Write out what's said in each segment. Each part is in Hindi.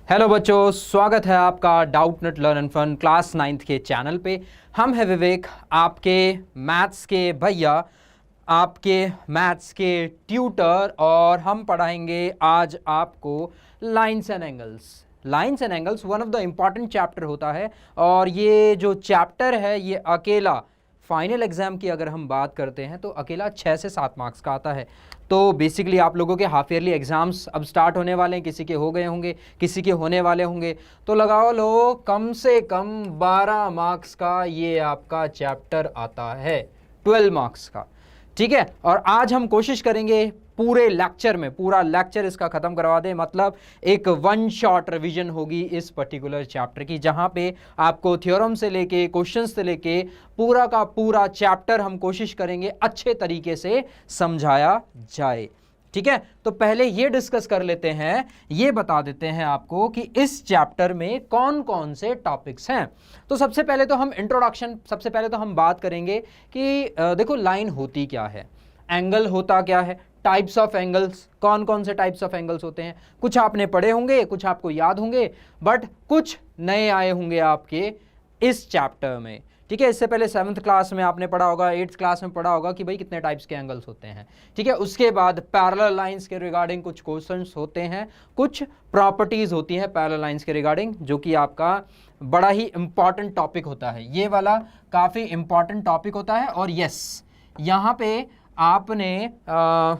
हेलो बच्चों, स्वागत है आपका Doubtnut learn and fun class 9th के चैनल पे। हम है विवेक, आपके मैथ्स के भैया, आपके मैथ्स के ट्यूटर, और हम पढ़ाएंगे आज आपको lines and angles. Lines and angles one of the important chapter होता है, और ये जो चैप्टर है ये अकेला फाइनल एग्जाम की अगर हम बात करते हैं तो अकेला 6 से 7 मार्क्स का आता है। तो बेसिकली आप लोगों के हाफ ईयरली एग्जाम्स अब स्टार्ट होने वाले हैं, किसी के हो गए होंगे, किसी के होने वाले होंगे, तो लगाओ लो कम से कम 12 मार्क्स का ये आपका चैप्टर आता है, 12 मार्क्स का। ठीक है, और आज हम कोशिश करेंगे पूरे लेक्चर में पूरा लेक्चर इसका खत्म करवा दें, मतलब एक वन शॉट रिवीजन होगी इस पर्टिकुलर चैप्टर की, जहां पे आपको थ्योरम से लेके क्वेश्चंस से लेके पूरा का पूरा चैप्टर हम कोशिश करेंगे अच्छे तरीके से समझाया जाए। ठीक है, तो पहले ये डिस्कस कर लेते हैं, ये बता देते हैं आपको कि इस चैप्टर में कौन कौन से टॉपिक्स हैं। तो सबसे पहले तो हम इंट्रोडक्शन, सबसे पहले तो हम बात करेंगे कि देखो लाइन होती क्या है, एंगल होता क्या है, टाइप्स ऑफ एंगल्स, कौन कौन से टाइप्स ऑफ एंगल्स होते हैं। कुछ आपने पढ़े होंगे, कुछ आपको याद होंगे, बट कुछ नए आए होंगे आपके इस चैप्टर में। ठीक है, इससे पहले 7th क्लास में आपने पढ़ा होगा, 8th क्लास में पढ़ा होगा कि भाई कितने टाइप्स के एंगल्स होते हैं। ठीक है, उसके बाद पैरेलल लाइंस के रिगार्डिंग कुछ क्वेश्चंस होते हैं, कुछ प्रॉपर्टीज होती हैं पैरेलल लाइंस के रिगार्डिंग, जो कि आपका बड़ा ही इंपॉर्टेंट टॉपिक होता है। ये वाला काफ़ी इंपॉर्टेंट टॉपिक होता है। और यस, यहाँ पे आपने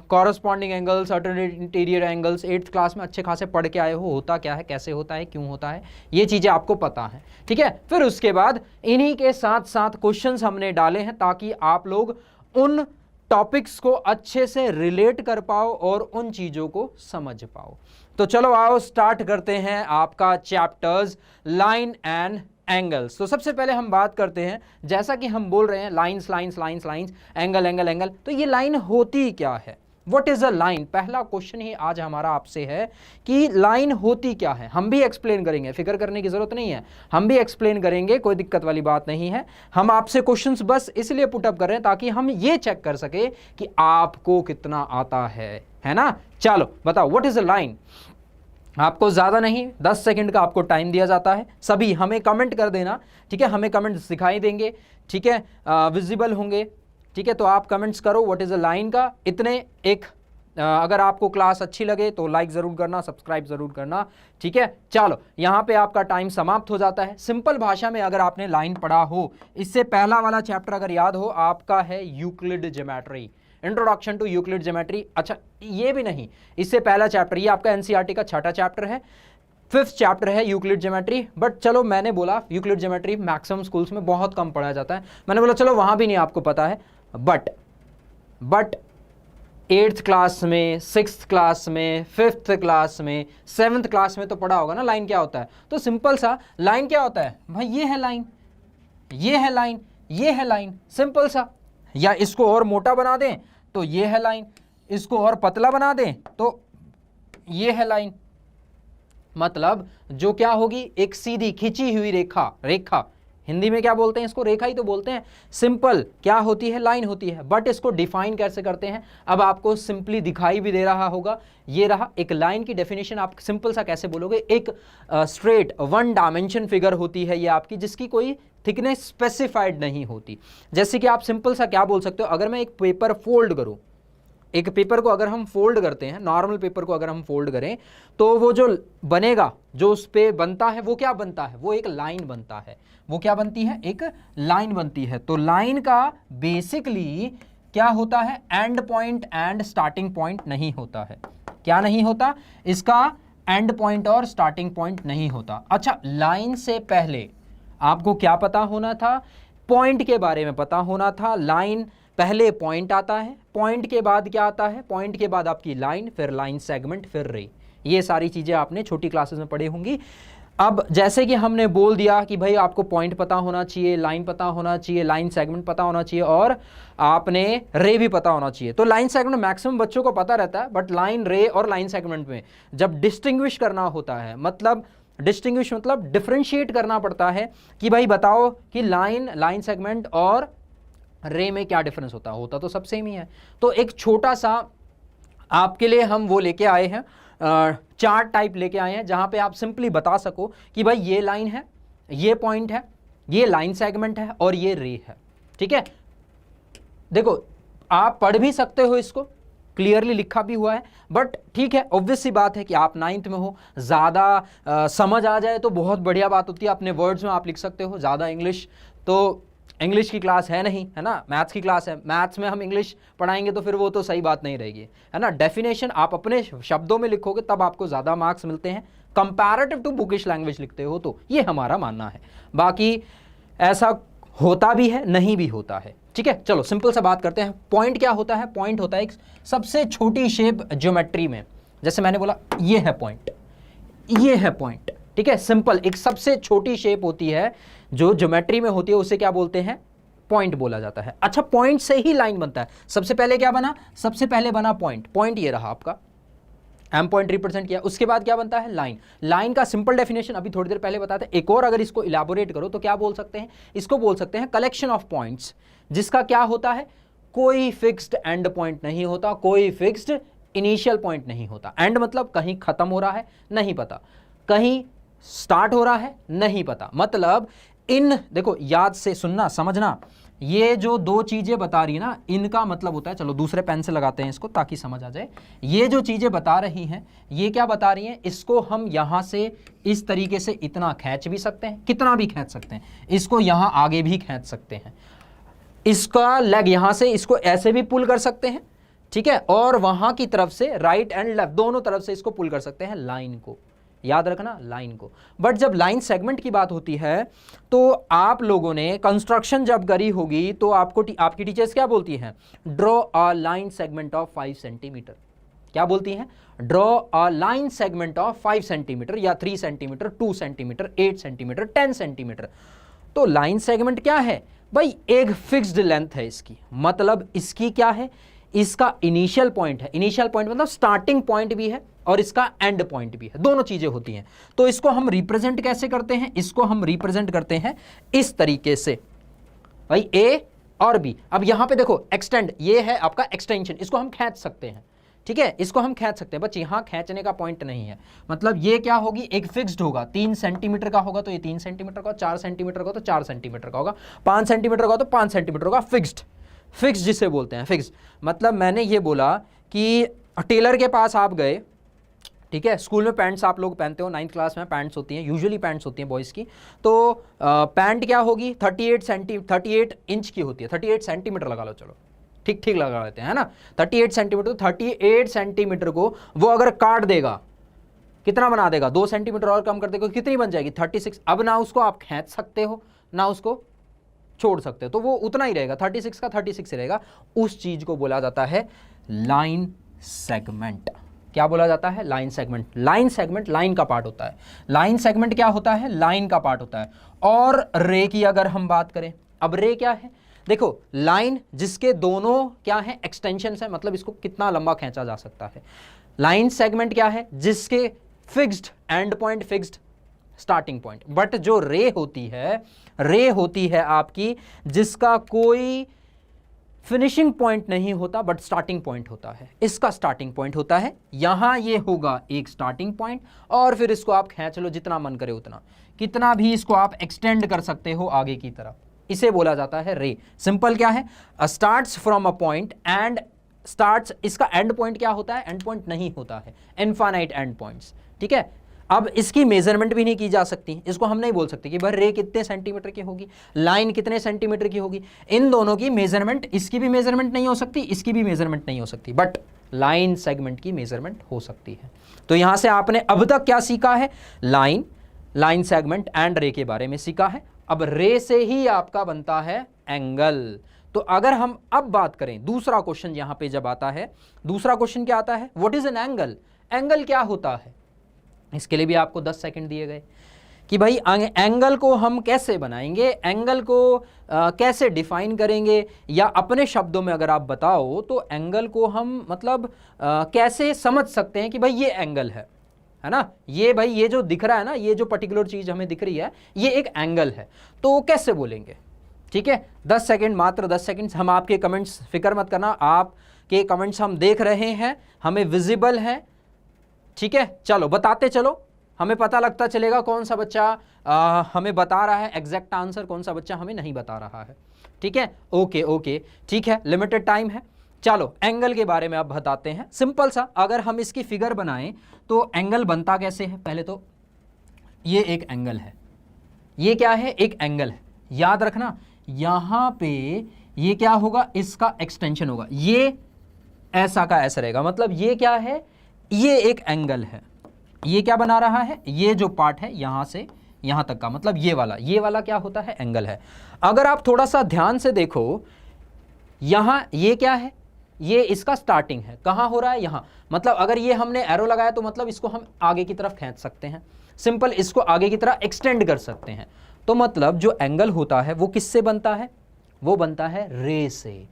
corresponding angles, alternate interior angles 8th class में अच्छे खासे पढ़ के आए हो, होता क्या है, कैसे होता है, क्यों होता है, ये चीज़ें आपको पता है। ठीक है, फिर उसके बाद इन्हीं के साथ साथ क्वेश्चंस हमने डाले हैं ताकि आप लोग उन टॉपिक्स को अच्छे से रिलेट कर पाओ और उन चीज़ों को समझ पाओ। तो चलो आओ स्टार्ट करते हैं आपका चैप्टर्स लाइन एंड एंगल्स। तो सबसे पहले हम बात करते हैं, जैसा कि हम बोल रहे हैं lines lines lines lines, angle angle angle, तो ये लाइन होती क्या है, व्हाट इज अ लाइन। पहला क्वेश्चन ही आज हमारा आपसे है कि लाइन होती क्या है। हम भी एक्सप्लेन करेंगे, फिक्र करने की जरूरत नहीं है, हम भी एक्सप्लेन करेंगे, कोई दिक्कत वाली बात नहीं है। हम आपसे क्वेश्चंस बस इसलिए पुटअप कर रहे हैं ताकि हम ये चेक कर सके कि आपको कितना आता है ना। चलो बताओ, व्हाट इज अ लाइन। आपको ज़्यादा नहीं, 10 सेकंड का आपको टाइम दिया जाता है। सभी हमें कमेंट कर देना, ठीक है, हमें कमेंट्स दिखाई देंगे, ठीक है, विजिबल होंगे। ठीक है, तो आप कमेंट्स करो व्हाट इज़ अ लाइन का। इतने एक अगर आपको क्लास अच्छी लगे तो लाइक ज़रूर करना, सब्सक्राइब ज़रूर करना। ठीक है, चलो यहाँ पे आपका टाइम समाप्त हो जाता है। सिंपल भाषा में अगर आपने लाइन पढ़ा हो, इससे पहला वाला चैप्टर अगर याद हो आपका है Euclid geometry, introduction to Euclid geometry. अच्छा, ये भी नहीं, इससे पहला चैप्टर, ये आपका एनसीईआरटी का 6ठा चैप्टर है, 5th चैप्टर है यूक्लिड ज्योमेट्री। बट चलो मैंने बोला यूक्लिड ज्योमेट्री मैक्सिमम स्कूल्स में बहुत कम पढ़ाया जाता है, मैंने बोला चलो वहां भी नहीं आपको पता है। बट 8th क्लास में, 6th क्लास में, 5th क्लास में, 7th क्लास में तो पढ़ा होगा ना लाइन क्या होता है। तो सिंपल सा लाइन क्या होता है भाई, ये है लाइन, ये है लाइन, ये है लाइन, सिंपल सा। या इसको और मोटा बना दें तो ये है लाइन, इसको और पतला बना दें तो ये है लाइन। मतलब जो क्या होगी, एक सीधी खींची हुई रेखा हिंदी में क्या बोलते हैं इसको, रेखा ही तो बोलते हैं। सिंपल क्या होती है, लाइन होती है। बट इसको डिफाइन कैसे करते हैं, अब आपको सिंपली दिखाई भी दे रहा होगा, ये रहा एक लाइन की डेफिनेशन। आप सिंपल सा कैसे बोलोगे, एक स्ट्रेट 1 डायमेंशन फिगर होती है ये आपकी, जिसकी कोई थिकनेस स्पेसिफाइड नहीं होती। जैसे कि आप सिंपल सा क्या बोल सकते हो, अगर मैं एक पेपर फोल्ड करूं, एक पेपर को अगर हम फोल्ड करते हैं, नॉर्मल पेपर को अगर हम फोल्ड करें तो वो जो बनेगा, जो उस पे बनता है वो क्या बनता है, वो एक लाइन बनता है। वो क्या बनती है, एक लाइन बनती है। तो लाइन का बेसिकली क्या होता है, and point and starting point नहीं होता है। क्या नहीं होता, इसका एंड पॉइंट और स्टार्टिंग पॉइंट नहीं होता। अच्छा, लाइन से पहले आपको क्या पता होना था, पॉइंट के बारे में पता होना था। लाइन पहले पॉइंट आता है, पॉइंट के बाद क्या आता है, पॉइंट के बाद आपकी लाइन, फिर लाइन सेगमेंट, फिर रे। ये सारी चीजें आपने छोटी क्लासेस में पढ़ी होंगी। अब जैसे कि हमने बोल दिया कि भाई आपको पॉइंट पता होना चाहिए, लाइन पता होना चाहिए, लाइन सेगमेंट पता होना चाहिए, और आपने रे भी पता होना चाहिए। तो लाइन सेगमेंट मैक्सिमम बच्चों को पता रहता है, बट लाइन, रे और लाइन सेगमेंट में जब डिस्टिंग्विश करना होता है, मतलब डिस्टिंग्विश मतलब डिफरेंशिएट करना पड़ता है कि भाई बताओ कि लाइन, लाइन सेगमेंट और रे में क्या डिफरेंस होता तो सब सेम ही है। तो एक छोटा सा आपके लिए हम वो लेके आए हैं चार्ट टाइप लेके आए हैं जहां पे आप सिंपली बता सको कि भाई ये लाइन है, ये पॉइंट है, ये लाइन सेगमेंट है और ये रे है। ठीक है, देखो आप पढ़ भी सकते हो, इसको क्लियरली लिखा भी हुआ है, बट ठीक है, ऑब्वियस सी बात है कि आप 9th में हो, ज़्यादा समझ आ जाए तो बहुत बढ़िया बात होती है, अपने वर्ड्स में आप लिख सकते हो। ज़्यादा इंग्लिश तो इंग्लिश की क्लास है नहीं, है ना, मैथ्स की क्लास है, मैथ्स में हम इंग्लिश पढ़ाएंगे तो फिर वो तो सही बात नहीं रहेगी, है ना। डेफिनेशन आप अपने शब्दों में लिखोगे तब आपको ज़्यादा मार्क्स मिलते हैं कंपैरेटिव टू बुकिश लैंग्वेज लिखते हो तो, ये हमारा मानना है। बाकी ऐसा होता भी है, नहीं भी होता है। ठीक है, चलो सिंपल सा बात करते हैं। पॉइंट क्या होता है? पॉइंट होता है एक सबसे छोटी शेप ज्योमेट्री में, जैसे मैंने बोला ये है पॉइंट, ये है पॉइंट। ठीक है, सिंपल एक सबसे छोटी शेप होती है जो ज्योमेट्री में होती है, उसे क्या बोलते हैं? पॉइंट बोला जाता है। अच्छा, पॉइंट से ही लाइन बनता है। सबसे पहले क्या बना? सबसे पहले बना पॉइंट, पॉइंट ये रहा आपका, एम पॉइंट रिप्रेजेंट किया। उसके बाद क्या बनता है? लाइन। लाइन का सिंपल डेफिनेशन अभी थोड़ी देर पहले बताते हैं, एक और अगर इसको इलाबोरेट करो तो क्या बोल सकते हैं? इसको बोल सकते हैं कलेक्शन ऑफ पॉइंट्स, जिसका क्या होता है? कोई फिक्स्ड एंड पॉइंट नहीं होता, कोई फिक्स्ड इनिशियल पॉइंट नहीं होता। एंड मतलब कहीं खत्म हो रहा है नहीं पता, कहीं स्टार्ट हो रहा है नहीं पता। मतलब इन, देखो याद से सुनना समझना, ये जो दो चीजें बता रही है ना, इनका मतलब होता है, चलो दूसरे पेन से लगाते हैं इसको ताकि समझ आ जाए। ये जो चीजें बता रही हैं, ये क्या बता रही हैं? इसको हम यहां से इस तरीके से इतना खींच भी सकते हैं, कितना भी खींच सकते हैं, इसको यहां आगे भी खींच सकते हैं, इसका लेग यहां से इसको ऐसे भी पुल कर सकते हैं। ठीक है, और वहां की तरफ से राइट एंड लेफ्ट दोनों तरफ से इसको पुल कर सकते हैं, लाइन को, याद रखना लाइन को। बट जब लाइन सेगमेंट की बात होती है तो आप लोगों ने कंस्ट्रक्शन जब करी होगी तो आपको आपकी टीचर्स क्या बोलती हैं? Draw a line segment of 5 centimetre. क्या बोलती हैं? Draw a line segment of 5 centimetre या 3 सेंटीमीटर, 2 सेंटीमीटर, 8 सेंटीमीटर, 10 सेंटीमीटर। तो लाइन सेगमेंट क्या है भाई? एक फिक्स्ड लेंथ है इसकी, मतलब इसकी क्या है? इसका इनिशियल पॉइंट है। इनिशियल पॉइंट मतलब स्टार्टिंग पॉइंट भी है और इसका एंड पॉइंट भी है, दोनों चीजें होती हैं। तो इसको हम रिप्रेजेंट कैसे करते हैं? इसको हम रिप्रेजेंट करते हैं इस तरीके से भाई, ए और बी। अब यहां पे देखो एक्सटेंड, ये है आपका एक्सटेंशन, इसको हम खींच सकते हैं। ठीक है, इसको हम खींच सकते हैं, बस यहां खींचने का पॉइंट नहीं है। मतलब ये क्या होगी? एक फिक्स्ड होगा, 3 सेंटीमीटर का होगा तो ये 3 सेंटीमीटर का, 4 सेंटीमीटर का तो 4 सेंटीमीटर का होगा, 5 सेंटीमीटर का तो 5 सेंटीमीटर का। फिक्स्ड, फिक्स जिसे बोलते हैं फिक्स। मतलब मैंने ये बोला कि टेलर के पास आप गए, ठीक है, स्कूल में पैंट्स आप लोग पहनते हो, 9th क्लास में पैंट्स होती हैं, यूजुअली पैंट्स होती हैं बॉयज़ की। तो पैंट क्या होगी? 38 इंच की होती है, 38 सेंटीमीटर लगा लो, चलो ठीक ठीक लगा लेते हैं, है ना। 38 सेंटीमीटर, तो 38 सेंटीमीटर को वो अगर काट देगा, कितना बना देगा? 2 सेंटीमीटर और कम कर देगा, कितनी बन जाएगी? 36। अब ना उसको आप खींच सकते हो ना उसको छोड़ सकते हो, तो वो उतना ही रहेगा, 36 का 36 रहेगा। उस चीज को बोला जाता है लाइन सेगमेंट। क्या बोला जाता है? Line segment. Line segment line का पार्ट होता है। लाइन सेगमेंट क्या होता है? लाइन का पार्ट होता है। और रे की अगर हम बात करें, अब रे क्या है? देखो लाइन जिसके दोनों क्या है? एक्सटेंशन है, मतलब इसको कितना लंबा खींचा जा सकता है। लाइन सेगमेंट क्या है? जिसके fixed and point, fixed starting point. But जो रे होती है, रे होती है आपकी जिसका कोई फिनिशिंग पॉइंट नहीं होता बट स्टार्टिंग पॉइंट होता है। इसका स्टार्टिंग पॉइंट होता है यहां, ये होगा एक स्टार्टिंग पॉइंट, और फिर इसको आप खींच लो जितना मन करे उतना, कितना भी इसको आप एक्सटेंड कर सकते हो आगे की तरफ, इसे बोला जाता है रे। सिंपल क्या है? Starts from a point and starts, इसका एंड पॉइंट क्या होता है? एंड पॉइंट नहीं होता है, इनफाइनाइट एंड पॉइंट्स। ठीक है, अब इसकी मेजरमेंट भी नहीं की जा सकती, इसको हम नहीं बोल सकते कि भाई रे कितने सेंटीमीटर की होगी, लाइन कितने सेंटीमीटर की होगी। इन दोनों की मेजरमेंट, इसकी भी मेजरमेंट नहीं हो सकती, इसकी भी मेजरमेंट नहीं हो सकती, बट लाइन सेगमेंट की मेजरमेंट हो सकती है। तो यहां से आपने अब तक क्या सीखा है? लाइन, लाइन सेगमेंट एंड रे के बारे में सीखा है। अब रे से ही आपका बनता है एंगल। तो अगर हम अब बात करें, दूसरा क्वेश्चन यहां पे जब आता है, दूसरा क्वेश्चन क्या आता है? What is an angle? Angle क्या होता है? इसके लिए भी आपको 10 सेकंड दिए गए कि भाई एंगल को हम कैसे बनाएंगे, एंगल को कैसे डिफाइन करेंगे, या अपने शब्दों में अगर आप बताओ तो एंगल को हम मतलब कैसे समझ सकते हैं कि भाई ये एंगल है ना, ये भाई ये जो दिख रहा है ना, ये जो पर्टिकुलर चीज हमें दिख रही है ये एक एंगल है, तो कैसे बोलेंगे? ठीक है, 10 सेकंड, मात्र 10 सेकंड। हम आपके कमेंट्स, फिक्र मत करना, आपके कमेंट्स हम देख रहे हैं, हमें विजिबल है, ठीक है, चलो बताते चलो, हमें पता लगता चलेगा कौन सा बच्चा हमें बता रहा है एग्जैक्ट आंसर, कौन सा बच्चा हमें नहीं बता रहा है। ठीक है, ओके ओके, ठीक है, लिमिटेड टाइम है। चलो एंगल के बारे में अब बताते हैं, सिंपल सा, अगर हम इसकी फिगर बनाएं तो एंगल बनता कैसे है। पहले तो ये एक एंगल है, ये क्या है, एक एंगल है, याद रखना यहां पे ये क्या होगा, इसका एक्सटेंशन होगा, ये ऐसा का ऐसा रहेगा, मतलब ये क्या है, ये एक एंगल है, ये क्या बना रहा है, ये जो पार्ट है यहां से यहां तक का, मतलब ये वाला क्या होता है, एंगल है। अगर आप थोड़ा सा ध्यान से देखो, यहां ये क्या है, ये इसका स्टार्टिंग है, कहां हो रहा है, यहां, मतलब अगर ये हमने एरो लगाया तो मतलब इसको हम आगे की तरफ खींच सकते हैं, सिंपल, इसको आगे की तरफ एक्सटेंड कर सकते हैं। तो मतलब जो एंगल होता है वो किससे बनता है, वो बनता है रे से।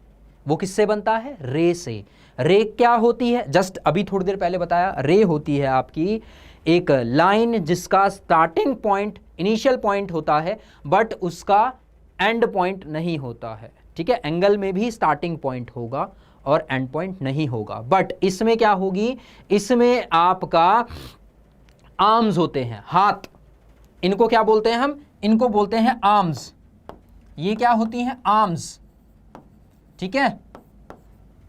वो किससे बनता है, रे से। रे क्या होती है, जस्ट अभी थोड़ी देर पहले बताया, रे होती है आपकी एक लाइन जिसका स्टार्टिंग पॉइंट इनिशियल पॉइंट होता है बट उसका एंड पॉइंट नहीं होता है। ठीक है, एंगल में भी स्टार्टिंग पॉइंट होगा और एंड पॉइंट नहीं होगा, बट इसमें क्या होगी, इसमें आपका आर्म्स होते हैं, हाथ, इनको क्या बोलते हैं हम, इनको बोलते हैं आर्म्स। ये क्या होती हैं, आर्म्स। ठीक है,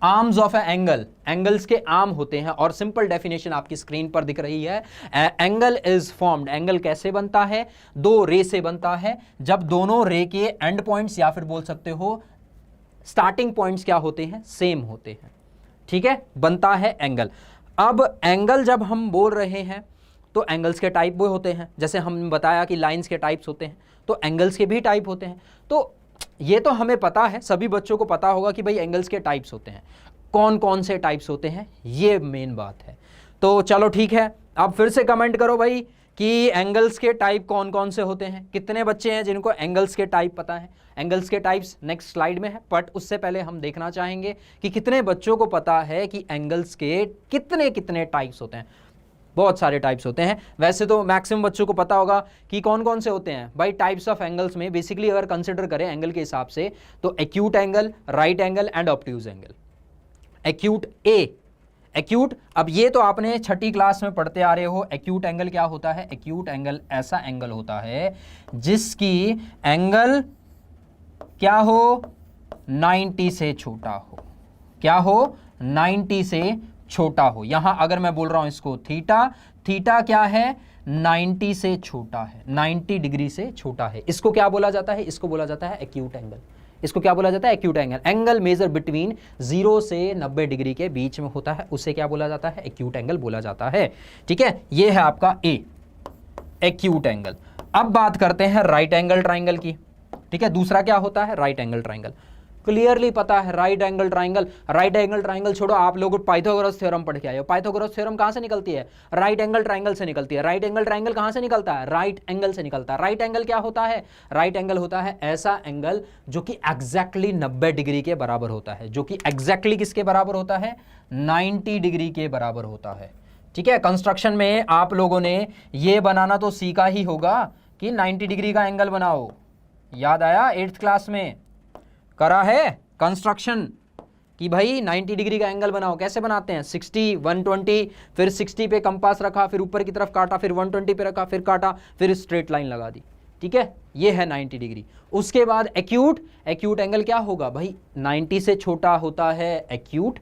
arms of A angle, angles के आर्म होते हैं। और सिंपल डेफिनेशन आपकी स्क्रीन पर दिख रही है, एंगल इज फॉर्म्ड, एंगल कैसे बनता है, दो रे से बनता है, जब दोनों रे के एंड पॉइंट्स या फिर बोल सकते हो स्टार्टिंग पॉइंट्स क्या होते हैं, सेम होते हैं। ठीक है, बनता है एंगल। अब एंगल जब हम बोल रहे हैं तो एंगल्स के टाइप वो होते हैं, जैसे हम बताया कि लाइंस के टाइप्स होते हैं, तो एंगल्स के भी टाइप होते हैं। तो ये तो हमें पता है, सभी बच्चों को पता होगा कि भाई एंगल्स के टाइप्स होते हैं, कौन कौन से टाइप्स होते हैं, ये मेन बात है। तो चलो ठीक है, अब फिर से कमेंट करो भाई कि एंगल्स के टाइप कौन कौन से होते हैं, कितने बच्चे हैं जिनको एंगल्स के टाइप पता है। एंगल्स के टाइप्स नेक्स्ट स्लाइड में है, बट उससे पहले हम देखना चाहेंगे कि कितने बच्चों को पता है कि एंगल्स के कितने कितने टाइप्स होते हैं। बहुत सारे टाइप्स होते हैं, वैसे तो मैक्सिमम बच्चों को पता होगा कि कौन कौन से होते हैं भाई। टाइप्स ऑफ एंगल्स में बेसिकली अगर कंसिडर करें एंगल के हिसाब से तो acute angle, right angle and obtuse angle. Acute acute, अब ये तो आपने छठी क्लास में पढ़ते आ रहे हो। एक्यूट एंगल क्या होता है, एक्यूट एंगल ऐसा एंगल होता है जिसकी एंगल क्या हो, 90 से छोटा हो। क्या हो, 90 से छोटा हो। यहां अगर मैं बोल रहा हूं इसको थीटा, थीटा क्या है, 90 से छोटा है, 90 डिग्री से छोटा है। इसको क्या बोला जाता है, इसको बोला जाता है एक्यूट एंगल। इसको क्या बोला जाता है, acute angle. Angle measure between 0 से 90 डिग्री के बीच में होता है, उसे क्या बोला जाता है, एक्यूट एंगल बोला जाता है। ठीक है, ये है आपका ए, एक्यूट एंगल। अब बात करते हैं राइट एंगल ट्राइंगल की। ठीक है, दूसरा क्या होता है, राइट एंगल ट्राइंगल। क्लियरली पता है right angle triangle. Right angle triangle छोड़ो, आप लोग पाइथागोरस थ्योरम पढ़ के आए हो। पाइथागोरस थ्योरम कहां से निकलती है, राइट एंगल ट्राइंगल से निकलती है। राइट एंगल ट्राइंगल कहां से निकलता है, राइट एंगल से निकलता है। राइट एंगल क्या होता है, राइट एंगल होता है ऐसा एंगल जो कि एग्जैक्टली 90 डिग्री के बराबर होता है, जो कि एग्जैक्टली किसके बराबर होता है, 90 डिग्री के बराबर होता है। ठीक है, कंस्ट्रक्शन में आप लोगों ने ये बनाना तो सीखा ही होगा कि 90 डिग्री का एंगल बनाओ, याद आया, 8th क्लास में करा है कंस्ट्रक्शन कि भाई 90 डिग्री का एंगल बनाओ। कैसे बनाते हैं, 60, 120, फिर 60 पे कंपास रखा, फिर ऊपर की तरफ काटा, फिर 120 पे रखा, फिर काटा, फिर स्ट्रेट लाइन लगा दी। ठीक है, ये है 90 डिग्री। उसके बाद एक्यूट, एक्यूट एंगल क्या होगा भाई, 90 से छोटा होता है एक्यूट।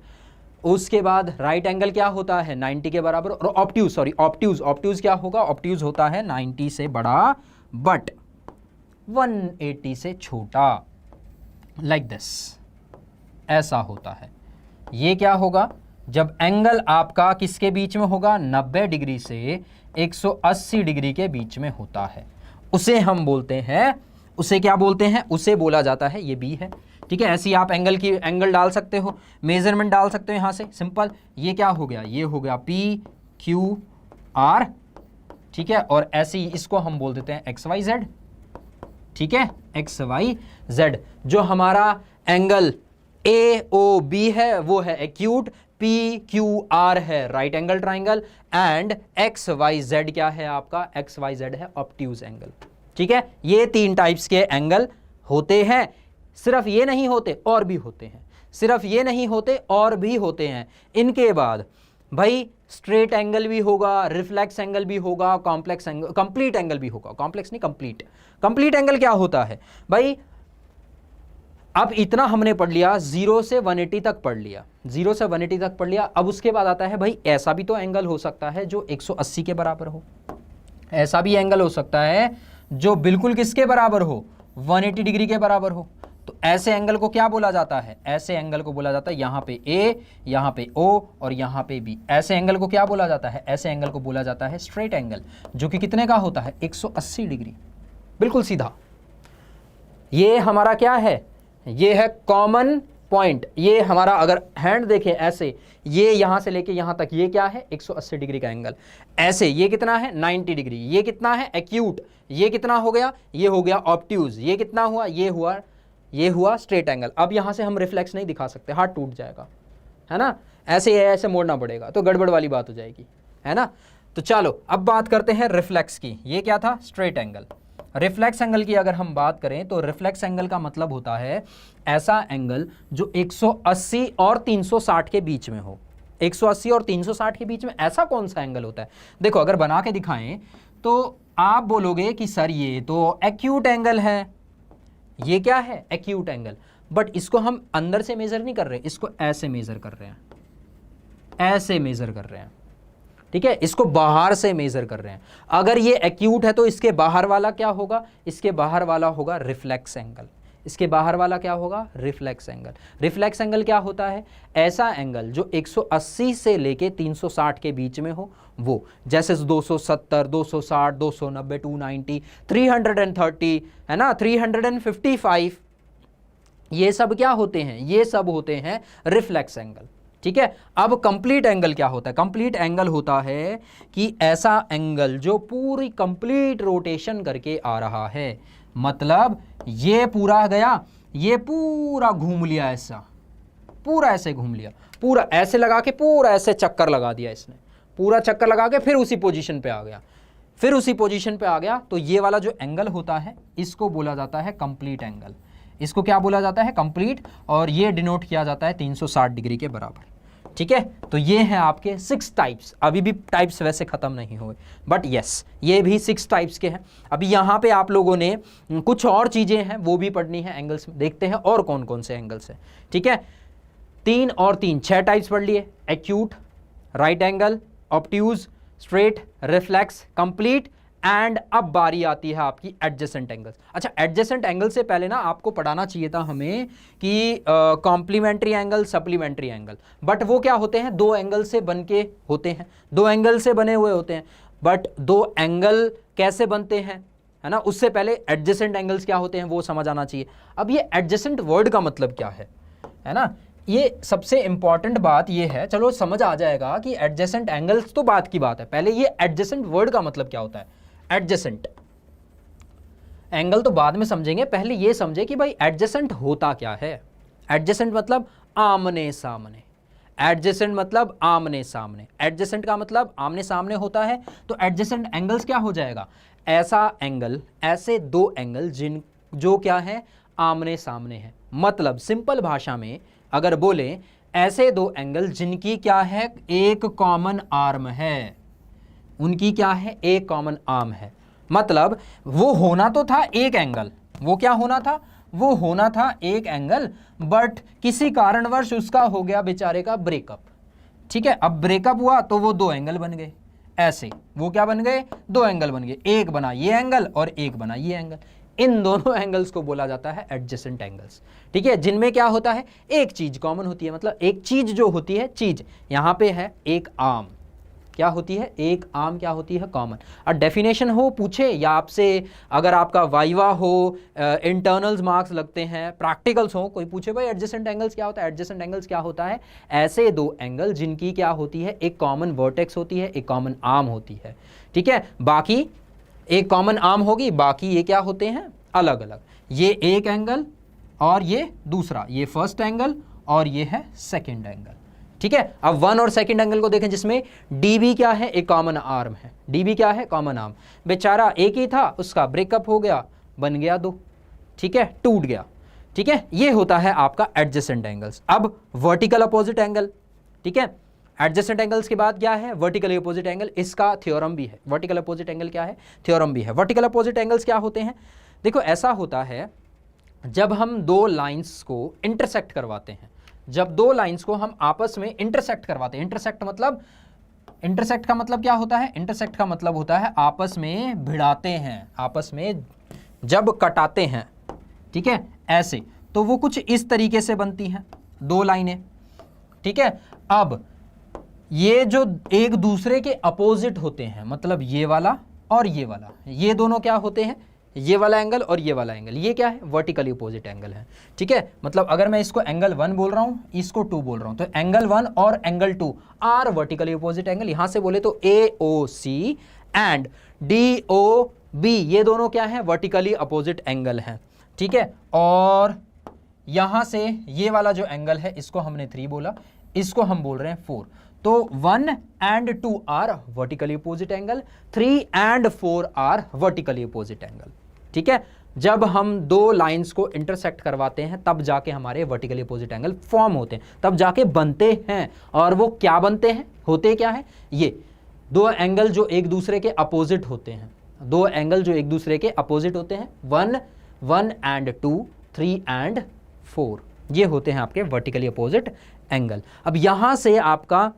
उसके बाद राइट एंगल क्या होता है, 90 के बराबर। और ऑब्ट्यूज, सॉरी ऑब्ट्यूज, ऑब्ट्यूज क्या होगा, ऑब्ट्यूज होता है 90 से बड़ा बट 180 से छोटा, लाइक दिस, ऐसा होता है। ये क्या होगा, जब एंगल आपका किसके बीच में होगा, 90 डिग्री से 180 डिग्री के बीच में होता है, उसे हम बोलते हैं, उसे क्या बोलते हैं, उसे बोला जाता है, ये बी है। ठीक है, ऐसे ही आप एंगल डाल सकते हो, मेजरमेंट डाल सकते हो यहां से, सिंपल। ये क्या हो गया, ये हो गया पी क्यू आर। ठीक है, और ऐसे ही इसको हम बोल देते हैं एक्स वाई जेड। ठीक है, एक्स वाई जेड। जो हमारा एंगल ए ओ बी है वो है एक्यूट, पी क्यू आर है right angle triangle, and X Y Z क्या है आपका, एक्स वाई जेड है ऑब्ट्यूज एंगल। ठीक है, ये 3 टाइप्स के एंगल होते हैं। सिर्फ ये नहीं होते, और भी होते हैं, सिर्फ ये नहीं होते और भी होते हैं। इनके बाद भाई स्ट्रेट एंगल भी होगा, रिफ्लेक्स एंगल भी होगा, कॉम्प्लेक्स एंगल, कंप्लीट एंगल भी होगा। कॉम्प्लेक्स नहीं, कंप्लीट। कंप्लीट एंगल क्या होता है भाई? अब इतना हमने पढ़ लिया, 0 से 180 तक पढ़ लिया, 0 से 180 तक पढ़ लिया। अब उसके बाद आता है भाई ऐसा भी तो एंगल हो सकता है जो 180 के बराबर हो, ऐसा भी एंगल हो सकता है जो बिल्कुल किसके बराबर हो, 180 डिग्री के बराबर हो। तो ऐसे एंगल को क्या बोला जाता है? ऐसे एंगल को बोला जाता है, यहां पे A, यहां पे O और यहां पे B। ऐसे एंगल को क्या बोला जाता है? ऐसे एंगल को बोला जाता है स्ट्रेट एंगल, जो कि कितने का होता है? 180 डिग्री, बिल्कुल सीधा। ये हमारा क्या है? ये है कॉमन पॉइंट। ये हमारा अगर हैंड देखें ऐसे, ये यहां से लेके यहां तक, ये क्या है? 180 डिग्री का एंगल। ऐसे ये कितना है? 90 डिग्री। ये कितना है? एक्यूट। ये कितना हो गया? ये हो गया ऑब्ट्यूज। ये कितना हुआ? ये हुआ स्ट्रेट एंगल। अब यहां से हम रिफ्लेक्स नहीं दिखा सकते, हाथ टूट जाएगा, है ना? ऐसे मोड़ना पड़ेगा, तो गड़बड़ वाली बात हो जाएगी, है ना? तो चलो अब बात करते हैं रिफ्लेक्स की। ये क्या था? Straight angle. रिफ्लेक्स एंगल की अगर हम बात करें तो रिफ्लेक्स एंगल का मतलब होता है ऐसा एंगल जो 180 और 360 के बीच में हो। 180 और 360 के बीच में ऐसा कौन सा एंगल होता है? देखो अगर बना के दिखाएं तो आप बोलोगे कि सर ये तो एक्यूट एंगल है। ये क्या है? Acute angle. बट इसको हम अंदर से मेजर नहीं कर रहे, इसको ऐसे मेजर कर रहे हैं, ऐसे मेजर कर रहे हैं, ठीक है? इसको बाहर से मेजर कर रहे हैं। अगर ये एक्यूट है तो इसके बाहर वाला क्या होगा? इसके बाहर वाला होगा रिफ्लेक्स एंगल। इसके बाहर वाला क्या होगा? Reflex angle. रिफ्लेक्स एंगल क्या होता है? ऐसा एंगल जो 180 से लेके 360 के बीच में हो, वो जैसे 270, 260, 290, 290, 330, है ना, 355, ये सब क्या होते हैं? ये सब होते हैं रिफ्लेक्स एंगल, ठीक है? अब कंप्लीट एंगल क्या होता है? कंप्लीट एंगल होता है कि ऐसा एंगल जो पूरी कंप्लीट रोटेशन करके आ रहा है, मतलब ये पूरा गया, ये पूरा घूम लिया, ऐसा पूरा ऐसे घूम लिया, पूरा ऐसे लगा के पूरा ऐसे चक्कर लगा दिया इसने, पूरा चक्कर लगा के फिर उसी पोजीशन पे आ गया, फिर उसी पोजीशन पे आ गया। तो ये वाला जो एंगल होता है इसको बोला जाता है कंप्लीट एंगल। इसको क्या बोला जाता है? कंप्लीट। और ये डिनोट किया जाता है 360 डिग्री के बराबर, ठीक है? तो ये हैं आपके 6 टाइप्स। अभी भी टाइप्स वैसे खत्म नहीं हुए, बट यस ये भी 6 टाइप्स के हैं। अभी यहाँ पे आप लोगों ने कुछ और चीज़ें हैं वो भी पढ़नी है एंगल्स में। देखते हैं और कौन कौन से एंगल्स हैं, ठीक है? 3 और 3 6 टाइप्स पढ़ लिए। Acute, right angle, obtuse, straight, reflex, complete, and अब बारी आती है आपकी एडजेसेंट एंगल्स। अच्छा, एडजेसेंट एंगल से पहले ना आपको पढ़ाना चाहिए था हमें कि complementary angle, supplementary angle. But वो क्या होते हैं? 2 एंगल से बन के होते हैं, 2 एंगल से बने हुए होते हैं। बट 2 एंगल कैसे बनते हैं, है ना? उससे पहले एडजेसेंट एंगल्स क्या होते हैं वो समझ आना चाहिए। अब ये एडजेसेंट वर्ड का मतलब क्या है ना? ये सबसे इंपॉर्टेंट बात ये है, चलो समझ आ जाएगा कि एडजेसेंट एंगल्स तो बात की बात है, पहले ये एडजेसेंट वर्ड का मतलब क्या होता है। एडजेसेंट एंगल तो बाद में समझेंगे, पहले ये समझे कि भाई एडजेसेंट होता क्या है। एडजेसेंट मतलब आमने सामने। एडजेसेंट मतलब आमने सामने। एडजेसेंट का मतलब आमने सामने होता है। तो एडजेसेंट एंगल्स क्या हो जाएगा? ऐसा एंगल, ऐसे 2 एंगल जिन जो क्या है? आमने सामने है। मतलब सिंपल भाषा में अगर बोले, ऐसे 2 एंगल जिनकी क्या है? एक कॉमन आर्म है। उनकी क्या है? एक कॉमन आर्म है। मतलब वो होना तो था एक एंगल, वो क्या होना था? वो होना था एक एंगल, बट किसी कारणवश उसका हो गया बेचारे का ब्रेकअप, ठीक है? अब ब्रेकअप हुआ तो वो 2 एंगल बन गए। ऐसे वो क्या बन गए? 2 एंगल बन गए। एक बना ये एंगल और एक बना ये एंगल। इन दोनों एंगल्स को बोला जाता है एडजेसेंट एंगल्स, ठीक है? जिनमें क्या होता है? एक चीज कॉमन होती है। मतलब एक चीज जो होती है, चीज यहां पे है एक आर्म, क्या होती है? एक आर्म क्या होती है? कॉमन। और डेफिनेशन हो पूछे या आपसे अगर आपका वाइवा हो, इंटरनल्स मार्क्स लगते हैं, प्रैक्टिकल्स हो, कोई पूछे भाई एडजेसेंट एंगल्स क्या होता है? एडजेसेंट एंगल्स क्या होता है? ऐसे 2 एंगल जिनकी क्या होती है? एक कॉमन वर्टेक्स होती है, एक कॉमन आर्म होती है, ठीक है? बाकी एक कॉमन आर्म होगी, बाकी ये क्या होते हैं? अलग अलग। ये एक एंगल और ये दूसरा, ये फर्स्ट एंगल और ये है सेकेंड एंगल, ठीक है? अब 1 और सेकंड एंगल को देखें, जिसमें डीबी क्या है? एक कॉमन आर्म है। डीबी क्या है? Common arm. बेचारा एक ही था, उसका ब्रेकअप हो गया, बन गया 2, ठीक है? टूट गया, ठीक है? ये होता है आपका एडजेसेंट एंगल्स। अब वर्टिकल अपोजिट एंगल, ठीक है? एडजेसेंट एंगल्स के बाद क्या है, वर्टिकली अपोजिट एंगल, इसका थ्योरम भी है। वर्टिकल अपोजिट एंगल क्या है, थ्योरम भी है। वर्टिकल अपोजिट एंगल्स क्या होते हैं, देखो ऐसा होता है जब हम दो लाइंस को इंटरसेक्ट करवाते हैं, जब दो लाइंस को हम आपस में इंटरसेक्ट करवाते हैं, इंटरसेक्ट का मतलब क्या होता है, इंटरसेक्ट का मतलब होता है आपस में भिड़ाते हैं, आपस में जब कटाते हैं, ठीक है, ऐसे, तो वो कुछ इस तरीके से बनती हैं दो लाइनें, ठीक है। अब ये जो एक दूसरे के अपोजिट होते हैं, मतलब ये वाला और ये वाला, ये दोनों क्या होते हैं, ये वाला एंगल और ये वाला एंगल, ये क्या है, वर्टिकली अपोजिट एंगल है, ठीक है। मतलब अगर मैं इसको एंगल 1 बोल रहा हूं, इसको 2 बोल रहा हूं, तो एंगल 1 और angle 2 are vertically opposite angle. यहां से बोले तो AOC एंड DOB ये दोनों क्या है, वर्टिकली अपोजिट एंगल हैं, ठीक है। और यहां से ये वाला जो एंगल है इसको हमने 3 बोला, इसको हम बोल रहे हैं 4, तो 1 and 2 are vertically opposite angle, 3 and 4 are vertically opposite angle, ठीक है। जब हम दो लाइंस को इंटरसेक्ट करवाते हैं तब जाके हमारे वर्टिकली अपोजिट एंगल फॉर्म होते हैं, तब जाके बनते हैं। और वो क्या बनते हैं, होते क्या है, ये दो एंगल जो एक दूसरे के अपोजिट होते हैं, दो एंगल जो एक दूसरे के अपोजिट होते हैं, 1 and 2, 3 and 4, ये होते हैं आपके वर्टिकली अपोजिट एंगल। अब यहां से आपका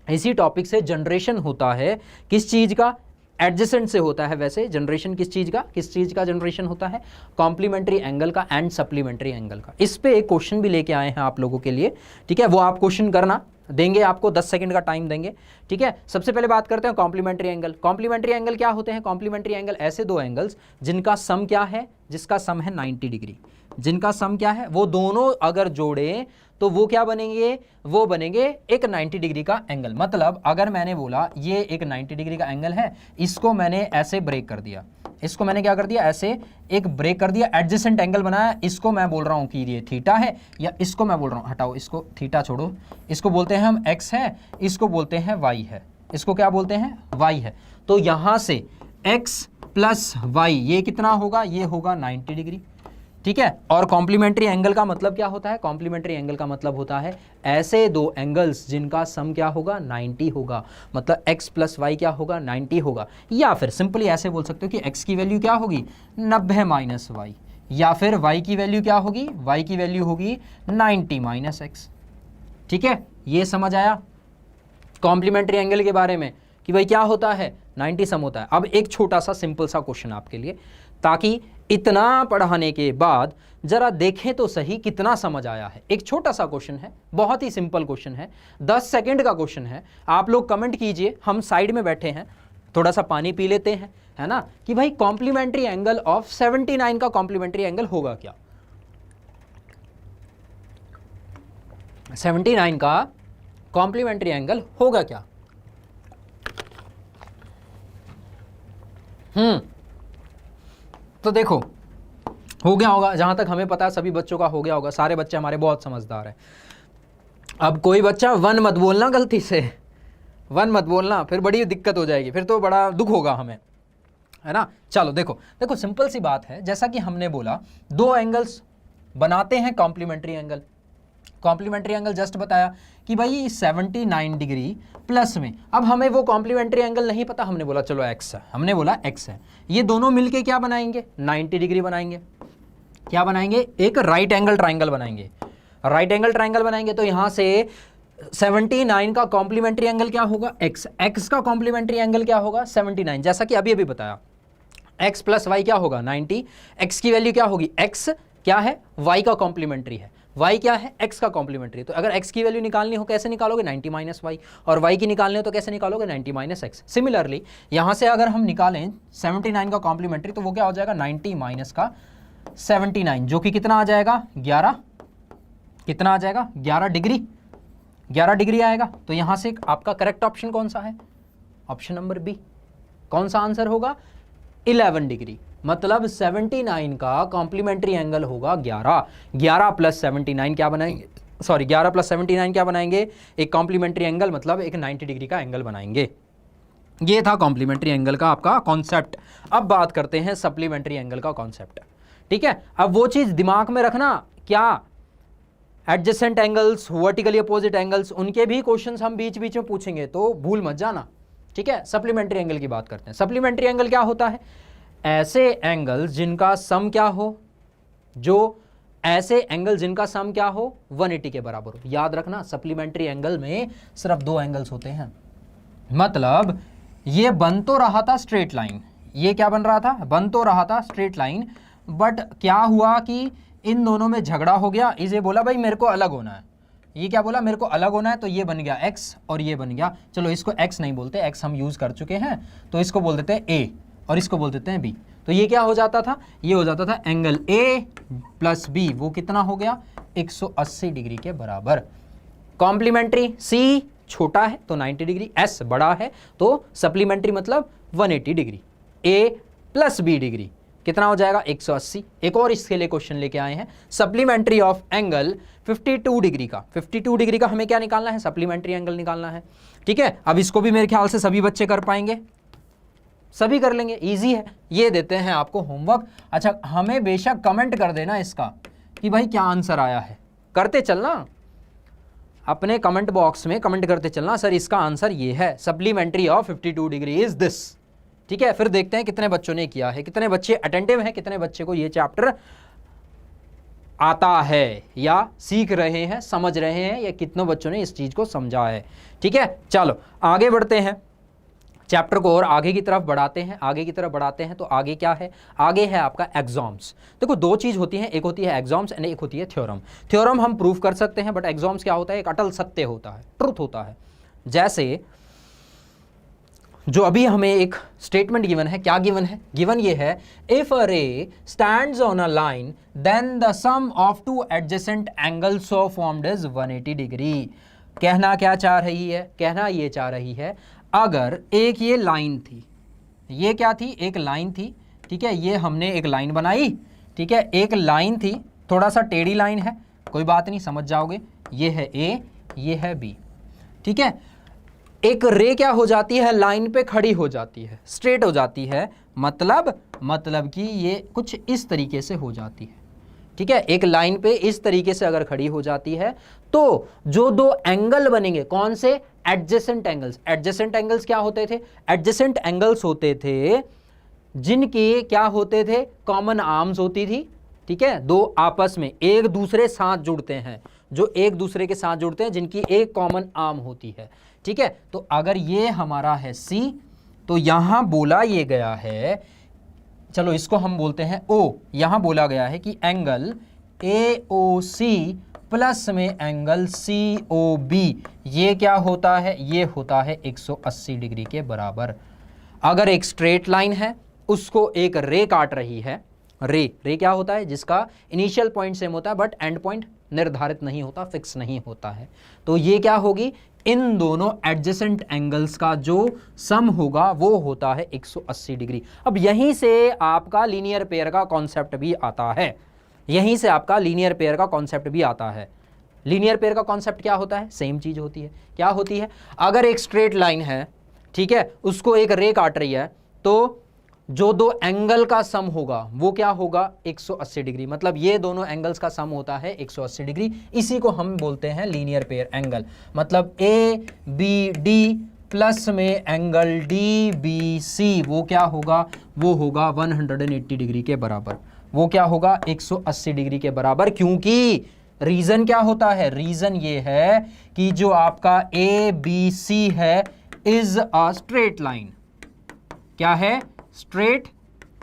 इसी टॉपिक से जनरेशन होता है, किस चीज का, एडजेसेंट से होता है। वैसे जनरेशन किस चीज का जनरेशन होता है, कॉम्प्लीमेंट्री एंगल का एंड सप्लीमेंट्री एंगल का। इस पे एक क्वेश्चन भी लेके आए हैं आप लोगों के लिए, ठीक है, वो आप क्वेश्चन करना देंगे, आपको 10 सेकंड का टाइम देंगे, ठीक है। सबसे पहले बात करते हैं कॉम्प्लीमेंट्री एंगल। कॉम्प्लीमेंट्री एंगल क्या होते हैं, कॉम्प्लीमेंट्री एंगल ऐसे दो एंगल्स जिनका सम क्या है, जिसका सम है 90 डिग्री, जिनका सम क्या है, वो दोनों अगर जोड़े तो वो क्या बनेंगे, वो बनेंगे एक 90 डिग्री का एंगल। मतलब अगर मैंने बोला ये एक 90 डिग्री का एंगल है, इसको मैंने ऐसे ब्रेक कर दिया, इसको मैंने क्या कर दिया, ऐसे एक ब्रेक कर दिया, एडजेसेंट एंगल बनाया, इसको मैं बोल रहा हूं कि ये थीटा है, या इसको मैं बोल रहा हूं, हटाओ इसको, थीटा छोड़ो, इसको बोलते हैं हम x है, इसको बोलते हैं y है, इसको क्या बोलते हैं, y है। तो यहां से x प्लस y ये कितना होगा, ये होगा 90 डिग्री, ठीक है। और कॉम्प्लीमेंट्री एंगल का मतलब क्या होता है, कॉम्प्लीमेंट्री एंगल का मतलब होता है ऐसे दो एंगल्स जिनका सम क्या होगा, 90 होगा, मतलब x प्लस वाई क्या होगा, 90 होगा। या फिर सिंपली ऐसे बोल सकते हो कि x की वैल्यू क्या होगी, 90 माइनस वाई, या फिर y की वैल्यू क्या होगी, y की वैल्यू होगी 90 माइनस x, ठीक है। ये समझ आया कॉम्प्लीमेंट्री एंगल के बारे में कि भाई क्या होता है, 90 सम होता है। अब एक छोटा सा सिंपल सा क्वेश्चन आपके लिए, ताकि इतना पढ़ाने के बाद जरा देखें तो सही कितना समझ आया है। एक छोटा सा क्वेश्चन है, बहुत ही सिंपल क्वेश्चन है, 10 सेकंड का क्वेश्चन है। आप लोग कमेंट कीजिए, हम साइड में बैठे हैं, थोड़ा सा पानी पी लेते हैं, है ना, कि भाई कॉम्प्लीमेंट्री एंगल ऑफ 79 का कॉम्प्लीमेंट्री एंगल होगा क्या, 79 का कॉम्प्लीमेंट्री एंगल होगा क्या। तो देखो हो गया होगा, जहां तक हमें पता है सभी बच्चों का हो गया होगा, सारे बच्चे हमारे बहुत समझदार हैं। अब कोई बच्चा 1 मत बोलना, गलती से 1 मत बोलना, फिर बड़ी दिक्कत हो जाएगी, फिर तो बड़ा दुख होगा हमें, है ना। चलो देखो सिंपल सी बात है, जैसा कि हमने बोला दो एंगल्स बनाते हैं complementary angle. Complementary angle just बताया कि भाई 79 डिग्री प्लस में, अब हमें वो कॉम्प्लीमेंट्री एंगल नहीं पता, हमने बोला चलो x है, हमने बोला x है, ये दोनों मिलके क्या बनाएंगे, 90 डिग्री बनाएंगे। क्या बनाएंगे, एक राइट एंगल ट्राइंगल बनाएंगे, राइट एंगल ट्राइंगल बनाएंगे। तो यहां से 79 का कॉम्प्लीमेंट्री एंगल क्या होगा, x का कॉम्प्लीमेंट्री एंगल क्या होगा, 79, जैसा कि अभी बताया, x प्लस वाई क्या होगा 90, x की वैल्यू क्या होगी, x क्या है, y का कॉम्प्लीमेंट्री है, y क्या है, x का कॉम्प्लीमेंट्री। तो अगर x की वैल्यू निकालनी हो कैसे निकालोगे, 90 माइनस वाई, और y की निकालनी हो तो कैसे निकालोगे, 90 माइनस x। सिमिलरली यहाँ से अगर हम निकालें 79 का कॉम्प्लीमेंट्री, तो वो क्या हो जाएगा, 90 माइनस का 79, जो कि कितना आ जाएगा, 11, कितना आ जाएगा, 11 डिग्री, 11 डिग्री आएगा। तो यहाँ से आपका करेक्ट ऑप्शन कौन सा है, ऑप्शन नंबर बी। कौन सा आंसर होगा, 11 डिग्री, मतलब 79 का कॉम्प्लीमेंट्री एंगल होगा 11, 11 प्लस 79 क्या बनाएंगे, सॉरी 11 प्लस 79 क्या बनाएंगे, एक कॉम्प्लीमेंट्री एंगल, मतलब एक 90 डिग्री का एंगल बनाएंगे। ये था कॉम्प्लीमेंट्री एंगल का आपका कॉन्सेप्ट। अब बात करते हैं सप्लीमेंट्री एंगल का कॉन्सेप्ट, ठीक है। अब वो चीज दिमाग में रखना, क्या adjacent angles, vertically opposite angles, उनके भी क्वेश्चंस हम बीच बीच में पूछेंगे, तो भूल मत जाना, ठीक है। सप्लीमेंट्री एंगल की बात करते हैं। सप्लीमेंट्री एंगल क्या होता है? ऐसे एंगल्स जिनका सम क्या हो, जो ऐसे एंगल जिनका सम क्या हो 180 के बराबर हो। याद रखना, सप्लीमेंट्री एंगल में सिर्फ 2 एंगल्स होते हैं। मतलब ये बन तो रहा था स्ट्रेट लाइन, ये क्या बन रहा था? बन तो रहा था स्ट्रेट लाइन, बट क्या हुआ कि इन दोनों में झगड़ा हो गया। इसे बोला भाई मेरे को अलग होना है, ये क्या बोला? मेरे को अलग होना है, तो ये बन गया x और ये बन गया, चलो इसको x नहीं बोलते, x हम यूज कर चुके हैं, तो इसको बोल देते हैं a और इसको बोल देते हैं b। तो ये क्या हो जाता था? ये हो जाता था एंगल a प्लस b, वो कितना हो गया? 180 डिग्री के बराबर। कॉम्प्लीमेंट्री, c छोटा है तो 90 डिग्री, s बड़ा है तो सप्लीमेंट्री मतलब 180 degree, a plus b degree कितना हो जाएगा? 180। एक और इसके लिए क्वेश्चन लेके आए हैं, सप्लीमेंट्री ऑफ एंगल 52 डिग्री का। 52 डिग्री का हमें क्या निकालना है? सप्लीमेंट्री एंगल निकालना है, ठीक है। अब इसको भी मेरे ख्याल से सभी बच्चे कर पाएंगे, सभी कर लेंगे, इजी है। ये देते हैं आपको होमवर्क। अच्छा, हमें बेशक कमेंट कर देना इसका कि भाई क्या आंसर आया है, करते चलना अपने कमेंट बॉक्स में, कमेंट करते चलना सर इसका आंसर ये है, supplementary of 52 degree is this, ठीक है। फिर देखते हैं कितने बच्चों ने किया है, कितने बच्चे अटेंटिव हैं, कितने बच्चे को ये चैप्टर आता है या सीख रहे हैं, समझ रहे हैं, या कितनों बच्चों ने इस चीज को समझा है, ठीक है। चलो आगे बढ़ते हैं, चैप्टर को और आगे की तरफ बढ़ाते हैं, आगे की तरफ बढ़ाते हैं। तो आगे क्या है? आगे है आपका एग्जाम्स। देखो 2 चीज होती हैं, एक होती है एग्जाम्स एंड एक होती है थ्योरम। थ्योरम हम प्रूव कर सकते हैं, बट एग्जाम्स क्या होता है? एक अटल सत्य होता है, ट्रुथ होता है। जैसे जो अभी हमें एक स्टेटमेंट गिवन है, क्या गिवन है? गिवन ये है, if a ray stands on a line then the sum of 2 adjacent angles so formed is 180 degree. कहना क्या चाह रही है? कहना ये चाह रही है, अगर एक ये लाइन थी, ये क्या थी? एक लाइन थी, ठीक है। ये हमने एक लाइन बनाई, ठीक है, एक लाइन थी, थोड़ा सा टेढ़ी लाइन है, कोई बात नहीं, समझ जाओगे। ये है A, ये है B, ठीक है। एक रे क्या हो जाती है? लाइन पे खड़ी हो जाती है, स्ट्रेट हो जाती है, मतलब कि ये कुछ इस तरीके से हो जाती है, ठीक है। एक लाइन पे इस तरीके से अगर खड़ी हो जाती है तो जो 2 एंगल बनेंगे, कौन से? Adjacent angles. एडजेसेंट एंगल्स क्या होते थे? एडजेसेंट एंगल्स होते थे जिनके क्या होते थे? कॉमन आर्म्स होती थी, ठीक है। 2 आपस में एक दूसरे साथ जुड़ते हैं, जो एक दूसरे के साथ जुड़ते हैं, जिनकी एक कॉमन आर्म होती है, ठीक है। तो अगर ये हमारा है C, तो यहां बोला ये गया है, चलो इसको हम बोलते हैं O, यहां बोला गया है कि एंगल AOC प्लस में एंगल COB, ये क्या होता है? ये होता है 180 डिग्री के बराबर। अगर एक स्ट्रेट लाइन है, उसको एक रे काट रही है, रे क्या होता है? जिसका इनिशियल पॉइंट सेम होता है बट एंड पॉइंट निर्धारित नहीं होता, फिक्स नहीं होता है। तो ये क्या होगी? इन दोनों एडजेसेंट एंगल्स का जो सम होगा वो होता है 180 डिग्री। अब यहीं से आपका लीनियर पेयर का कॉन्सेप्ट भी आता है, यहीं से आपका लीनियर पेयर का कॉन्सेप्ट भी आता है। लीनियर पेयर का कॉन्सेप्ट क्या होता है? सेम चीज होती है। क्या होती है? अगर एक स्ट्रेट लाइन है, ठीक है, उसको एक रे काट रही है, तो जो 2 एंगल का सम होगा वो क्या होगा? 180 डिग्री। मतलब ये दोनों एंगल्स का सम होता है 180 डिग्री। इसी को हम बोलते हैं लीनियर पेयर एंगल। मतलब ABD प्लस में एंगल DBC, वो क्या होगा? वो होगा 180 डिग्री के बराबर। वो क्या होगा? 180 डिग्री के बराबर। क्योंकि रीजन क्या होता है? रीजन ये है कि जो आपका ABC है इज अ स्ट्रेट लाइन। क्या है? स्ट्रेट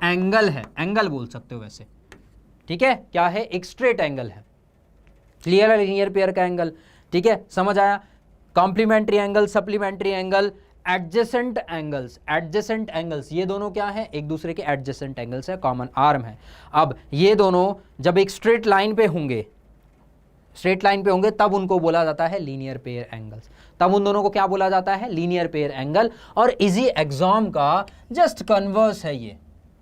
एंगल है, एंगल बोल सकते हो वैसे, ठीक है। क्या है? एक स्ट्रेट एंगल है। क्लियर है लीनियर पेयर का एंगल, ठीक है, समझ आया। Complementary angle, supplementary angle, adjacent angles. Adjacent angles ये दोनों क्या है? एक दूसरे के एडजेसेंट एंगल्स है, कॉमन आर्म है। अब ये दोनों जब एक स्ट्रेट लाइन पे होंगे, स्ट्रेट लाइन पे होंगे, तब उनको बोला जाता है लीनियर पेयर एंगल्स। तब उन दोनों को क्या बोला जाता है? Linear pair angle. और इजी एग्जाम का जस्ट कन्वर्स है ये,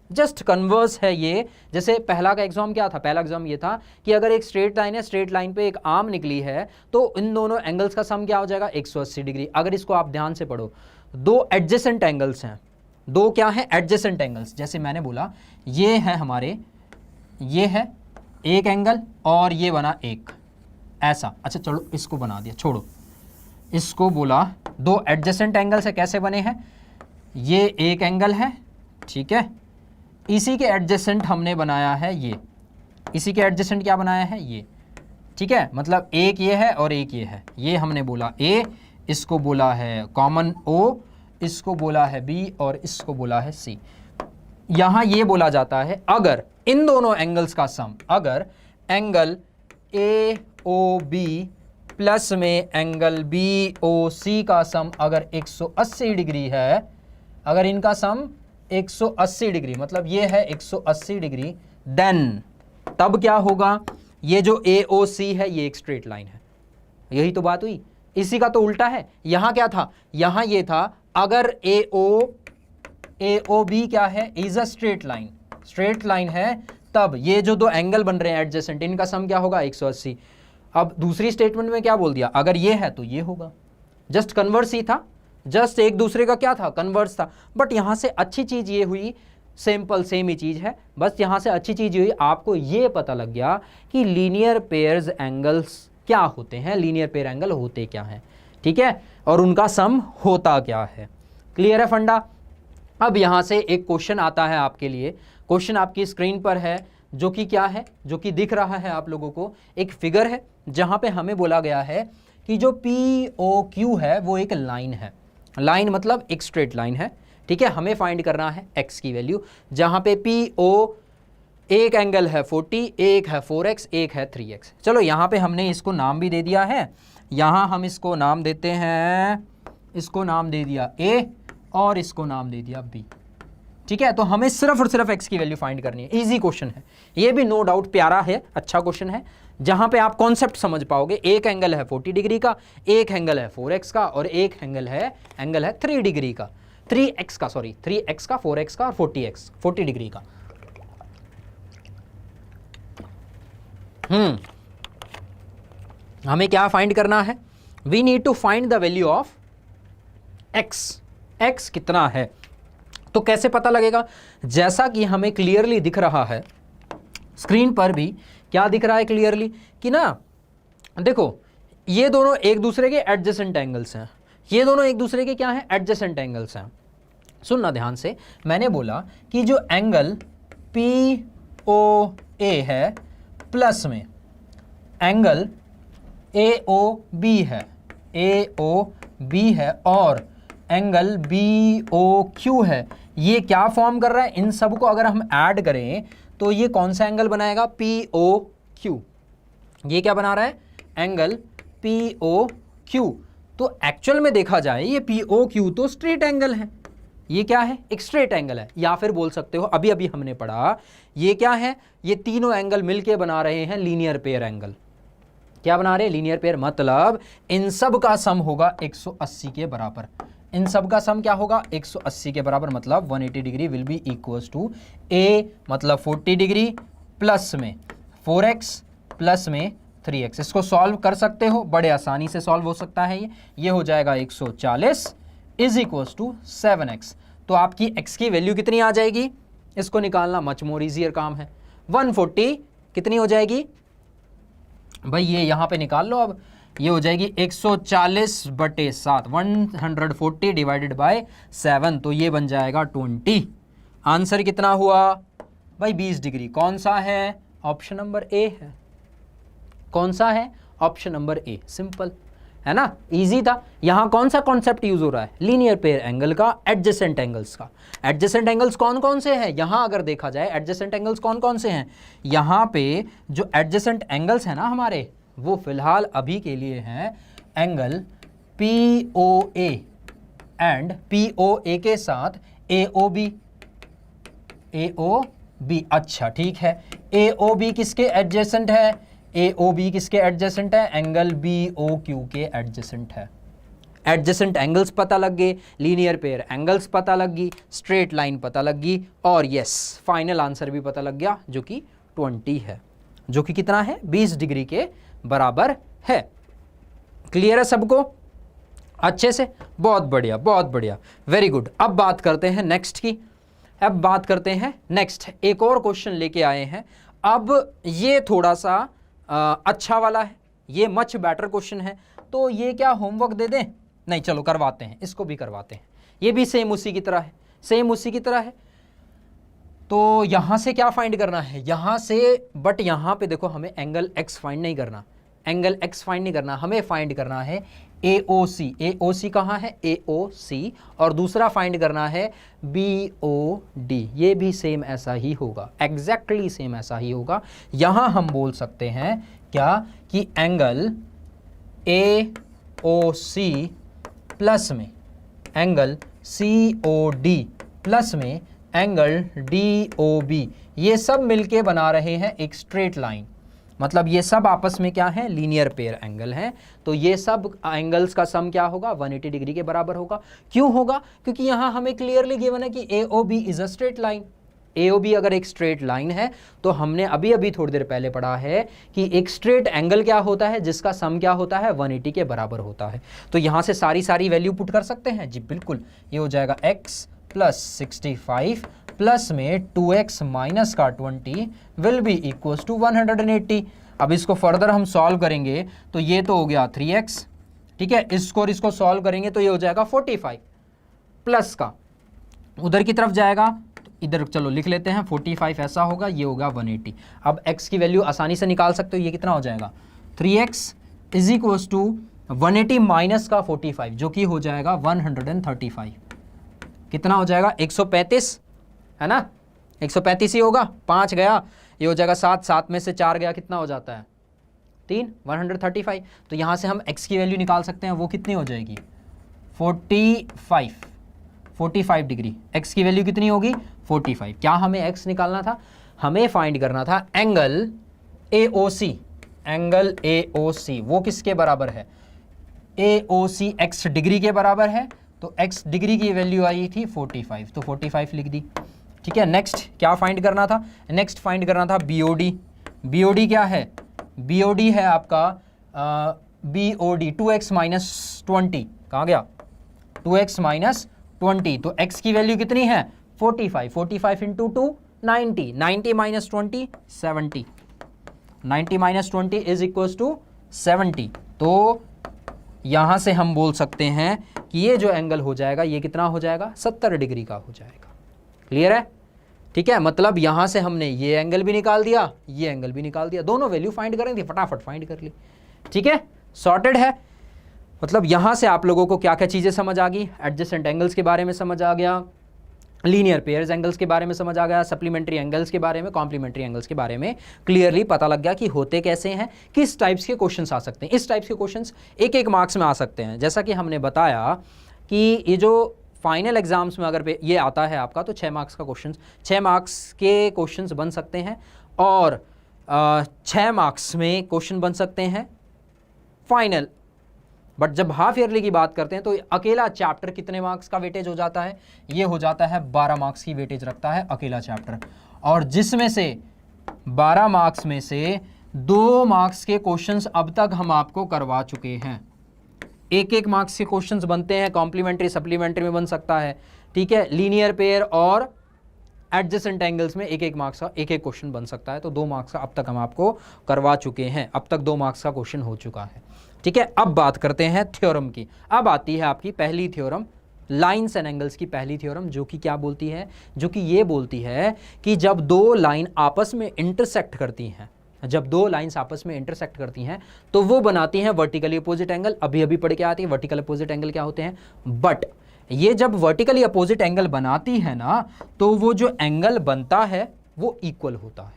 जस्ट कन्वर्स है ये। जैसे पहला का एग्जाम क्या था? पहला एग्जाम ये था कि अगर एक स्ट्रेट लाइन है, स्ट्रेट लाइन पे एक आर्म निकली है, तो इन दोनों एंगल्स का सम क्या हो जाएगा? 180 डिग्री। अगर इसको आप ध्यान से पढ़ो, 2 एडजेसेंट एंगल्स हैं, 2 क्या है? Adjacent angles. जैसे मैंने बोला ये है हमारे, ये है एक एंगल और ये बना एक, ऐसा। अच्छा चलो इसको बना दिया, छोड़ो इसको। बोला दो एडजेसेंट एंगल से कैसे बने हैं, ये एक एंगल है, ठीक है, इसी के एडजेसेंट हमने बनाया है ये, इसी के एडजेसेंट क्या बनाया है ये, ठीक है, मतलब एक ये है और एक ये है, ये हमने बोला ए, इसको बोला है कॉमन ओ, इसको बोला है बी और इसको बोला है सी। यहां ये बोला जाता है अगर इन दोनों एंगल्स का सम, अगर angle A O B plus में एंगल बी ओ सी का सम अगर 180 डिग्री है, अगर इनका सम 180 डिग्री मतलब ये है 180 डिग्री, देन तब क्या होगा, ये जो ए ओ सी है ये एक स्ट्रेट लाइन है। यही तो बात हुई, इसी का तो उल्टा है। यहां क्या था, यहां ये था अगर ए ओ बी क्या है, is a straight line, straight line है, तब ये जो दो एंगल बन रहे हैं एडजेसेंट, इनका सम क्या होगा 180। अब दूसरी स्टेटमेंट में क्या बोल दिया, अगर ये है तो ये होगा, जस्ट कन्वर्स ही था, जस्ट एक दूसरे का क्या था, कन्वर्स था। बट यहां से अच्छी चीज ये हुई, सिंपल सेम ही चीज है, बस यहां से अच्छी चीज हुई आपको ये पता लग गया कि लीनियर पेयर्स एंगल्स क्या होते हैं, लीनियर पेयर एंगल होते क्या हैं, ठीक है, और उनका सम होता क्या है। क्लियर है फंडा। अब यहां से एक क्वेश्चन आता है आपके लिए, क्वेश्चन आपकी स्क्रीन पर है, जो कि क्या है, जो कि दिख रहा है आप लोगों को, एक फिगर है जहां पे हमें बोला गया है कि जो पी ओ क्यू है वो एक लाइन है, लाइन मतलब एक स्ट्रेट लाइन है, ठीक है। हमें फाइंड करना है x की वैल्यू, जहां पे पी ओ एक एंगल है 40, एक है 4x, एक है 3x। चलो यहां पे हमने इसको नाम भी दे दिया है, यहां हम इसको नाम देते हैं, इसको नाम दे दिया a और इसको नाम दे दिया b, ठीक है। तो हमें सिर्फ और सिर्फ x की वैल्यू फाइंड करनी है। इजी क्वेश्चन है ये भी, नो डाउट प्यारा है, अच्छा क्वेश्चन है, जहां पे आप कॉन्सेप्ट समझ पाओगे। एक एंगल है 40 डिग्री का, एक एंगल है 4x का और एक एंगल है 3 डिग्री का, 3x का, सॉरी 3x का, 4x का और 40 डिग्री का। हमें क्या फाइंड करना है, we need to find the value of x कितना है। तो कैसे पता लगेगा, जैसा कि हमें क्लियरली दिख रहा है स्क्रीन पर भी, क्या दिख रहा है क्लियरली कि ना, देखो ये दोनों एक दूसरे के एडजेसेंट एंगल्स हैं, ये दोनों एक दूसरे के क्या हैं, एडजेसेंट एंगल्स हैं। सुनना ध्यान से, मैंने बोला कि जो एंगल पी ओ ए है प्लस में एंगल ए ओ बी है, ए ओ बी है और एंगल बी ओ क्यू है, ये क्या फॉर्म कर रहा है, इन सब को अगर हम ऐड करें तो ये कौन सा एंगल बनाएगा, पी ओ क्यू। ये क्या बना रहा है, एंगल पी ओ क्यू। तो एक्चुअल में देखा जाए ये पी ओ क्यू तो स्ट्रेट एंगल है, ये क्या है, एक स्ट्रेट एंगल है, या फिर बोल सकते हो अभी अभी हमने पढ़ा ये क्या है, ये तीनों एंगल मिलके बना रहे हैं लीनियर पेयर एंगल। क्या बना रहे हैं, लीनियर पेयर, मतलब इन सब का सम होगा 180 के बराबर, इन सब का सम क्या होगा 180 के बराबर, मतलब 180 degree will be equals to A मतलब 40 डिग्री प्लस में 4x प्लस में 3x। इसको सॉल्व कर सकते हो, बड़े आसानी से सॉल्व हो सकता है ये हो जाएगा 140 इज इक्वल्स टू 7x। तो आपकी x की वैल्यू कितनी आ जाएगी, इसको निकालना मच मोर इजियर काम है। 140 कितनी हो जाएगी भाई, ये यहां पे निकाल लो, अब ये हो जाएगी 140/7, 140 डिवाइडेड बाय 7, तो ये बन जाएगा 20। आंसर कितना हुआ भाई 20 डिग्री। कौन सा है, ऑप्शन नंबर ए है। कौन सा है, ऑप्शन नंबर ए, सिंपल है ना, इजी था। यहां कौन सा कॉन्सेप्ट यूज हो रहा है, लीनियर पेयर एंगल का, एडजेसेंट एंगल्स का। एडजेसेंट एंगल्स कौन कौन से हैं, यहां अगर देखा जाए एडजेसेंट एंगल्स कौन कौन से हैं, यहां पे जो एडजेसेंट एंगल्स हैं ना हमारे, वो फिलहाल अभी के लिए हैं angle P O A and P O A के साथ ए ओ बी, ए ओ बी। अच्छा ठीक है, ए ओ बी किसके एडजेसेंट है, ए ओ बी किसके एडजेसेंट है, एंगल बी ओ क्यू के एडजेसेंट है। एडजेसेंट एंगल्स पता लग गए, लीनियर पेयर एंगल्स पता लग गई, स्ट्रेट लाइन पता लग गई, और यस फाइनल आंसर भी पता लग गया जो कि 20 है, जो कि कितना है 20 डिग्री के बराबर है। क्लियर है सबको अच्छे से, बहुत बढ़िया बहुत बढ़िया, वेरी गुड। अब बात करते हैं नेक्स्ट की, अब बात करते हैं नेक्स्ट, एक और क्वेश्चन लेके आए हैं। अब ये थोड़ा सा अच्छा वाला है, ये मच बेटर क्वेश्चन है। तो ये क्या होमवर्क दे दें? नहीं, चलो करवाते हैं, इसको भी करवाते हैं। ये भी सेम उसी की तरह है, सेम उसी की तरह है। तो यहां से क्या फाइंड करना है? यहां से, बट यहां पे देखो हमें एंगल एक्स फाइंड नहीं करना, एंगल एक्स फाइंड नहीं करना, हमें फाइंड करना है AOC। AOC कहाँ है? AOC। और दूसरा फाइंड करना है BOD। ये भी सेम ऐसा ही होगा, एग्जैक्टली सेम ऐसा ही होगा। यहां हम बोल सकते हैं क्या कि एंगल AOC प्लस में एंगल COD प्लस में एंगल DOB, ये सब मिलके बना रहे हैं एक स्ट्रेट लाइन। मतलब ये सब आपस में क्या है? लीनियर पेयर एंगल हैं। तो ये सब एंगल्स का सम क्या होगा? 180 डिग्री के बराबर होगा। क्यों होगा? क्योंकि यहां हमें क्लियरली गिवन है कि AOB is a straight line. AOB अगर एक स्ट्रेट लाइन है तो हमने अभी अभी थोड़ी देर पहले पढ़ा है कि एक स्ट्रेट एंगल क्या होता है? जिसका सम क्या होता है? 180 के बराबर होता है। तो यहां से सारी वैल्यू पुट कर सकते हैं जी, बिल्कुल। ये हो जाएगा x प्लस 65 प्लस में 2x माइनस का 20 विल बी इक्वल्स टू 180। अब इसको फर्दर हम सॉल्व करेंगे तो ये तो हो गया 3x, ठीक है। इसको सॉल्व करेंगे तो ये हो जाएगा 45 प्लस का उधर की तरफ जाएगा, तो इधर चलो लिख लेते हैं 45 ऐसा होगा, ये होगा 180। अब x की वैल्यू आसानी से निकाल सकते हो, ये कितना हो जाएगा? 3x is equals to 180 minus का 45 जो कि हो जाएगा 135। कितना हो जाएगा? 135 है ना, 135 ही होगा। 5 गया, ये हो जाएगा 7, 7 में से 4 गया, कितना हो जाता है? 3, 135। तो यहाँ से हम x की वैल्यू निकाल सकते हैं, वो कितनी हो जाएगी? 45 डिग्री। x की वैल्यू कितनी होगी? 45। क्या हमें x निकालना था? हमें फाइंड करना था एंगल AOC। एंगल AOC वो किसके बराबर है? AOC x डिग्री के बराबर है। तो x डिग्री की वैल्यू आई थी 45, तो 45 लिख दी, ठीक है। नेक्स्ट क्या फाइंड करना था? नेक्स्ट फाइंड करना था BOD। BOD क्या है? BOD है आपका BOD 2x माइनस 20। कहाँ गया? 2x minus 20। तो x की वैल्यू कितनी है? 45। 45 into 2 90, 90 minus 20 70, 90 minus 20 is equals to 70। तो यहाँ से हम बोल सकते हैं कि ये जो एंगल हो जाएगा ये कितना हो जाएगा? 70 डिग्री का हो जाएगा। क्लियर है? ठीक है। मतलब यहां से हमने ये एंगल भी निकाल दिया, ये एंगल भी निकाल दिया, दोनों वैल्यू फाइंड करेंगे, फटाफट फाइंड कर ली। ठीक है, सॉर्टेड है। मतलब यहां से आप लोगों को क्या क्या चीजें समझ आ गई? एडजेसेंट एंगल्स के बारे में समझ आ गया, लीनियर पेयर्स एंगल्स के बारे में समझ आ गया, सप्लीमेंट्री एंगल्स के बारे में, कॉम्प्लीमेंट्री एंगल्स के बारे में क्लियरली पता लग गया कि होते कैसे हैं, किस टाइप्स के क्वेश्चंस आ सकते हैं। इस टाइप्स के क्वेश्चंस एक एक मार्क्स में आ सकते हैं। जैसा कि हमने बताया कि ये जो फाइनल एग्जाम्स में अगर ये आता है आपका तो 6 मार्क्स का क्वेश्चन, 6 मार्क्स के क्वेश्चंस बन सकते हैं और 6 मार्क्स में क्वेश्चन बन सकते हैं फाइनल। बट जब हाफ ईयरली की बात करते हैं तो अकेला चैप्टर कितने मार्क्स का वेटेज हो जाता है? ये हो जाता है 12 मार्क्स की वेटेज रखता है अकेला चैप्टर, और जिसमें से 12 मार्क्स में से 2 मार्क्स के क्वेश्चंस अब तक हम आपको करवा चुके हैं। एक एक मार्क्स के क्वेश्चंस बनते हैं, कॉम्प्लीमेंट्री सप्लीमेंट्री में बन सकता है, ठीक है, लीनियर पेयर और एडजेसेंट एंगल्स में एक एक मार्क्स का एक एक क्वेश्चन बन सकता है। तो 2 मार्क्स का अब तक हम आपको करवा चुके हैं, अब तक 2 मार्क्स का क्वेश्चन हो चुका है। ठीक है, अब बात करते हैं थ्योरम की। अब आती है आपकी पहली थ्योरम, लाइन्स एंड एंगल्स की पहली थ्योरम, जो कि क्या बोलती है? जो कि ये बोलती है कि जब 2 लाइन आपस में इंटरसेक्ट करती हैं, जब 2 लाइंस आपस में इंटरसेक्ट करती हैं तो वो बनाती हैं वर्टिकली अपोजिट एंगल। अभी अभी पढ़ के आती है वर्टिकल अपोजिट एंगल क्या होते हैं। बट ये जब वर्टिकली अपोजिट एंगल बनाती है ना, तो वो जो एंगल बनता है वो इक्वल होता है।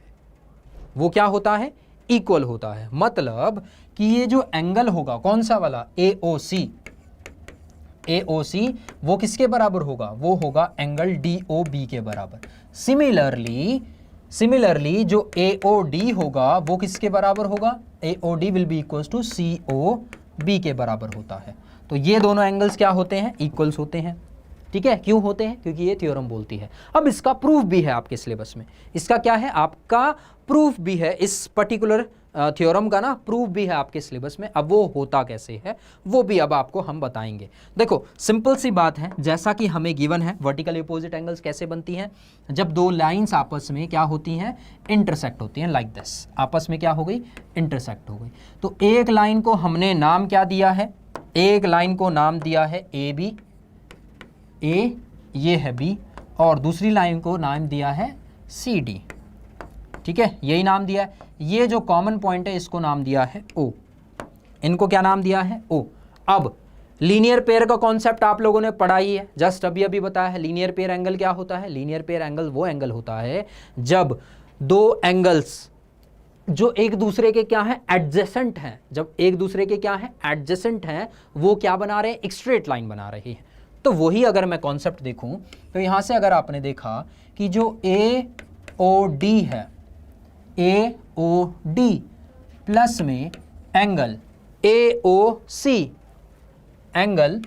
वो क्या होता है? इक्वल होता है। मतलब कि ये जो एंगल होगा कौन सा वाला? AOC, AOC वो किसके बराबर होगा? वो होगा एंगल DOB के बराबर। सिमिलरली जो AOD होगा वो किसके बराबर होगा? AOD will be equals to COB के बराबर होता है। तो ये दोनों एंगल्स क्या होते हैं? इक्वल्स होते हैं। ठीक है, क्यों होते हैं? क्योंकि ये थ्योरम बोलती है। अब इसका प्रूफ भी है आपके सिलेबस में, इसका क्या है? आपका प्रूफ भी है इस पर्टिकुलर थ्योरम का ना प्रूफ भी है आपके सिलेबस में। अब वो होता कैसे है वो भी अब आपको हम बताएंगे। देखो सिंपल सी बात है, जैसा कि हमें गिवन है वर्टिकल अपोजिट एंगल्स कैसे बनती हैं, जब दो लाइंस आपस में क्या होती हैं, इंटरसेक्ट होती हैं, लाइक दिस, आपस में क्या हो गई, इंटरसेक्ट हो गई। तो एक लाइन को हमने नाम क्या दिया है, एक लाइन को नाम दिया है ए बी, ए ये है बी, और दूसरी लाइन को नाम दिया है सी डी, ठीक है, यही नाम दिया है। ये जो कॉमन पॉइंट है इसको नाम दिया है ओ, इनको क्या नाम दिया है, ओ। अब लीनियर पेयर का कॉन्सेप्ट आप लोगों ने पढ़ा ही है, जस्ट अभी अभी बताया है। लीनियर पेयर एंगल क्या होता है, लीनियर पेयर एंगल वो एंगल होता है जब दो एंगल्स जो एक दूसरे के क्या है, एडजेसेंट हैं, जब एक दूसरे के क्या है, एडजेसेंट हैं, वो क्या बना रहे हैं, एक स्ट्रेट लाइन बना रही है। तो वही अगर मैं कॉन्सेप्ट देखूं तो यहां से अगर आपने देखा कि जो ए ओ डी है, ए ओ डी प्लस में angle A O C, angle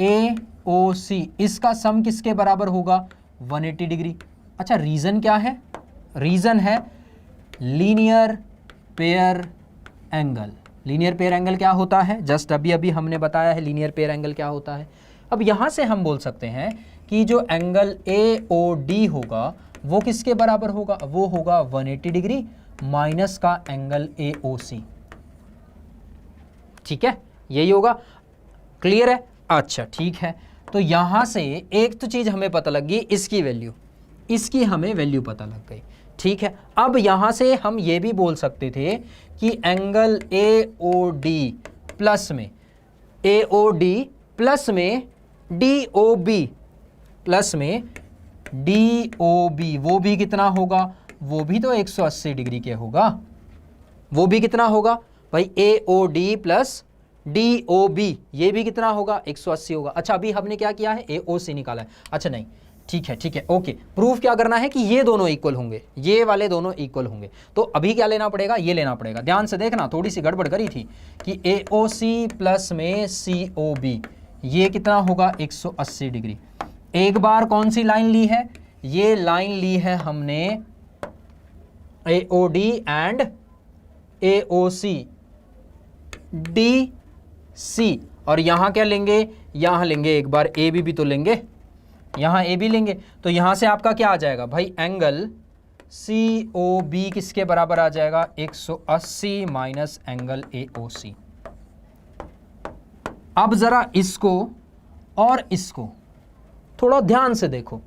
A O C, इसका सम किसके बराबर होगा, 180 डिग्री। अच्छा रीजन क्या है, रीजन है linear pair angle. Linear pair angle क्या होता है, जस्ट अभी अभी हमने बताया है लीनियर पेयर एंगल क्या होता है। अब यहां से हम बोल सकते हैं कि जो एंगल ए ओ डी होगा वो किसके बराबर होगा, वो होगा 180 डिग्री माइनस का एंगल ए ओ सी, ठीक है, यही होगा। क्लियर है, अच्छा ठीक है। तो यहां से एक तो चीज हमें पता लग गई, इसकी वैल्यू, इसकी हमें वैल्यू पता लग गई, ठीक है। अब यहां से हम ये भी बोल सकते थे कि angle A O D plus में, ए ओ डी प्लस में डी ओ बी, प्लस में डी ओ बी, वो भी कितना होगा, वो भी तो 180 डिग्री के होगा, वो भी कितना होगा भाई, A O D plus D O B, ये भी कितना होगा, 180 होगा। अच्छा अभी हमने क्या किया है, ए ओ सी निकाला है। अच्छा नहीं, ठीक है, ओके। प्रूफ क्या करना है कि ये दोनों इक्वल होंगे, ये वाले दोनों इक्वल होंगे। तो अभी क्या लेना पड़ेगा, ये लेना पड़ेगा। ध्यान से देखना, थोड़ी सी गड़बड़ करी थी कि ए ओ सी प्लस में सी ओ बी, ये कितना होगा, 180 डिग्री। एक बार कौन सी लाइन ली है, ये लाइन ली है हमने A O D and A O C, D C, और यहां क्या लेंगे, यहां लेंगे एक बार ए बी भी तो लेंगे, यहां ए बी लेंगे। तो यहां से आपका क्या आ जाएगा भाई, एंगल सी ओ बी किसके बराबर आ जाएगा, 180 माइनस एंगल ए ओ सी। अब जरा इसको और इसको थोड़ा ध्यान से देखो,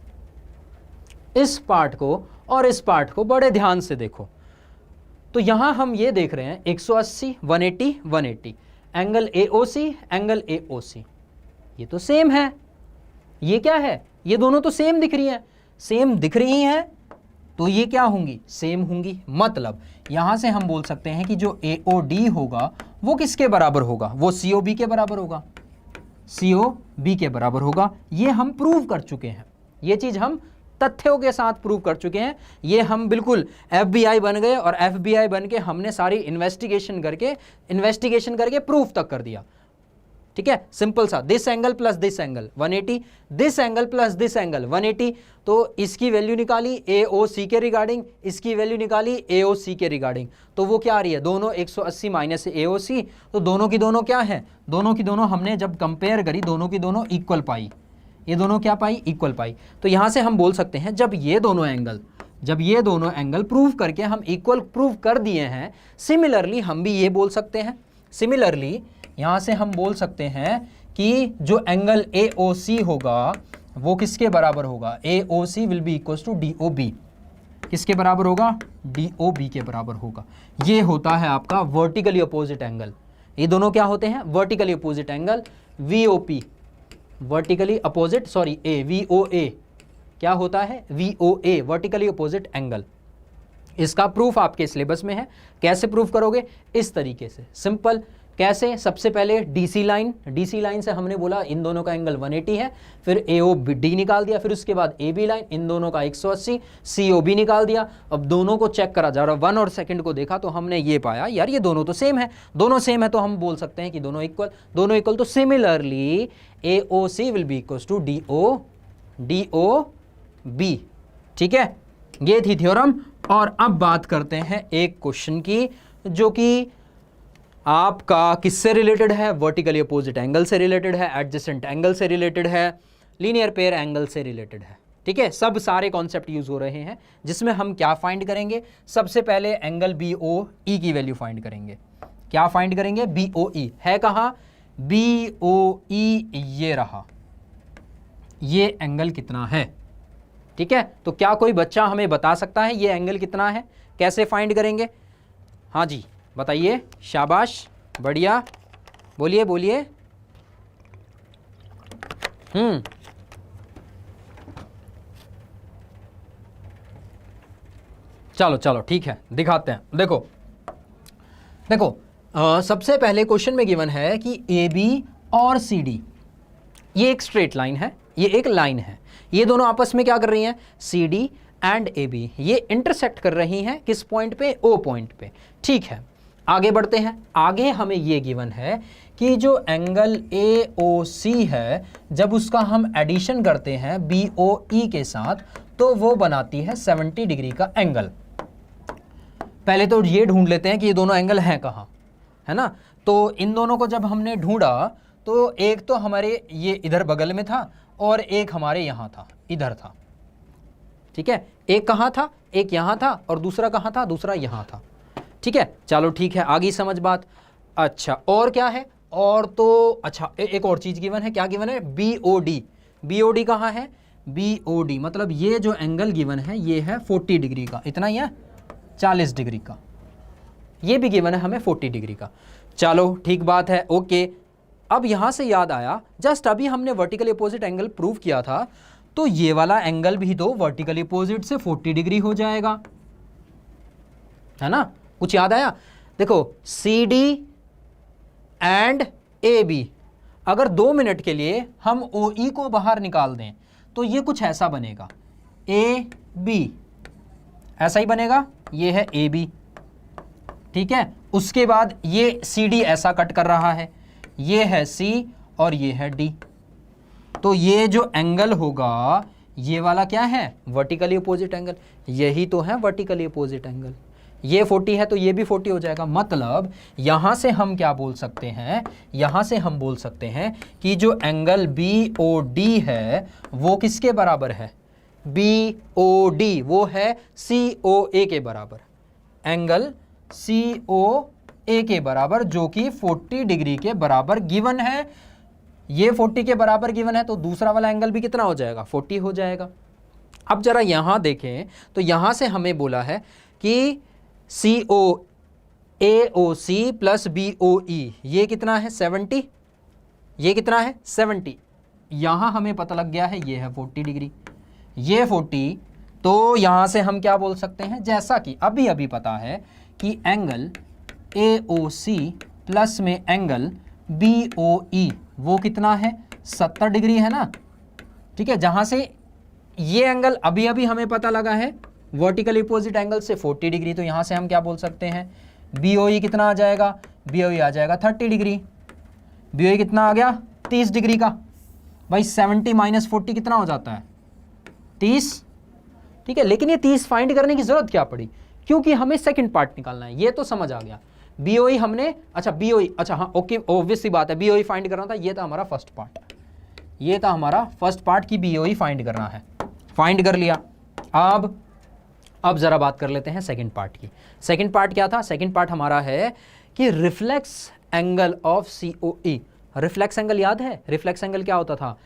इस पार्ट को और इस पार्ट को बड़े ध्यान से देखो। तो यहां हम ये देख रहे हैं 180, 180, 180, एंगल AOC, एंगल AOC, ये तो सेम है। ये क्या है, ये दोनों तो सेम दिख रही हैं, सेम दिख रही हैं तो ये क्या होंगी, सेम होंगी। मतलब यहां से हम बोल सकते हैं कि जो AOD होगा वो किसके बराबर होगा, वो COB के बराबर होगा, COB के बराबर होगा। ये हम प्रूव कर चुके हैं, ये चीज हम तथ्यों के साथ प्रूव कर चुके हैं। ये हम बिल्कुल FBI बन गए और FBI बन के हमने सारी इन्वेस्टिगेशन करके प्रूफ तक कर दिया। ठीक है, सिंपल सा, this angle plus this angle 180, this angle plus this angle 180। तो इसकी वैल्यू निकाली AOC के रिगार्डिंग, इसकी वैल्यू निकाली AOC के रिगार्डिंग, तो वो क्या आ रही है, दोनों 180 माइनस AOC, तो दोनों की दोनों क्या है, दोनों की दोनों हमने जब कंपेयर करी दोनों की दोनों इक्वल पाई, ये दोनों क्या पाई, इक्वल पाई। तो यहां से हम बोल सकते हैं जब ये दोनों एंगल प्रूव करके हम इक्वल प्रूव कर दिए हैं, सिमिलरली हम भी ये बोल सकते हैं, सिमिलरली यहां से हम बोल सकते हैं कि जो एंगल AOC होगा वो किसके बराबर होगा, AOC will be equal to DOB, किसके बराबर होगा, DOB के बराबर होगा। ये होता है आपका वर्टिकली अपोजिट एंगल। ये दोनों क्या होते हैं, vertically opposite angle, VOP, vertically opposite, sorry VOA, क्या होता है, VOA, वर्टिकली अपोजिट एंगल। इसका प्रूफ आपके सिलेबस में है। कैसे प्रूफ करोगे, इस तरीके से, सिंपल। कैसे, सबसे पहले DC लाइन से हमने बोला इन दोनों का एंगल 180 है, फिर AOD निकाल दिया, फिर उसके बाद AB लाइन, इन दोनों का 180, COB निकाल दिया। अब दोनों को चेक करा जा रहा, 1 और सेकंड को देखा तो हमने ये पाया यार ये दोनों तो सेम है, दोनों सेम है तो हम बोल सकते हैं कि दोनों इक्वल। तो similarly AOC will be equal to DOB। ठीक है, ये थी थ्योरम। और अब बात करते हैं एक क्वेश्चन की, जो कि आपका किससे रिलेटेड है, वर्टिकली अपोजिट एंगल से रिलेटेड है, एडजेसेंट एंगल से रिलेटेड है, लीनियर पेयर एंगल से रिलेटेड है। ठीक है, सब सारे कॉन्सेप्ट यूज हो रहे हैं, जिसमें हम क्या फाइंड करेंगे, सबसे पहले एंगल BOE की वैल्यू फाइंड करेंगे। क्या फाइंड करेंगे, BOE है कहाँ, BOE ये रहा, ये एंगल कितना है। ठीक है, तो क्या कोई बच्चा हमें बता सकता है ये एंगल कितना है, कैसे फाइंड करेंगे? हाँ जी बताइए, शाबाश, बढ़िया, बोलिए बोलिए। चलो चलो ठीक है, दिखाते हैं। देखो देखो सबसे पहले क्वेश्चन में गिवन है कि AB और CD ये एक स्ट्रेट लाइन है, ये एक लाइन है, ये दोनों आपस में क्या कर रही हैं, CD एंड AB ये इंटरसेक्ट कर रही हैं किस पॉइंट पे, O पॉइंट पे। ठीक है, आगे बढ़ते हैं। आगे हमें ये गिवन है कि जो एंगल AOC है, जब उसका हम एडिशन करते हैं BOE के साथ तो वो बनाती है 70 डिग्री का एंगल। पहले तो ये ढूंढ लेते हैं कि ये दोनों एंगल हैं कहाँ, है ना। तो इन दोनों को जब हमने ढूंढा तो एक तो हमारे ये इधर बगल में था और एक हमारे यहाँ था, इधर था। ठीक है, एक कहाँ था, एक यहाँ था, और दूसरा कहाँ था, दूसरा यहाँ था। ठीक है, चलो ठीक है, आगे समझ बात। अच्छा और क्या है, और तो अच्छा एक और चीज़ गिवन है, क्या गिवन है, BOD। BOD कहाँ है, BOD मतलब ये जो एंगल गिवन है ये है 40 डिग्री का, इतना ही है 40 डिग्री का, ये भी गिवन है हमें 40 डिग्री का। चलो ठीक बात है, ओके। अब यहाँ से याद आया, जस्ट अभी हमने वर्टिकली अपोजिट एंगल प्रूव किया था, तो ये वाला एंगल भी तो वर्टिकली अपोजिट से 40 डिग्री हो जाएगा, है ना। कुछ याद आया, देखो CD एंड AB अगर 2 मिनट के लिए हम OE को बाहर निकाल दें तो ये कुछ ऐसा बनेगा, AB ऐसा ही बनेगा, ये है AB। ठीक है, उसके बाद ये CD ऐसा कट कर रहा है, ये है C और ये है D। तो ये जो एंगल होगा ये वाला क्या है, वर्टिकली अपोजिट एंगल, यही तो है वर्टिकली अपोजिट एंगल। ये 40 है तो ये भी 40 हो जाएगा। मतलब यहां से हम क्या बोल सकते हैं, यहां से हम बोल सकते हैं कि जो एंगल BOD है वो किसके बराबर है, BOD वो है COA के बराबर, एंगल COA के बराबर, जो कि 40 डिग्री के बराबर गिवन है। ये 40 के बराबर गिवन है तो दूसरा वाला एंगल भी कितना हो जाएगा, 40 हो जाएगा। अब जरा यहां देखें तो यहां से हमें बोला है कि AOC प्लस BOE ये कितना है 70, ये कितना है 70। यहां हमें पता लग गया है ये है 40 डिग्री, ये 40। तो यहां से हम क्या बोल सकते हैं, जैसा कि अभी अभी पता है कि एंगल AOC प्लस में एंगल BOE वो कितना है 70 डिग्री, है ना। ठीक है, जहां से ये एंगल अभी अभी हमें पता लगा है वर्टिकल अपोजिट एंगल से 40 डिग्री, तो यहां से हम क्या बोल सकते हैं, BOE कितना आ जाएगा, BOE आ जाएगा 30 डिग्री। BOE कितना आ गया 30 डिग्री का। भाई 70 माइनस 40 कितना हो जाता है 30। ठीक है, लेकिन ये 30 फाइंड करने की जरूरत क्या पड़ी, क्योंकि हमें सेकंड पार्ट निकालना है, ये तो समझ आ गया। BOE हमने, अच्छा BOE, अच्छा हाँ ओके, ऑब्वियस सी बात है BOE फाइंड करना था, ये था हमारा फर्स्ट पार्ट, ये था हमारा फर्स्ट पार्ट की BOE फाइंड करना है, फाइंड कर लिया। अब जरा बात कर लेते हैं सेकंड पार्ट की। सेकंड पार्ट क्या था, सेकंड पार्ट हमारा है कि reflex angle of COE। Reflex angle याद है, रिफ्लेक्स एंगल क्या होता था,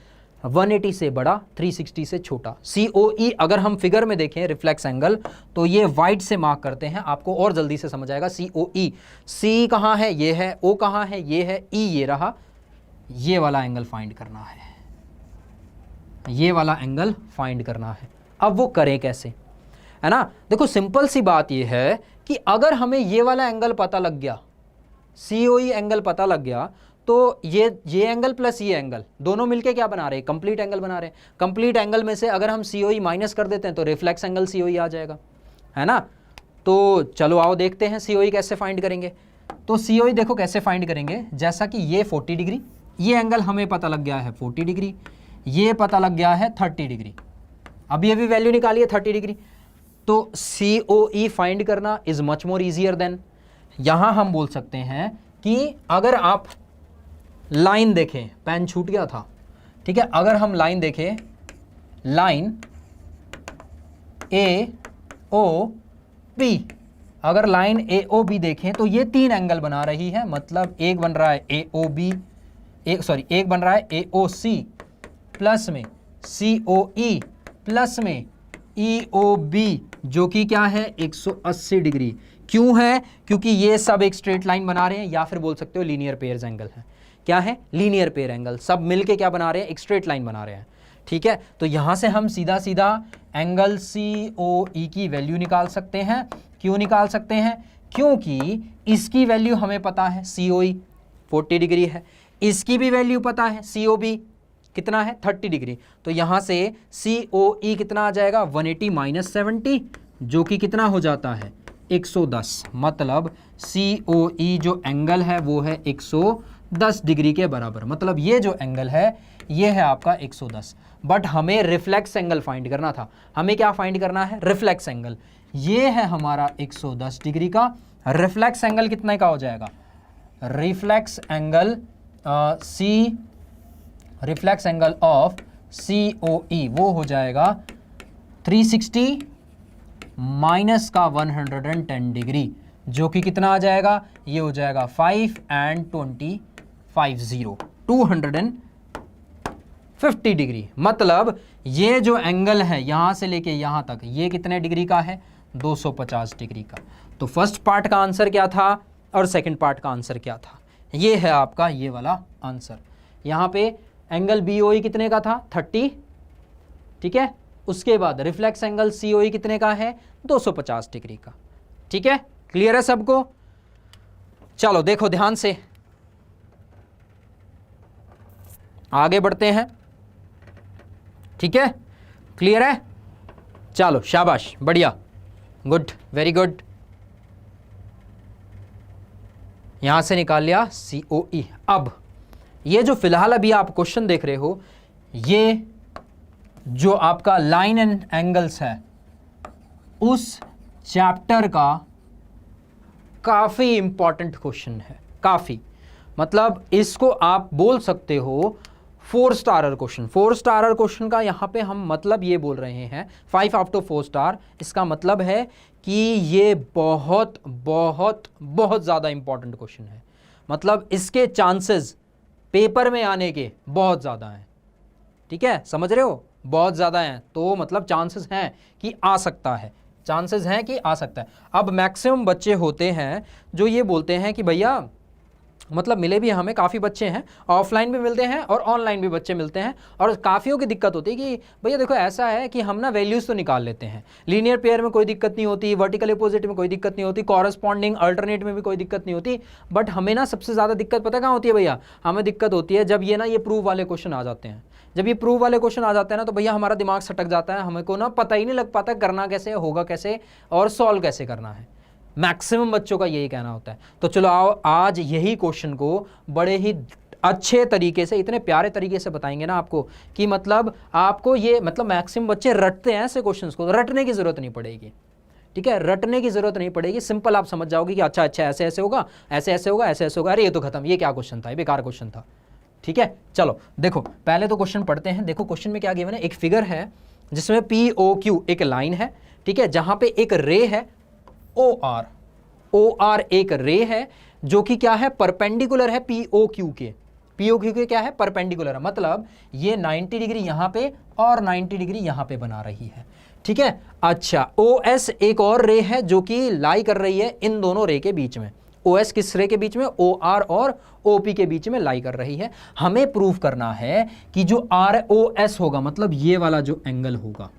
180 से बड़ा 360 से छोटा। COE अगर हम फिगर में देखें रिफ्लेक्स एंगल तो ये वाइट से मार्क करते हैं, आपको और जल्दी से समझ आएगा। COE, C कहाँ है, ये है, O कहाँ है, ये है, E ये रहा, ये वाला एंगल फाइंड करना है, ये वाला एंगल फाइंड करना है। अब वो करें कैसे, है ना। देखो सिंपल सी बात ये है कि अगर हमें ये वाला एंगल पता लग गया, COE एंगल पता लग गया, तो ये एंगल प्लस ये एंगल दोनों मिलके क्या बना रहे हैं, कंप्लीट एंगल बना रहे हैं। कंप्लीट एंगल में से अगर हम COE माइनस कर देते हैं तो रिफ्लेक्स एंगल COE आ जाएगा, है ना। तो चलो आओ देखते हैं COE कैसे फाइंड करेंगे। तो COE देखो कैसे फाइंड करेंगे, जैसा कि ये 40 डिग्री, ये एंगल हमें पता लग गया है 40 डिग्री, ये पता लग गया है 30 डिग्री, अभी अभी वैल्यू निकाली है 30 डिग्री। तो COE फाइंड करना is much more easier than यहां हम बोल सकते हैं कि अगर आप लाइन देखें, पेन छूट गया था, ठीक है, अगर हम लाइन देखें, लाइन ए ओ बी, अगर लाइन ए ओ बी देखें तो ये 3 एंगल बना रही है, मतलब एक बन रहा है ए ओ बी, एक बन रहा है ए ओ सी प्लस में सी ओ ई प्लस में ई ओ बी, जो कि क्या है 180 डिग्री। क्यों है? क्योंकि ये सब एक स्ट्रेट लाइन बना रहे हैं, या फिर बोल सकते हो लीनियर पेयर्स एंगल है। क्या है? लीनियर पेयर एंगल, सब मिलके क्या बना रहे हैं? एक स्ट्रेट लाइन बना रहे हैं। ठीक है, तो यहां से हम सीधा सीधा एंगल सी ओ ई की वैल्यू निकाल सकते हैं। क्यों निकाल सकते हैं? क्योंकि इसकी वैल्यू हमें पता है, सी ओ ई 40 डिग्री है, इसकी भी वैल्यू पता है, सी ओ बी कितना है 30 डिग्री। तो यहां से सी ओ ई कितना आ जाएगा 180 माइनस 70, जो कि कितना हो जाता है 110। मतलब सी ओ ई जो एंगल है वो है 110 डिग्री के बराबर। मतलब ये जो एंगल है ये है आपका 110। बट हमें रिफ्लेक्स एंगल फाइंड करना था। हमें क्या फाइंड करना है? Reflex angle. ये है हमारा 110 डिग्री का। रिफ्लेक्स एंगल कितने का हो जाएगा? Reflex angle reflex angle of C O E वो हो जाएगा 360 माइनस का 110 डिग्री, जो कि कितना आ जाएगा? ये हो जाएगा 5 and 20 250 डिग्री। मतलब ये जो एंगल है यहां से लेके यहां तक, ये कितने डिग्री का है? 250 डिग्री का। तो फर्स्ट पार्ट का आंसर क्या था और सेकंड पार्ट का आंसर क्या था? ये है आपका ये वाला आंसर। यहां पे एंगल बी ओ ई कितने का था? 30। ठीक है, उसके बाद रिफ्लेक्स एंगल सी ओ ई कितने का है? 250 डिग्री का। ठीक है, क्लियर है सबको? चलो देखो ध्यान से, आगे बढ़ते हैं। ठीक है, क्लियर है? चलो शाबाश, बढ़िया, गुड, वेरी गुड। यहां से निकाल लिया सी ओ ई। अब ये जो फिलहाल अभी आप क्वेश्चन देख रहे हो, ये जो आपका लाइन एंड एंगल्स है उस चैप्टर का काफी इंपॉर्टेंट क्वेश्चन है। काफी मतलब इसको आप बोल सकते हो 4 स्टारर क्वेश्चन। 4 स्टारर क्वेश्चन का यहाँ पे हम मतलब ये बोल रहे हैं 5 आउट ऑफ 4 स्टार। इसका मतलब है कि ये बहुत बहुत बहुत ज़्यादा इंपॉर्टेंट क्वेश्चन है। मतलब इसके चांसेस पेपर में आने के बहुत ज़्यादा हैं। ठीक है, समझ रहे हो? बहुत ज़्यादा हैं, तो मतलब चांसेस हैं कि आ सकता है, चांसेस हैं कि आ सकता है। अब मैक्सिमम बच्चे होते हैं जो ये बोलते हैं कि भैया मतलब मिले भी हमें काफ़ी बच्चे हैं, ऑफलाइन भी मिलते हैं और ऑनलाइन भी बच्चे मिलते हैं, और काफ़ियों की दिक्कत होती है कि भैया देखो ऐसा है कि हम ना वैल्यूज़ तो निकाल लेते हैं, लीनियर पेयर में कोई दिक्कत नहीं होती, वर्टिकल अपोजिट में कोई दिक्कत नहीं होती, कॉरस्पॉन्डिंग अल्टरनेट में भी कोई दिक्कत नहीं होती, बट हमें ना सबसे ज़्यादा दिक्कत पता कहाँ होती है भैया? हमें दिक्कत होती है जब ये ना ये प्रूव वाले क्वेश्चन आ जाते हैं। जब ये प्रूव वाले क्वेश्चन आ जाते हैं ना तो भैया हमारा दिमाग सटक जाता है, हमें को ना पता ही नहीं लग पाता करना कैसे, होगा कैसे और सॉल्व कैसे करना है। मैक्सिमम बच्चों का यही कहना होता है। तो चलो आओ आज यही क्वेश्चन को बड़े ही अच्छे तरीके से, इतने प्यारे तरीके से बताएंगे ना आपको कि मतलब आपको ये मतलब मैक्सिमम बच्चे रटते हैं ऐसे क्वेश्चंस को, रटने की ज़रूरत नहीं पड़ेगी। ठीक है, रटने की ज़रूरत नहीं पड़ेगी, सिंपल आप समझ जाओगे कि अच्छा अच्छा ऐसे ऐसे होगा, ऐसे ऐसे होगा, ऐसे ऐसे होगा, अरे ये तो खत्म, ये क्या क्वेश्चन था, ये बेकार क्वेश्चन था। ठीक है, चलो देखो पहले तो क्वेश्चन पढ़ते हैं। देखो क्वेश्चन में क्या गिवन है, एक फिगर है जिसमें पी ओ क्यू एक लाइन है, ठीक है, जहां पे एक रे है ओ आर एक रे है जो कि क्या है, परपेंडिकुलर है पी ओ क्यू के। पी ओ क्यू के क्या है, परपेंडिकुलर है, मतलब ये 90 डिग्री यहां पे और 90 डिग्री यहां पे बना रही है। ठीक है, अच्छा ओ एस एक और रे है जो कि लाई कर रही है इन दोनों रे के बीच में। ओ एस किस रे के बीच में? ओ आर और ओ पी के बीच में लाई कर रही है। हमें प्रूव करना है कि जो आर ओ एस होगा, मतलब ये वाला जो एंगल होगा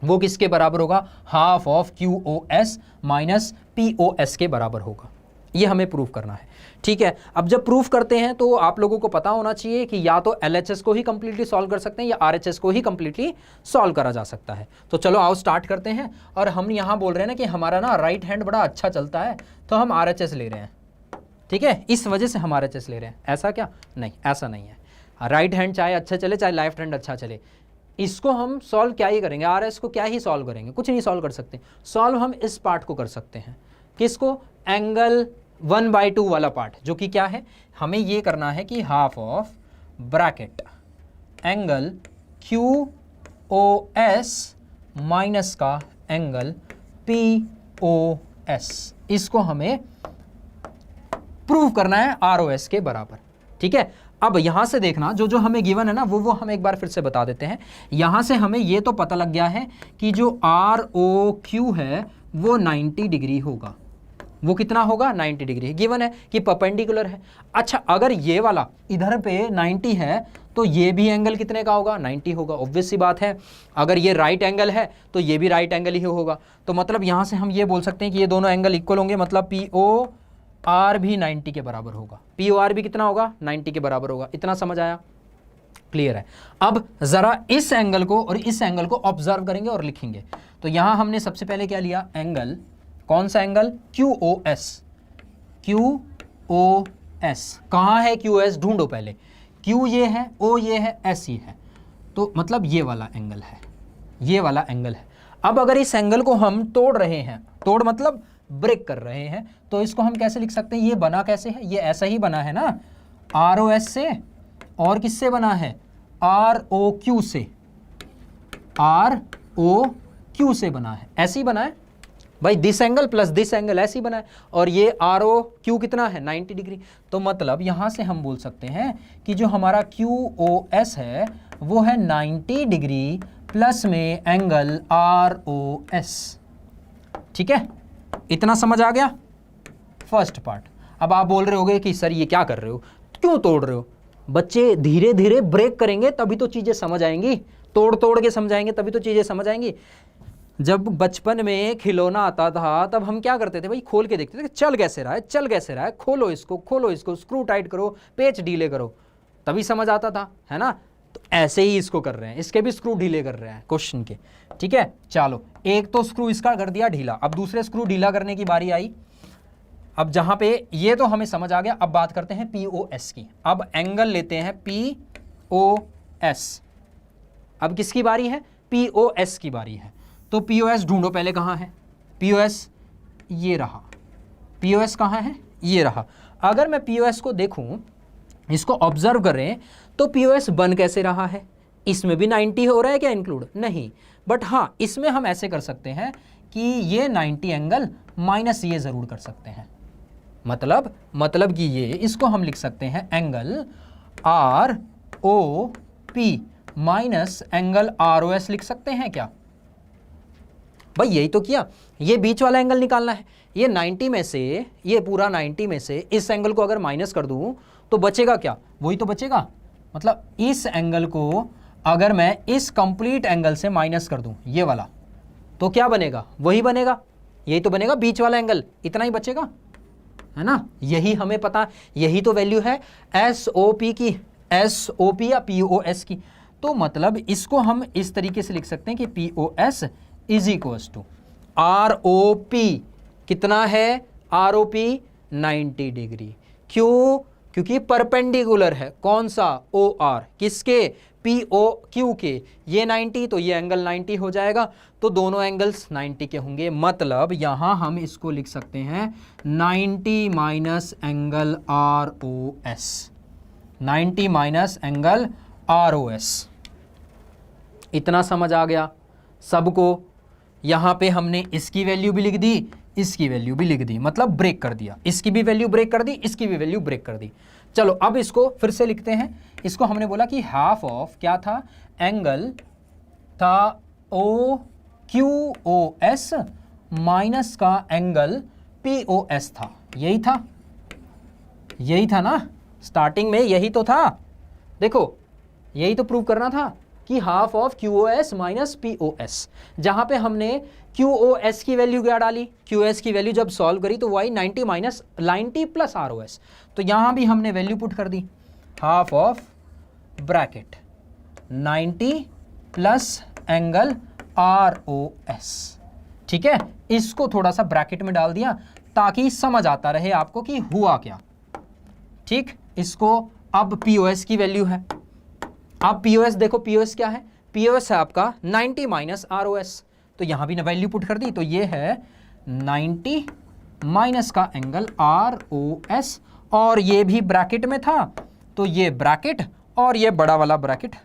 वो किसके बराबर होगा? Half of Q O S minus P O S के बराबर होगा। ये हमें प्रूव करना है। ठीक है, अब जब प्रूफ करते हैं तो आप लोगों को पता होना चाहिए कि या तो LHS को ही कंप्लीटली सॉल्व कर सकते हैं या RHS को ही कंप्लीटली सॉल्व करा जा सकता है। तो चलो आओ स्टार्ट करते हैं। और हम यहाँ बोल रहे हैं ना कि हमारा ना राइट हैंड बड़ा अच्छा चलता है तो हम RHS ले रहे हैं। ठीक है, इस वजह से हम RHS ले रहे हैं। ऐसा क्या? नहीं, ऐसा नहीं है। राइट हैंड चाहे अच्छा चले चाहे लेफ्ट हैंड अच्छा चले, इसको हम सॉल्व क्या ही करेंगे, RS को क्या ही सॉल्व करेंगे, कुछ नहीं सॉल्व कर सकते। सॉल्व हम इस पार्ट को कर सकते हैं। किसको? एंगल 1/2 वाला पार्ट, जो कि क्या है, हमें ये करना है कि half of bracket angle QOS minus का एंगल POS, इसको हमें प्रूव करना है ROS के बराबर। ठीक है, अब यहां से देखना जो जो हमें गिवन है ना वो हम एक बार फिर से बता देते हैं। यहां से हमें ये तो पता लग गया है कि जो ROQ है वो 90 डिग्री होगा। वो कितना होगा? 90 डिग्री गिवन है कि परपेंडिकुलर है। अच्छा, अगर ये वाला इधर पे 90 है तो ये भी एंगल कितने का होगा? 90 होगा। ऑब्वियस सी बात है, अगर ये राइट एंगल है तो ये भी राइट एंगल ही होगा। तो मतलब यहां से हम ये बोल सकते हैं कि ये दोनों एंगल इक्वल होंगे, मतलब POR भी 90 के बराबर होगा। POR भी कितना होगा? 90 के बराबर होगा। इतना समझ आया? क्लियर है। अब जरा इस एंगल को और इस एंगल को ऑब्जर्व करेंगे और लिखेंगे। तो यहां हमने सबसे पहले क्या लिया? एंगल, कौन सा एंगल? QOS। QOS कहां है? QOS ढूंढो पहले। Q ये है, O ये है, S ये है, तो मतलब ये वाला एंगल है, ये वाला एंगल है। अब अगर इस एंगल को हम तोड़ रहे हैं, तोड़ मतलब ब्रेक कर रहे हैं, तो इसको हम कैसे लिख सकते हैं? ये बना कैसे है? ये ऐसा ही बना है ना, ROS से, और किससे बना है? ROQ से, ROQ से बना है, ऐसे ही बना है भाई। This angle plus this angle ऐसे ही बना है, और ये ROQ कितना है? 90 डिग्री। तो मतलब यहां से हम बोल सकते हैं कि जो हमारा QOS है वो है 90 डिग्री प्लस में एंगल ROS। ठीक है, इतना समझ आ गया फर्स्ट पार्ट। अब आप बोल रहे होगे कि सर ये क्या कर रहे हो, क्यों तोड़ रहे हो? बच्चे धीरे धीरे ब्रेक करेंगे तभी तो चीजें समझ आएंगी, तोड़ तोड़ के समझाएंगे तभी तो चीजें समझ आएंगी। जब बचपन में खिलौना आता था तब हम क्या करते थे भाई? खोल के देखते थे कि चल कैसे रहा है, चल कैसे रहा है, खोलो इसको, स्क्रू टाइट करो, पेच ढीले करो, तभी समझ आता था, है ना? तो ऐसे ही इसको कर रहे हैं, इसके भी स्क्रू ढीले कर रहे हैं क्वेश्चन के। ठीक है, चलो एक तो स्क्रू इसका कर दिया ढीला, अब दूसरे स्क्रू ढीला करने की बारी आई। अब जहां पे ये तो हमें समझ आ गया, अब बात करते हैं POS की। अब एंगल लेते हैं POS। अब किसकी बारी है? POS की बारी है। तो POS ढूंढो पहले, कहां है POS? ये रहा। POS कहां है? ये रहा। अगर मैं POS को देखूं, इसको ऑब्जर्व करें, तो POS बन कैसे रहा है? इसमें भी 90 हो रहा है क्या इंक्लूड? नहीं, बट हाँ इसमें हम ऐसे कर सकते हैं कि ये 90 एंगल माइनस ये जरूर कर सकते हैं। मतलब कि ये, इसको हम लिख सकते हैं angle ROP minus angle ROS लिख सकते हैं क्या? भाई यही तो किया, ये बीच वाला एंगल निकालना है। ये 90 में से, ये पूरा 90 में से इस एंगल को अगर माइनस कर दूं तो बचेगा क्या? वही तो बचेगा। मतलब इस एंगल को अगर मैं इस कंप्लीट एंगल से माइनस कर दूं, ये वाला, तो क्या बनेगा? वही बनेगा, यही तो बनेगा, बीच वाला एंगल, इतना ही बचेगा, है ना? यही हमें पता, यही तो वैल्यू है SOP की, SOP या POS की। तो मतलब इसको हम इस तरीके से लिख सकते हैं कि POS is equals to ROP कितना है? ROP 90 degree. क्यों? क्योंकि परपेंडिकुलर है, कौन सा? OR किसके? POQ के। ये 90 तो ये एंगल 90 हो जाएगा, तो दोनों एंगल्स 90 के होंगे। मतलब यहां हम इसको लिख सकते हैं 90 minus angle ROS, 90 minus angle ROS। इतना समझ आ गया सबको? यहां पे हमने इसकी वैल्यू भी लिख दी, इसकी वैल्यू भी लिख दी, मतलब ब्रेक कर दिया, इसकी भी वैल्यू ब्रेक कर दी, इसकी भी वैल्यू ब्रेक कर दी। चलो अब इसको फिर से लिखते हैं। इसको हमने बोला कि हाफ ऑफ क्या था? एंगल था OQOS माइनस का एंगल POS था, यही था ना? स्टार्टिंग में यही तो था, देखो यही तो प्रूव करना था कि half of QOS minus POS, जहां पे हमने QOS की वैल्यू क्या डाली? QOS की वैल्यू जब सॉल्व करी तो वही 90 माइनस 90 प्लस ROS, तो यहां भी हमने वैल्यू पुट कर दी, half of bracket 90 plus angle ROS। ठीक है, इसको थोड़ा सा ब्रैकेट में डाल दिया ताकि समझ आता रहे आपको कि हुआ क्या। ठीक, इसको अब POS की वैल्यू है। अब POS देखो, POS क्या है? POS है आपका 90 माइनस ROS, तो यहां भी वैल्यू पुट कर दी, तो ये है 90 माइनस का एंगल ROS, और ये भी ब्रैकेट में था तो ये ब्रैकेट और ये बड़ा वाला ब्रैकेट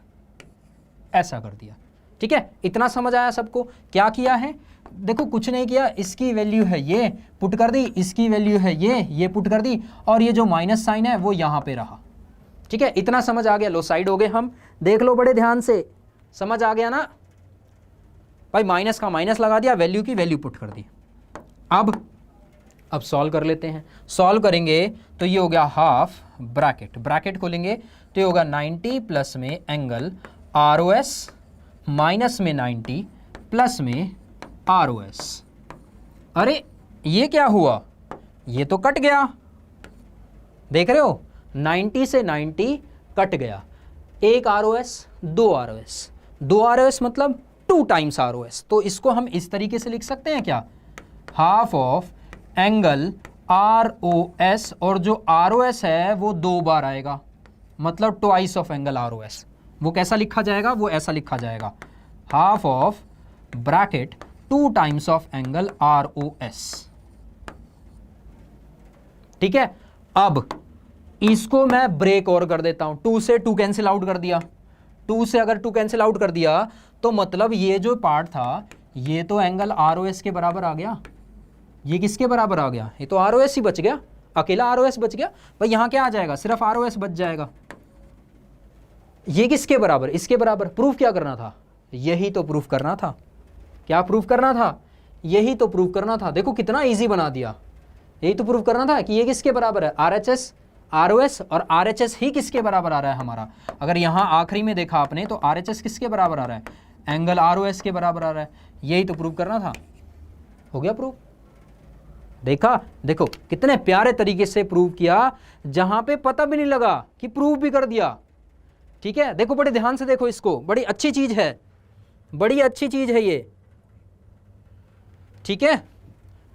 ऐसा कर दिया। ठीक है, इतना समझ आया सबको? क्या किया है, देखो कुछ नहीं किया, इसकी वैल्यू है ये पुट कर दी, इसकी वैल्यू है ये पुट कर दी, और ये जो माइनस साइन है वो यहाँ पे रहा। ठीक है, इतना समझ आ गया? लो साइड हो गए हम, देख लो बड़े ध्यान से, समझ आ गया ना भाई? माइनस का माइनस लगा दिया, वैल्यू की वैल्यू पुट कर दी। अब सॉल्व कर लेते हैं। सॉल्व करेंगे तो ये हो गया हाफ ब्रैकेट, ब्रैकेट खोलेंगे तो ये होगा 90 प्लस में एंगल ROS माइनस में 90 प्लस में ROS। अरे ये क्या हुआ, ये तो कट गया, देख रहे हो? 90 से 90 कट गया, एक ROS, दो ROS मतलब 2 टाइम्स ROS। तो इसको हम इस तरीके से लिख सकते हैं क्या, हाफ ऑफ एंगल ROS, और जो ROS है वो 2 बार आएगा, मतलब ट्वाइस ऑफ एंगल ROS। वो कैसा लिखा जाएगा, वो ऐसा लिखा जाएगा, half of bracket 2 times of angle ROS। ठीक है, अब इसको मैं ब्रेक और कर देता हूं, 2 से 2 कैंसिल आउट कर दिया, 2 से अगर 2 कैंसिल आउट कर दिया तो मतलब ये जो पार्ट था ये तो एंगल ROS के बराबर आ गया, ये किसके बराबर आ गया, ये तो ROS ही बच गया, अकेला ROS बच गया भाई। यहां क्या आ जाएगा, सिर्फ ROS बच जाएगा। ये किसके बराबर, इसके बराबर। प्रूफ क्या करना था, यही तो प्रूफ करना था। क्या प्रूफ करना था, यही तो प्रूफ करना था। देखो कितना इजी बना दिया, यही तो प्रूफ करना था कि ये किसके बराबर है, RHS ROS, और RHS ही किसके बराबर आ रहा है हमारा। अगर यहां आखिरी में देखा आपने तो RHS किसके बराबर आ रहा है, एंगल ROS के बराबर आ रहा है। यही तो प्रूफ करना था, हो गया प्रूफ। देखा, देखो कितने प्यारे तरीके से प्रूव किया, जहां पे पता भी नहीं लगा कि प्रूव भी कर दिया। ठीक है, देखो बड़े ध्यान से देखो इसको, बड़ी अच्छी चीज है, बड़ी अच्छी चीज है ये। ठीक है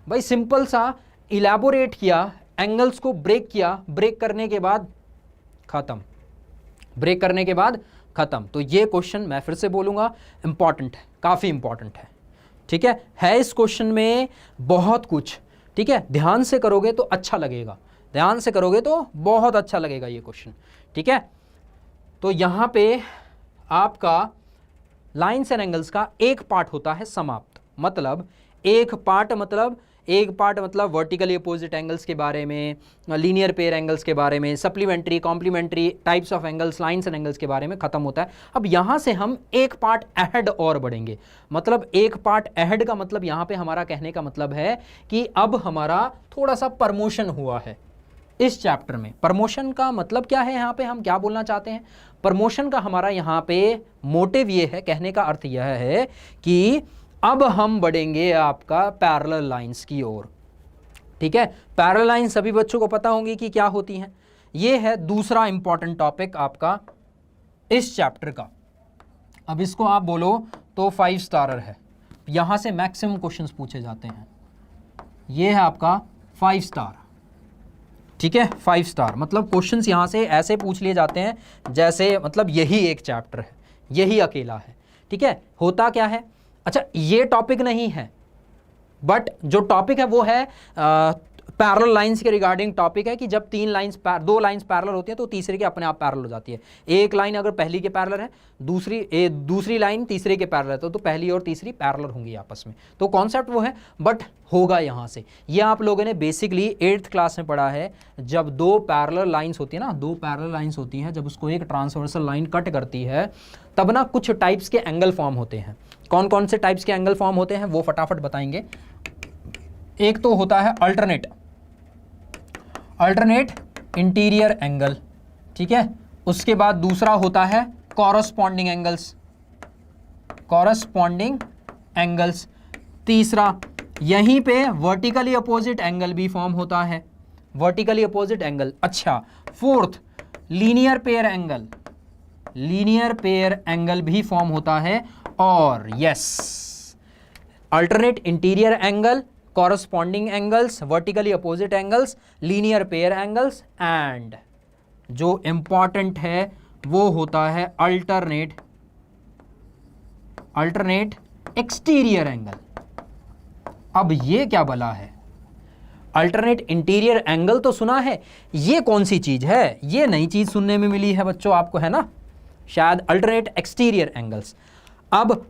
भाई, सिंपल सा इलैबोरेट किया, एंगल्स को ब्रेक किया, ब्रेक करने के बाद खत्म, ब्रेक करने के बाद खत्म। तो ये क्वेश्चन मैं फिर से बोलूंगा इंपॉर्टेंट है, काफी इंपॉर्टेंट है। ठीक है इस क्वेश्चन में बहुत कुछ। ठीक है, ध्यान से करोगे तो अच्छा लगेगा, ध्यान से करोगे तो बहुत अच्छा लगेगा ये क्वेश्चन। ठीक है, तो यहां पे आपका लाइन्स एंड एंगल्स का एक पार्ट होता है समाप्त। मतलब एक पार्ट मतलब वर्टिकली अपोजिट एंगल्स के बारे में, लीनियर पेयर एंगल्स के बारे में, supplementary complementary types of angles, lines and angles के बारे में खत्म होता है। अब यहाँ से हम एक पार्ट अहेड और बढ़ेंगे। मतलब एक पार्ट अहेड का मतलब यहाँ पे हमारा कहने का मतलब है कि अब हमारा थोड़ा सा प्रमोशन हुआ है इस चैप्टर में। प्रमोशन का मतलब क्या है, यहाँ पे हम क्या बोलना चाहते हैं, प्रमोशन का हमारा यहाँ पे मोटिव ये है, कहने का अर्थ यह है कि अब हम बढ़ेंगे आपका पैरेलल लाइंस की ओर। ठीक है, पैरेलल लाइन सभी बच्चों को पता होंगी कि क्या होती हैं। ये है दूसरा इंपॉर्टेंट टॉपिक आपका इस चैप्टर का। अब इसको आप बोलो तो 5 स्टारर है, यहां से मैक्सिमम क्वेश्चंस पूछे जाते हैं। ये है आपका 5 स्टार। ठीक है, 5 स्टार मतलब क्वेश्चंस यहां से ऐसे पूछ लिए जाते हैं जैसे मतलब यही एक चैप्टर है, यही अकेला है। ठीक है, होता क्या है, अच्छा ये टॉपिक नहीं है, बट जो टॉपिक है वो है पैरेलल लाइंस के रिगार्डिंग टॉपिक है कि जब 2 लाइंस पैरेलल होती है तो तीसरे के अपने आप पैरेलल हो जाती है। एक लाइन अगर पहली के पैरेलल है, दूसरी लाइन तीसरे के पैरेलल है तो पहली और तीसरी पैरेलल होंगी आपस में। तो कॉन्सेप्ट वो है, बट होगा यहाँ से। ये आप लोगों ने बेसिकली 8th क्लास में पढ़ा है। जब 2 पैरेलल लाइंस होती है ना, 2 पैरेलल लाइंस होती हैं, जब उसको एक ट्रांसवर्सल लाइन कट करती है तब ना कुछ टाइप्स के एंगल फॉर्म होते हैं। कौन कौन से टाइप्स के एंगल फॉर्म होते हैं वो फटाफट बताएंगे। एक तो होता है अल्टरनेट इंटीरियर एंगल। ठीक है, उसके बाद दूसरा होता है कॉरस्पॉन्डिंग एंगल्स। तीसरा यहीं पे वर्टिकली अपोजिट एंगल भी फॉर्म होता है, वर्टिकली अपोजिट एंगल। अच्छा, फोर्थ लीनियर पेयर एंगल भी फॉर्म होता है। और yes, alternate interior angle, corresponding angles, vertically opposite angles, linear pair angles, and जो इंपॉर्टेंट है वो होता है अल्टरनेट एक्सटीरियर एंगल। अब ये क्या बला है, अल्टरनेट इंटीरियर एंगल तो सुना है, ये कौन सी चीज है? ये नई चीज सुनने में मिली है बच्चों आपको, है ना, शायद अल्टरनेट एक्सटीरियर एंगल्स। अब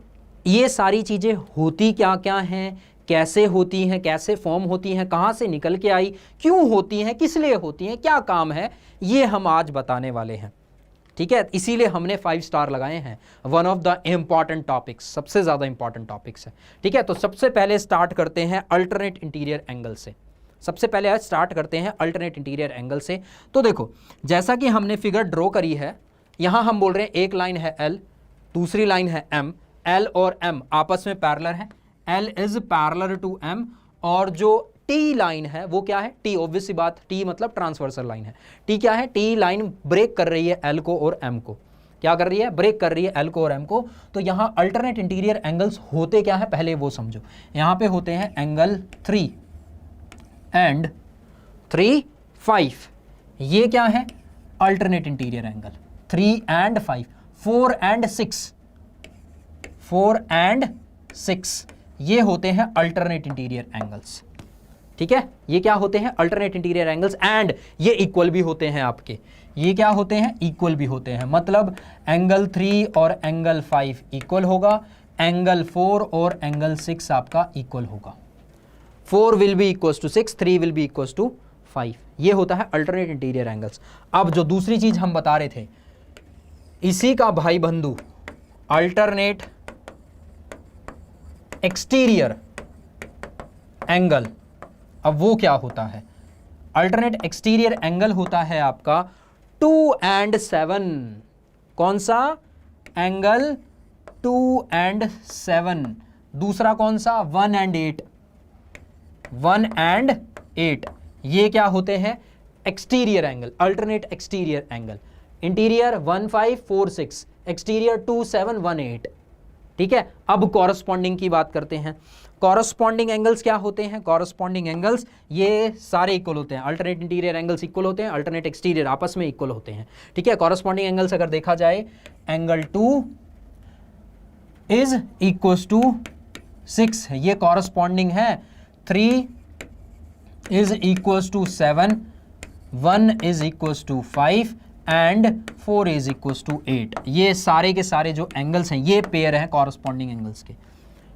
ये सारी चीजें होती क्या क्या हैं, कैसे होती हैं, कैसे फॉर्म होती हैं, कहाँ से निकल के आई, क्यों होती हैं, किस लिए होती हैं, क्या काम है, ये हम आज बताने वाले हैं। ठीक है, इसीलिए हमने 5 स्टार लगाए हैं। One of the important topics, सबसे ज़्यादा इंपॉर्टेंट टॉपिक्स है। ठीक है, तो सबसे पहले स्टार्ट करते हैं अल्टरनेट इंटीरियर एंगल से। सबसे पहले आज स्टार्ट करते हैं अल्टरनेट इंटीरियर एंगल से। तो देखो, जैसा कि हमने फिगर ड्रॉ करी है, यहाँ हम बोल रहे हैं एक लाइन है L, दूसरी लाइन है M, L और M आपस में पैरेलल है, L is parallel to M, और जो T लाइन है वो क्या है? T, ऑब्वियस सी बात, T मतलब ट्रांसवर्सल लाइन है। T क्या है? T लाइन ब्रेक कर रही है L को और M को। क्या कर रही है? ब्रेक कर रही है L को और M को। तो यहाँ अल्टरनेट इंटीरियर एंगल्स होते क्या है पहले वो समझो। यहाँ पे होते हैं एंगल 3 एंड 3, 5। ये क्या है? Alternate interior angle. 3 and 5, 4 and 6, 4 and 6, ये होते हैं अल्टरनेट इंटीरियर एंगल्स। ठीक है, ये क्या होते हैं? Alternate interior angles. एंड ये इक्वल भी होते हैं आपके। ये क्या होते हैं? इक्वल भी होते हैं। मतलब एंगल 3 और एंगल 5 इक्वल होगा, एंगल 4 और एंगल 6 आपका इक्वल होगा। 4 will be equals to 6, 3 will be equals to 5। ये होता है अल्टरनेट इंटीरियर एंगल्स। अब जो दूसरी चीज हम बता रहे थे, इसी का भाई बंधु अल्टरनेट एक्सटीरियर एंगल। अब वो क्या होता है? अल्टरनेट एक्सटीरियर एंगल होता है आपका 2 एंड 7। कौन सा? Angle 2 and 7। दूसरा कौन सा? 1 एंड 8। 1 एंड 8, ये क्या होते हैं? Exterior angle, alternate exterior angle. Interior 1, 5, 4, 6, exterior 2, 7, 1, 8। ठीक है, अब कॉरस्पॉन्डिंग की बात करते हैं। कॉरस्पॉन्डिंग एंगल्स क्या होते हैं? कॉरस्पॉन्डिंग एंगल्स ये सारे इक्वल होते हैं। अल्टरनेट इंटीरियर एंगल्स इक्वल होते हैं, अल्टरनेट एक्सटीरियर आपस में इक्वल होते हैं। ठीक है, कॉरस्पॉन्डिंग एंगल्स अगर देखा जाए, एंगल 2 इज इक्वल्स टू 6, ये कॉरस्पॉन्डिंग है। 3 is equals to 7, 1 is equals to 5 and 4 is equals to 8। ये सारे के सारे जो एंगल्स हैं, ये पेयर हैं कॉरस्पॉन्डिंग एंगल्स के।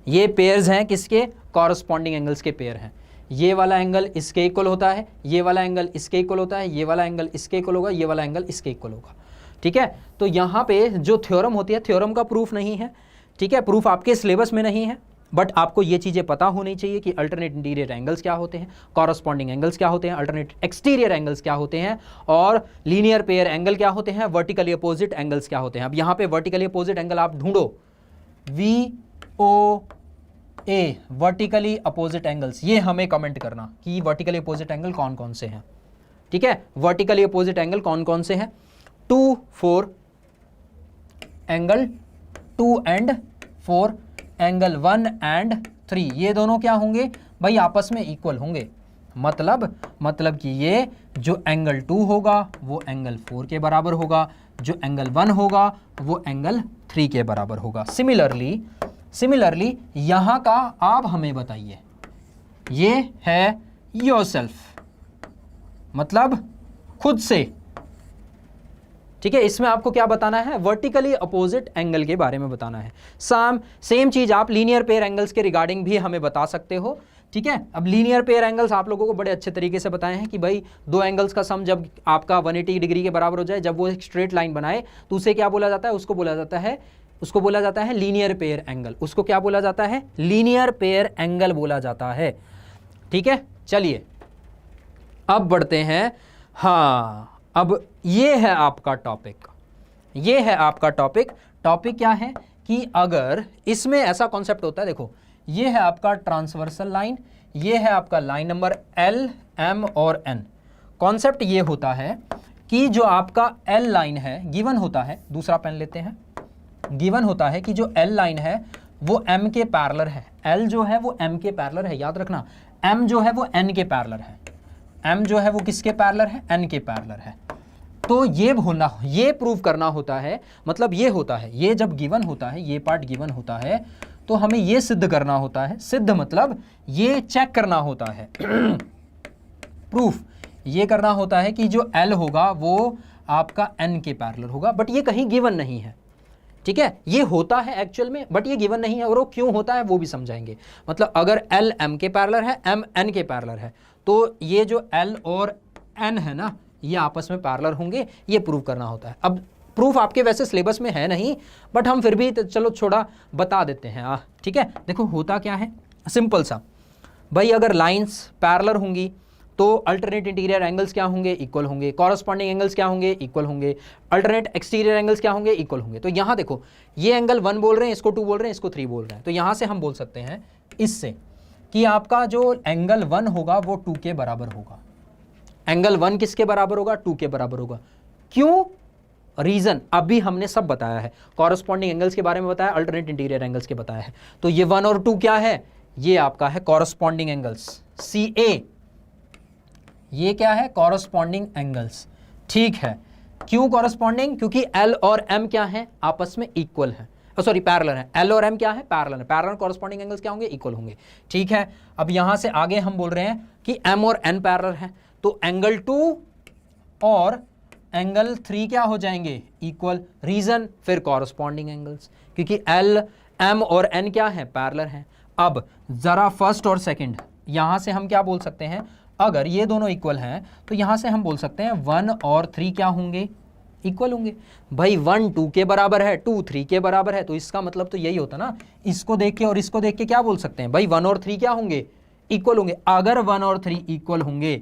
ये पेयर्स हैं किसके? कॉरस्पॉन्डिंग एंगल्स के पेयर हैं। ये वाला एंगल इसके इक्वल होता है, ये वाला एंगल इसके इक्वल होता है, ये वाला एंगल इसके इक्वल होगा, ये वाला एंगल इसके इक्वल होगा। ठीक है, तो यहाँ पे जो थ्योरम होती है, थ्योरम का प्रूफ नहीं है। ठीक है, प्रूफ आपके सिलेबस में नहीं है, बट आपको ये चीज़ें पता होनी चाहिए कि अल्टरनेट इंटीरियर एंगल्स क्या होते हैं, कॉरस्पॉन्डिंग एंगल्स क्या होते हैं, अल्टरनेट एक्सटीरियर एंगल्स क्या होते हैं, और लीनियर पेयर एंगल क्या होते हैं, वर्टिकली अपोजिट एंगल्स क्या होते हैं। अब यहाँ पे वर्टिकली अपोजिट एंगल आप ढूंढो, VOA, वर्टिकली अपोजिट एंगल्स। ये हमें कमेंट करना कि वर्टिकली अपोजिट एंगल कौन कौन से हैं। ठीक है, वर्टिकली अपोजिट एंगल कौन कौन से हैं? 2, 4, एंगल 2 एंड 4, एंगल 1 एंड 3, ये दोनों क्या होंगे भाई? आपस में इक्वल होंगे। मतलब कि ये जो एंगल 2 होगा वो एंगल 4 के बराबर होगा, जो एंगल 1 होगा वो एंगल 3 के बराबर होगा। सिमिलरली यहाँ का आप हमें बताइए, ये है योरसेल्फ, मतलब खुद से। ठीक है, इसमें आपको क्या बताना है? वर्टिकली अपोजिट एंगल के बारे में बताना है। सेम चीज आप लीनियर पेयर एंगल्स के रिगार्डिंग भी हमें बता सकते हो। ठीक है, अब लीनियर पेयर एंगल्स आप लोगों को बड़े अच्छे तरीके से बताए हैं कि भाई दो एंगल्स का सम जब आपका 180 डिग्री के बराबर हो जाए, जब वो एक स्ट्रेट लाइन बनाए, तो उसे क्या बोला जाता है? उसको बोला जाता है लीनियर पेयर एंगल। उसको क्या बोला जाता है? लीनियर पेयर एंगल बोला जाता है। ठीक है, चलिए अब बढ़ते हैं। हाँ, अब ये है आपका टॉपिक, टॉपिक क्या है कि अगर इसमें ऐसा कॉन्सेप्ट होता है, देखो ये है आपका ट्रांसवर्सल लाइन, ये है आपका लाइन नंबर L, M और N। कॉन्सेप्ट ये होता है कि जो आपका L लाइन है गिवन होता है, दूसरा पेन लेते हैं, गिवन होता है कि जो L लाइन है वो M के पैरेलल है। L जो है वो M के पैरेलल है, याद रखना। M जो है वो N के पैरेलल है, M जो है वो किसके पैरेलल है? N के पैरेलल है। तो ये प्रूव करना होता है, मतलब ये होता है, ये जब गिवन होता है, ये पार्ट गिवन होता है, तो हमें ये सिद्ध करना होता है। सिद्ध मतलब ये चेक करना होता है प्रूफ ये करना होता है कि जो L होगा वो आपका N के पैरेलल होगा, बट ये कहीं गिवन नहीं है, ठीक है। ये होता है एक्चुअल में, बट ये गिवन नहीं है, और वो क्यों होता है वो भी समझाएंगे। मतलब अगर L M के पैरेलल है, M N के पैरेलल है, तो ये जो L और N है ना, ये आपस में पैरेलल होंगे, ये प्रूव करना होता है। अब प्रूफ आपके वैसे सिलेबस में है नहीं, बट हम फिर भी चलो छोड़ा बता देते हैं, ठीक है। देखो होता क्या है, सिंपल सा भाई, अगर लाइंस पैरेलल होंगी तो अल्टरनेट इंटीरियर एंगल्स क्या होंगे, इक्वल होंगे। कॉरस्पॉन्डिंग एंगल्स क्या होंगे, इक्वल होंगे। अल्टरनेट एक्सटीरियर एंगल्स क्या होंगे, इक्वल होंगे। तो यहाँ देखो, ये एंगल 1 बोल रहे हैं, इसको 2 बोल रहे हैं, इसको 3 बोल रहे हैं, तो यहाँ से हम बोल सकते हैं इससे कि आपका जो एंगल 1 होगा वो 2 के बराबर होगा। एंगल 1 किसके बराबर होगा, 2 के बराबर होगा। क्यों, रीजन अभी हमने सब बताया है, कॉरस्पॉन्डिंग एंगल्स के बारे में बताया, अल्टरनेट इंटीरियर एंगल्स के बताया है। तो ये 1 और 2 क्या है, ये आपका है कॉरस्पॉन्डिंग एंगल्स, CA। ये क्या है, कॉरस्पॉन्डिंग एंगल्स, ठीक है। क्यों कॉरस्पॉन्डिंग, क्योंकि L और M क्या है, आपस में इक्वल है, सॉरी पैरेलल है। L और M क्या है, पैरेलल है। पैरेलल कॉरस्पॉन्डिंग एंगल्स क्या होंगे, इक्वल होंगे, ठीक है। अब यहां से आगे हम बोल रहे हैं कि M और N पैरेलल है, तो एंगल 2 और एंगल 3 क्या हो जाएंगे, इक्वल। रीजन, फिर कॉरस्पॉन्डिंग एंगल्स, क्योंकि L M और N क्या है, पैरेलल है। अब जरा फर्स्ट और सेकंड, यहां से हम क्या बोल सकते हैं, अगर ये दोनों इक्वल हैं तो यहां से हम बोल सकते हैं 1 और 3 क्या होंगे, इक्वल होंगे। भाई 1 2 के बराबर है, 2 3 के बराबर है, तो इसका मतलब तो यही होता ना, इसको देख के और इसको देख के क्या बोल सकते हैं, भाई 1 और 3 क्या होंगे, इक्वल होंगे। अगर 1 और 3 इक्वल होंगे,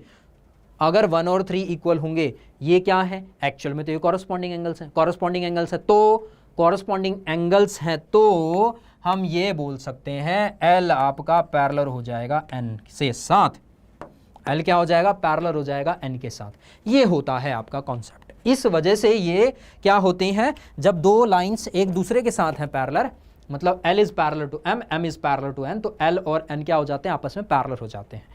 अगर 1 और 3 इक्वल होंगे, ये क्या है, एक्चुअल में तो ये कॉरस्पॉन्डिंग एंगल्स हैं। कॉरस्पॉन्डिंग एंगल्स है तो कॉरस्पॉन्डिंग एंगल्स हैं तो हम ये बोल सकते हैं L आपका पैरेलल हो जाएगा N से साथ। L क्या हो जाएगा, पैरेलल हो जाएगा N के साथ। ये होता है आपका कॉन्सेप्ट। इस वजह से ये क्या होते हैं, जब दो लाइंस एक दूसरे के साथ हैं पैरेलल, मतलब L is parallel to M, M is parallel to N, तो L और N क्या हो जाते हैं, आपस में पैरेलल हो जाते हैं।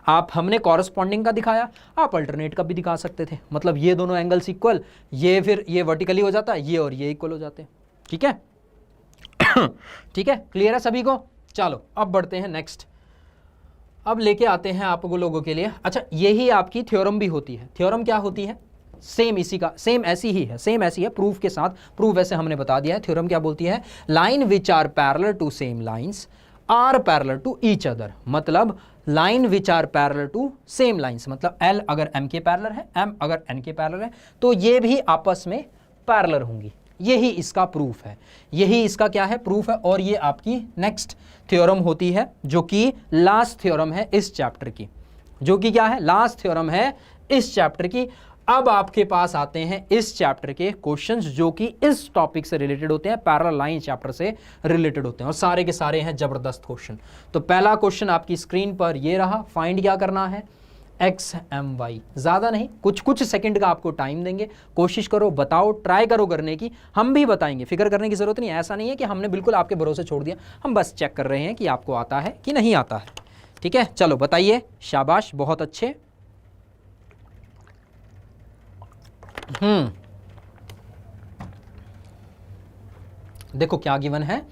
आप हमने कॉरस्पॉन्डिंग का दिखाया, आप अल्टरनेट का भी दिखा सकते थे। मतलब ये दोनों एंगल्स इक्वल, ये फिर ये वर्टिकली हो जाता है, ये और ये इक्वल हो जाते हैं, ठीक है। ठीक है, क्लियर है सभी को। चलो अब बढ़ते हैं नेक्स्ट। अब लेके आते हैं आप लोगों के लिए, अच्छा यही आपकी थ्योरम भी होती है। थ्योरम क्या होती है, सेम इसी का, सेम ऐसी ही है, सेम ऐसी है प्रूफ के साथ। प्रूफ वैसे हमने बता दिया है। थ्योरम क्या बोलती है, line which are parallel to same lines are parallel to each other. मतलब line which are parallel to same lines, मतलब L अगर M के पैरेलल है, M अगर N के पैरेलल है, तो ये भी आपस में पैरेलल होंगी। यही इसका प्रूफ है, यही इसका क्या है, प्रूफ है। और ये आपकी नेक्स्ट थ्योरम होती है, जो कि लास्ट थ्योरम है इस चैप्टर की, जो कि क्या है, लास्ट थ्योरम है इस चैप्टर की। अब आपके पास आते हैं इस चैप्टर के क्वेश्चंस, जो कि इस टॉपिक से रिलेटेड होते हैं, पैरेलल लाइन चैप्टर से रिलेटेड होते हैं, और सारे के सारे हैं जबरदस्त क्वेश्चन। तो पहला क्वेश्चन आपकी स्क्रीन पर ये रहा, फाइंड क्या करना है, एक्स एम वाई। ज़्यादा नहीं, कुछ सेकंड का आपको टाइम देंगे, कोशिश करो, बताओ, ट्राई करो करने की, हम भी बताएंगे, फिक्र करने की ज़रूरत नहीं। ऐसा नहीं है कि हमने बिल्कुल आपके भरोसे छोड़ दिया, हम बस चेक कर रहे हैं कि आपको आता है कि नहीं आता है, ठीक है। चलो बताइए, शाबाश, बहुत अच्छे। देखो क्या गिवन है,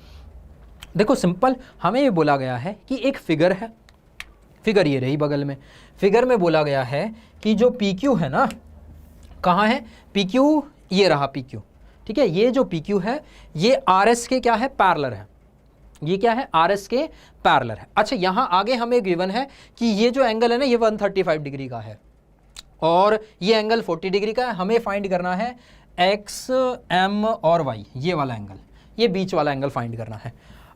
देखो सिंपल, हमें ये बोला गया है कि एक फिगर है, फिगर ये रही बगल में, फिगर में बोला गया है कि जो PQ है ना, कहाँ है PQ, ये रहा PQ, ठीक है। ये जो PQ है ये RS के क्या है, पैरेलल है। ये क्या है, RS के पैरेलल है। अच्छा यहाँ आगे हमें गिवन है कि ये जो एंगल है ना, ये 135 डिग्री का है और ये एंगल 40 डिग्री का है। हमें फाइंड करना है X, M और Y, ये वाला एंगल, ये बीच वाला एंगल फाइंड करना है।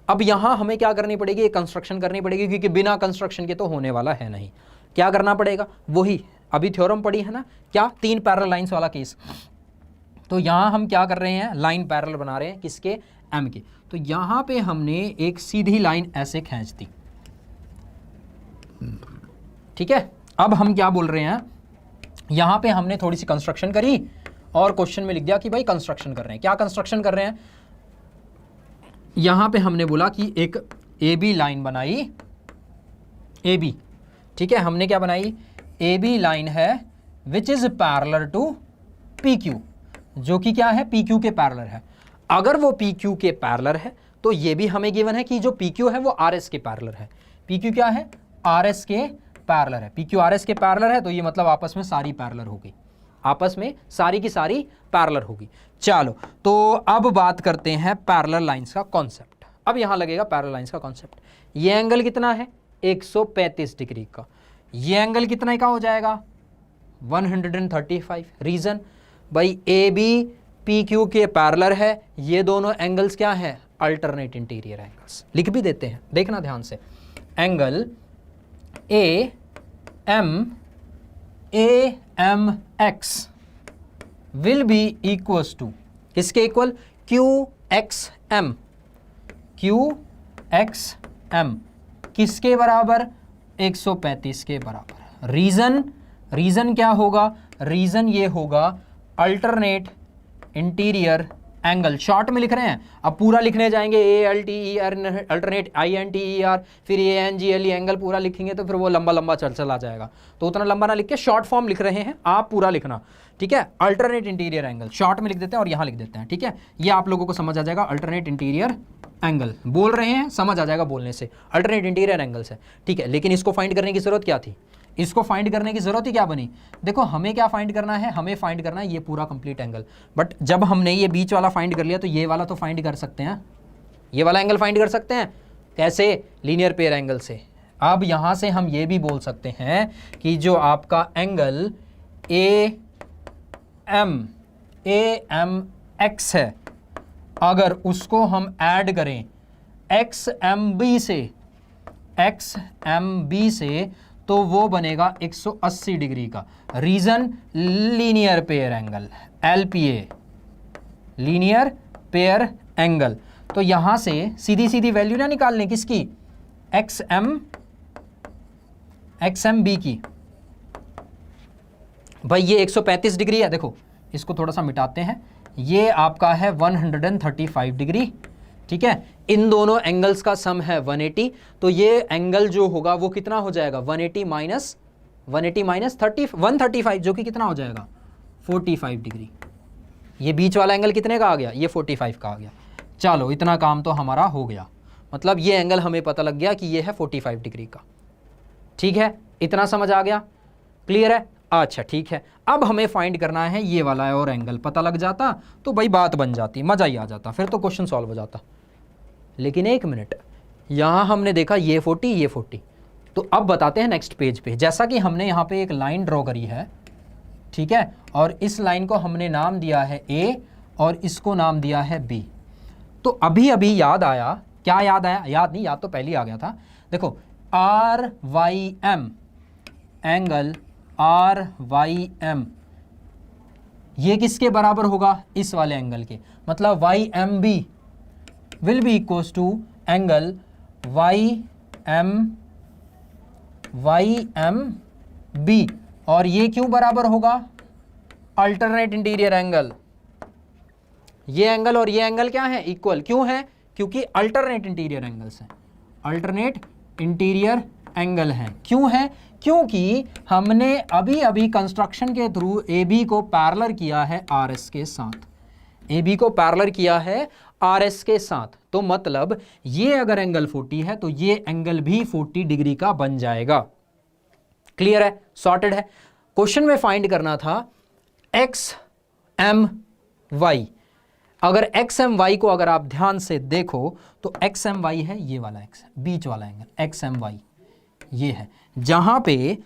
अब यहाँ हमें क्या करनी पड़ेगी, कंस्ट्रक्शन करनी पड़ेगी, क्योंकि बिना कंस्ट्रक्शन के तो होने वाला है नहीं। क्या करना पड़ेगा, वही अभी थ्योरम पड़ी है ना, क्या, 3 पैरेलल लाइंस वाला केस। तो यहाँ हम क्या कर रहे हैं, लाइन पैरेलल बना रहे हैं, किसके, M के। तो यहाँ पे हमने एक सीधी लाइन ऐसे खींच दी, ठीक है। अब हम क्या बोल रहे हैं, यहाँ पे हमने थोड़ी सी कंस्ट्रक्शन करी और क्वेश्चन में लिख दिया कि भाई कंस्ट्रक्शन कर रहे हैं। क्या कंस्ट्रक्शन कर रहे हैं, यहाँ पे हमने बोला कि एक AB लाइन बनाई, AB, ठीक है। हमने क्या बनाई, AB लाइन है which is parallel to PQ, जो कि क्या है, PQ के पैरेलल है। अगर वो PQ के पैरेलल है तो ये भी हमें गिवन है कि जो PQ है वो RS के पैरेलल है। PQ क्या है, RS के पैरेलल है, PQRS के पैरेलल है, तो ये मतलब आपस में सारी पैरेलल होगी, आपस में सारी की सारी पैरेलल होगी। चलो तो अब बात करते हैं पैरेलल लाइंस का कॉन्सेप्ट। अब यहां लगेगा पैरेलल लाइंस का कॉन्सेप्ट। ये एंगल कितना है 135 डिग्री का, ये एंगल कितना का हो जाएगा 135। रीजन भाई AB PQ के पैरेलल है, ये दोनों एंगल्स क्या है अल्टरनेट इंटीरियर एंगल्स। लिख भी देते हैं, देखना ध्यान से, angle AMX will be equals to किसके इक्वल QXM किसके बराबर 135 के बराबर। रीजन क्या होगा, रीजन ये होगा अल्टरनेट इंटीरियर एंगल, शॉर्ट में लिख रहे हैं, अब पूरा लिखने जाएंगे ALTER अल्टरनेट INTER फिर ANGLE एंगल पूरा लिखेंगे तो फिर वो लंबा लंबा चला जाएगा, तो उतना लंबा ना लिख के शॉर्ट फॉर्म लिख रहे हैं, आप पूरा लिखना, ठीक है। अल्टरनेट इंटीरियर एंगल शॉर्ट में लिख देते हैं और यहाँ लिख देते हैं, ठीक है, ये आप लोगों को समझ आ जाएगा। अल्टरनेट इंटीरियर एंगल बोल रहे हैं, समझ आ जाएगा बोलने से, अल्टरनेट इंटीरियर एंगल्स है, ठीक है। लेकिन इसको फाइंड करने की जरूरत क्या थी, इसको फाइंड करने की जरूरत ही क्या बनी, देखो हमें क्या फाइंड करना है, हमें फाइंड करना है ये पूरा कंप्लीट एंगल, बट जब हमने ये बीच वाला फाइंड कर लिया तो ये वाला तो फाइंड कर सकते हैं, ये वाला एंगल फाइंड कर सकते हैं, कैसे, लीनियर पेयर एंगल से। अब यहां से हम ये भी बोल सकते हैं कि जो आपका एंगल AMX है, अगर उसको हम ऐड करें XMB से तो वो बनेगा 180 डिग्री का। Reason linear pair angle LPA, linear pair angle. तो यहां से सीधी सीधी वैल्यू ना निकाल लें किसकी, XMB की। भाई ये 135 डिग्री है, देखो इसको थोड़ा सा मिटाते हैं, ये आपका है 135 डिग्री, ठीक है। इन दोनों एंगल्स का सम है 180, तो ये एंगल जो होगा वो कितना हो जाएगा 180 माइनस 135 जो कि कितना हो जाएगा 45 डिग्री। ये बीच वाला एंगल कितने का आ गया, ये 45 का आ गया। चलो इतना काम तो हमारा हो गया, मतलब ये एंगल हमें पता लग गया कि ये है 45 डिग्री का, ठीक है, इतना समझ आ गया, क्लियर है। अच्छा ठीक है, अब हमें फाइंड करना है ये वाला और एंगल, पता लग जाता तो भाई बात बन जाती, मज़ा ही आ जाता, फिर तो क्वेश्चन सॉल्व हो जाता। लेकिन एक मिनट, यहाँ हमने देखा ये 40, तो अब बताते हैं नेक्स्ट पेज पे। जैसा कि हमने यहाँ पे एक लाइन ड्रॉ करी है, ठीक है, और इस लाइन को हमने नाम दिया है A और इसको नाम दिया है B। तो अभी अभी याद आया, क्या याद आया, याद नहीं, याद तो पहले ही आ गया था। देखो RYM एंगल RYM ये किसके बराबर होगा, इस वाले एंगल के, मतलब YMB will be equals to angle YMB। और ये क्यों बराबर होगा, अल्टरनेट इंटीरियर एंगल। ये एंगल और ये एंगल क्या है, इक्वल, क्यों है, क्योंकि अल्टरनेट इंटीरियर एंगल्स हैं, अल्टरनेट इंटीरियर एंगल हैं। क्यों है, क्योंकि हमने अभी अभी कंस्ट्रक्शन के थ्रू AB को पैरेलल किया है RS के साथ, AB को पैरेलल किया है RS के साथ, तो मतलब ये अगर एंगल 40 है तो ये एंगल भी 40 डिग्री का बन जाएगा। क्लियर है, सॉर्टेड है। क्वेश्चन में फाइंड करना था XMY। अगर XMY को अगर आप ध्यान से देखो तो XMY है ये वाला X, बीच वाला एंगल XMY ये है, जहां पे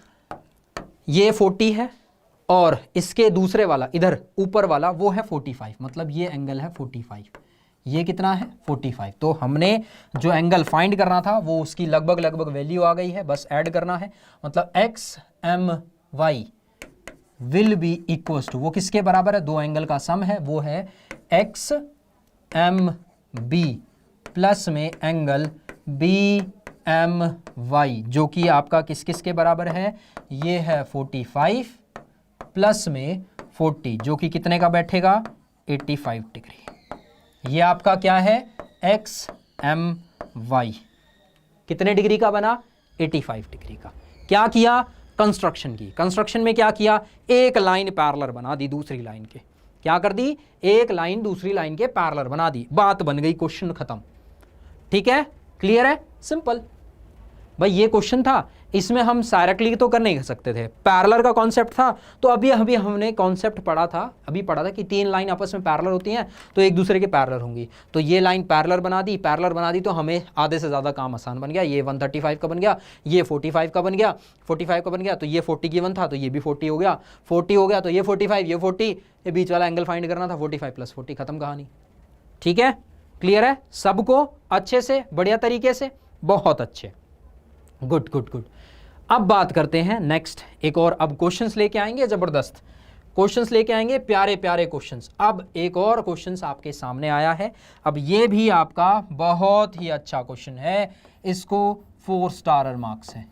ये 40 है और इसके दूसरे वाला इधर ऊपर वाला वो है 45, मतलब ये एंगल है 45, ये कितना है 45। तो हमने जो एंगल फाइंड करना था वो उसकी लगभग वैल्यू आ गई है, बस ऐड करना है, मतलब XMY will be equals to, वो किसके बराबर है, दो एंगल का सम है, वो है XMB प्लस में एंगल BMY, जो कि आपका किस किस के बराबर है, ये है 45 प्लस में 40, जो कि कितने का बैठेगा 85 डिग्री। ये आपका क्या है XMY, कितने डिग्री का बना 85 डिग्री का। क्या किया, कंस्ट्रक्शन की, कंस्ट्रक्शन में क्या किया, एक लाइन पैरेलल बना दी दूसरी लाइन के, क्या कर दी, एक लाइन दूसरी लाइन के पैरेलल बना दी, बात बन गई, क्वेश्चन खत्म। ठीक है, क्लियर है, सिंपल। भाई ये क्वेश्चन था, इसमें हम डायरेक्टली तो कर नहीं सकते थे, पैरेलल का कॉन्सेप्ट था। तो अभी अभी हमने कॉन्सेप्ट पढ़ा था कि 3 लाइन आपस में पैरेलल होती हैं तो एक दूसरे के पैरेलल होंगी। तो ये लाइन पैरेलल बना दी तो हमें आधे से ज़्यादा काम आसान बन गया। ये 135 का बन गया, ये 45 का बन गया, 45 का बन गया, तो ये 40 गिवन था तो ये भी 40 हो गया, 40 हो गया तो ये 45, ये 40, ये बीच वाला एंगल फाइंड करना था, 45 + 40, खत्म कहानी। ठीक है, क्लियर है सबको अच्छे से, बढ़िया तरीके से, बहुत अच्छे, गुड गुड गुड। अब बात करते हैं नेक्स्ट, एक और अब क्वेश्चंस लेके आएंगे, जबरदस्त क्वेश्चंस लेके आएंगे, प्यारे प्यारे क्वेश्चंस। अब एक और क्वेश्चंस आपके सामने आया है, अब ये भी आपका बहुत ही अच्छा क्वेश्चन है, इसको 4 स्टार मार्क्स है।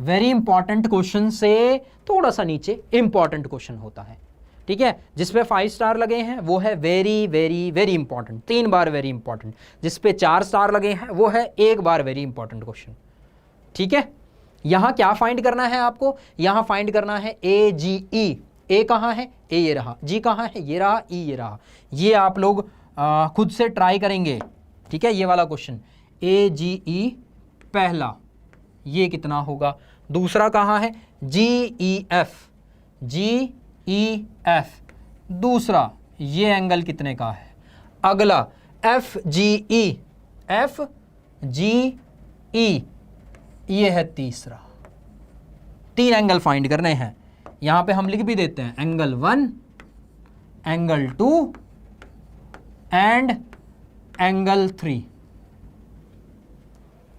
वेरी इंपॉर्टेंट क्वेश्चन से थोड़ा सा नीचे इंपॉर्टेंट क्वेश्चन होता है, ठीक है। जिसपे 5 स्टार लगे हैं वो है वेरी वेरी वेरी इंपॉर्टेंट, 3 बार वेरी इंपॉर्टेंट। जिसपे 4 स्टार लगे हैं वो है 1 बार वेरी इंपॉर्टेंट क्वेश्चन, ठीक है। यहां क्या फाइंड करना है आपको, यहां फाइंड करना है AGE। ए कहां है, ए ये रहा, जी कहां है, ये रहा, ई ये रहा। ये आप लोग खुद से ट्राई करेंगे, ठीक है। ये वाला क्वेश्चन AGE पहला, ये कितना होगा। दूसरा कहां है, GEF, GEF दूसरा, ये एंगल कितने का है। अगला FGE, FGE ये है तीसरा। 3 एंगल फाइंड करने हैं, यहां पे हम लिख भी देते हैं angle 1, angle 2 and angle 3।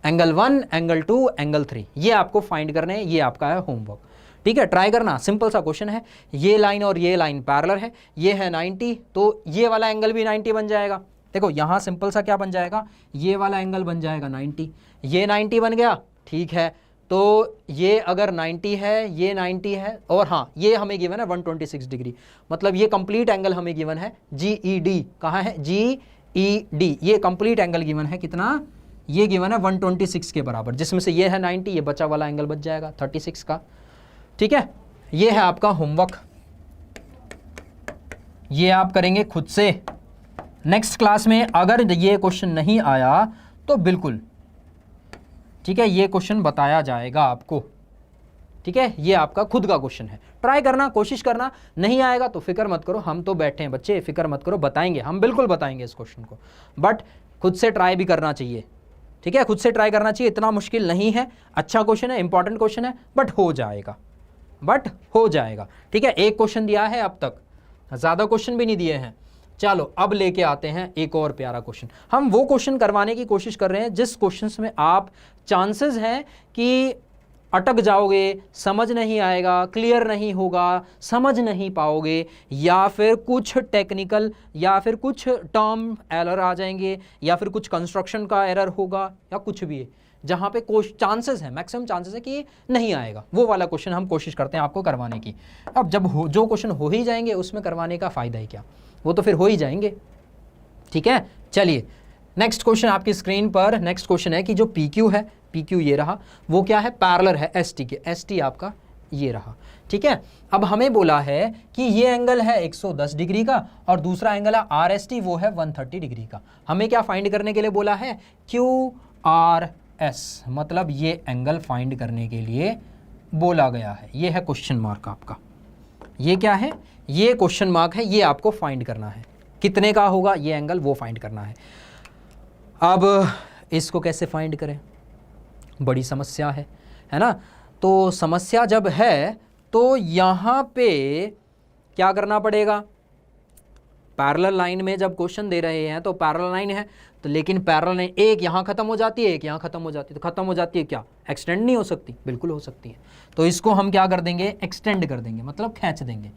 Angle 1, angle 2, angle 3 ये आपको फाइंड करने हैं, ये आपका है होमवर्क, ठीक है। ट्राई करना, सिंपल सा क्वेश्चन है। ये लाइन और ये लाइन पैरेलल है, ये है 90 तो ये वाला एंगल भी 90 बन जाएगा। देखो यहां सिंपल सा क्या बन जाएगा, ये वाला एंगल बन जाएगा 90, ये 90 बन गया, ठीक है। तो ये अगर 90 है, ये 90 है, और हाँ ये हमें गिवन है 126 डिग्री, मतलब ये कंप्लीट एंगल हमें गिवन है GED। कहाँ है, GED, ये कंप्लीट एंगल गिवन है कितना, ये गिवन है 126 के बराबर, जिसमें से ये है 90, ये बचा वाला एंगल बच जाएगा 36 का, ठीक है। ये है आपका होमवर्क, ये आप करेंगे खुद से। नेक्स्ट क्लास में अगर ये क्वेश्चन नहीं आया तो बिल्कुल, ठीक है, ये क्वेश्चन बताया जाएगा आपको, ठीक है। ये आपका खुद का क्वेश्चन है, ट्राई करना, कोशिश करना। नहीं आएगा तो फिक्र मत करो, हम तो बैठे हैं बच्चे, फिक्र मत करो, बताएंगे, हम बिल्कुल बताएंगे इस क्वेश्चन को, बट खुद से ट्राई भी करना चाहिए, ठीक है। खुद से ट्राई करना चाहिए, इतना मुश्किल नहीं है, अच्छा क्वेश्चन है, इंपॉर्टेंट क्वेश्चन है, बट हो जाएगा, ठीक है। एक क्वेश्चन दिया है अब तक, ज़्यादा क्वेश्चन भी नहीं दिए हैं। चलो अब लेके आते हैं एक और प्यारा क्वेश्चन। हम वो क्वेश्चन करवाने की कोशिश कर रहे हैं जिस क्वेश्चंस में आप चांसेस हैं कि अटक जाओगे, समझ नहीं आएगा, क्लियर नहीं होगा, समझ नहीं पाओगे, या फिर कुछ टेक्निकल या फिर कुछ टर्म एरर आ जाएंगे, या फिर कुछ कंस्ट्रक्शन का एरर होगा, या कुछ भी है जहाँ पे चांसेस है, मैक्सिमम चांसेस है कि नहीं आएगा, वो वाला क्वेश्चन हम कोशिश करते हैं आपको करवाने की। अब जब जो क्वेश्चन हो ही जाएंगे उसमें करवाने का फ़ायदा ही क्या, वो तो फिर हो ही जाएंगे, ठीक है। चलिए नेक्स्ट क्वेश्चन आपकी स्क्रीन पर, नेक्स्ट क्वेश्चन है कि जो PQ है, PQ ये रहा, वो क्या है, पैरेलल है ST के, ST आपका ये रहा, ठीक है। अब हमें बोला है कि ये एंगल है 110 डिग्री का और दूसरा एंगल है RST, वो है 130 डिग्री का। हमें क्या फाइंड करने के लिए बोला है, QRS, मतलब ये एंगल फाइंड करने के लिए बोला गया है। ये है क्वेश्चन मार्क आपका, ये क्या है, ये क्वेश्चन मार्क है, ये आपको फाइंड करना है कितने का होगा ये एंगल, वो फाइंड करना है। अब इसको कैसे फाइंड करें, बड़ी समस्या है ना। तो समस्या जब है तो यहाँ पे क्या करना पड़ेगा, पैरेलल लाइन में जब क्वेश्चन दे रहे हैं तो पैरेलल लाइन है, तो लेकिन पैरेलल लाइन एक यहाँ खत्म हो जाती है, एक यहाँ खत्म हो जाती है, तो खत्म हो जाती है क्या, एक्सटेंड नहीं हो सकती, बिल्कुल हो सकती है। तो इसको हम क्या कर देंगे, एक्सटेंड कर देंगे, मतलब खींच देंगे।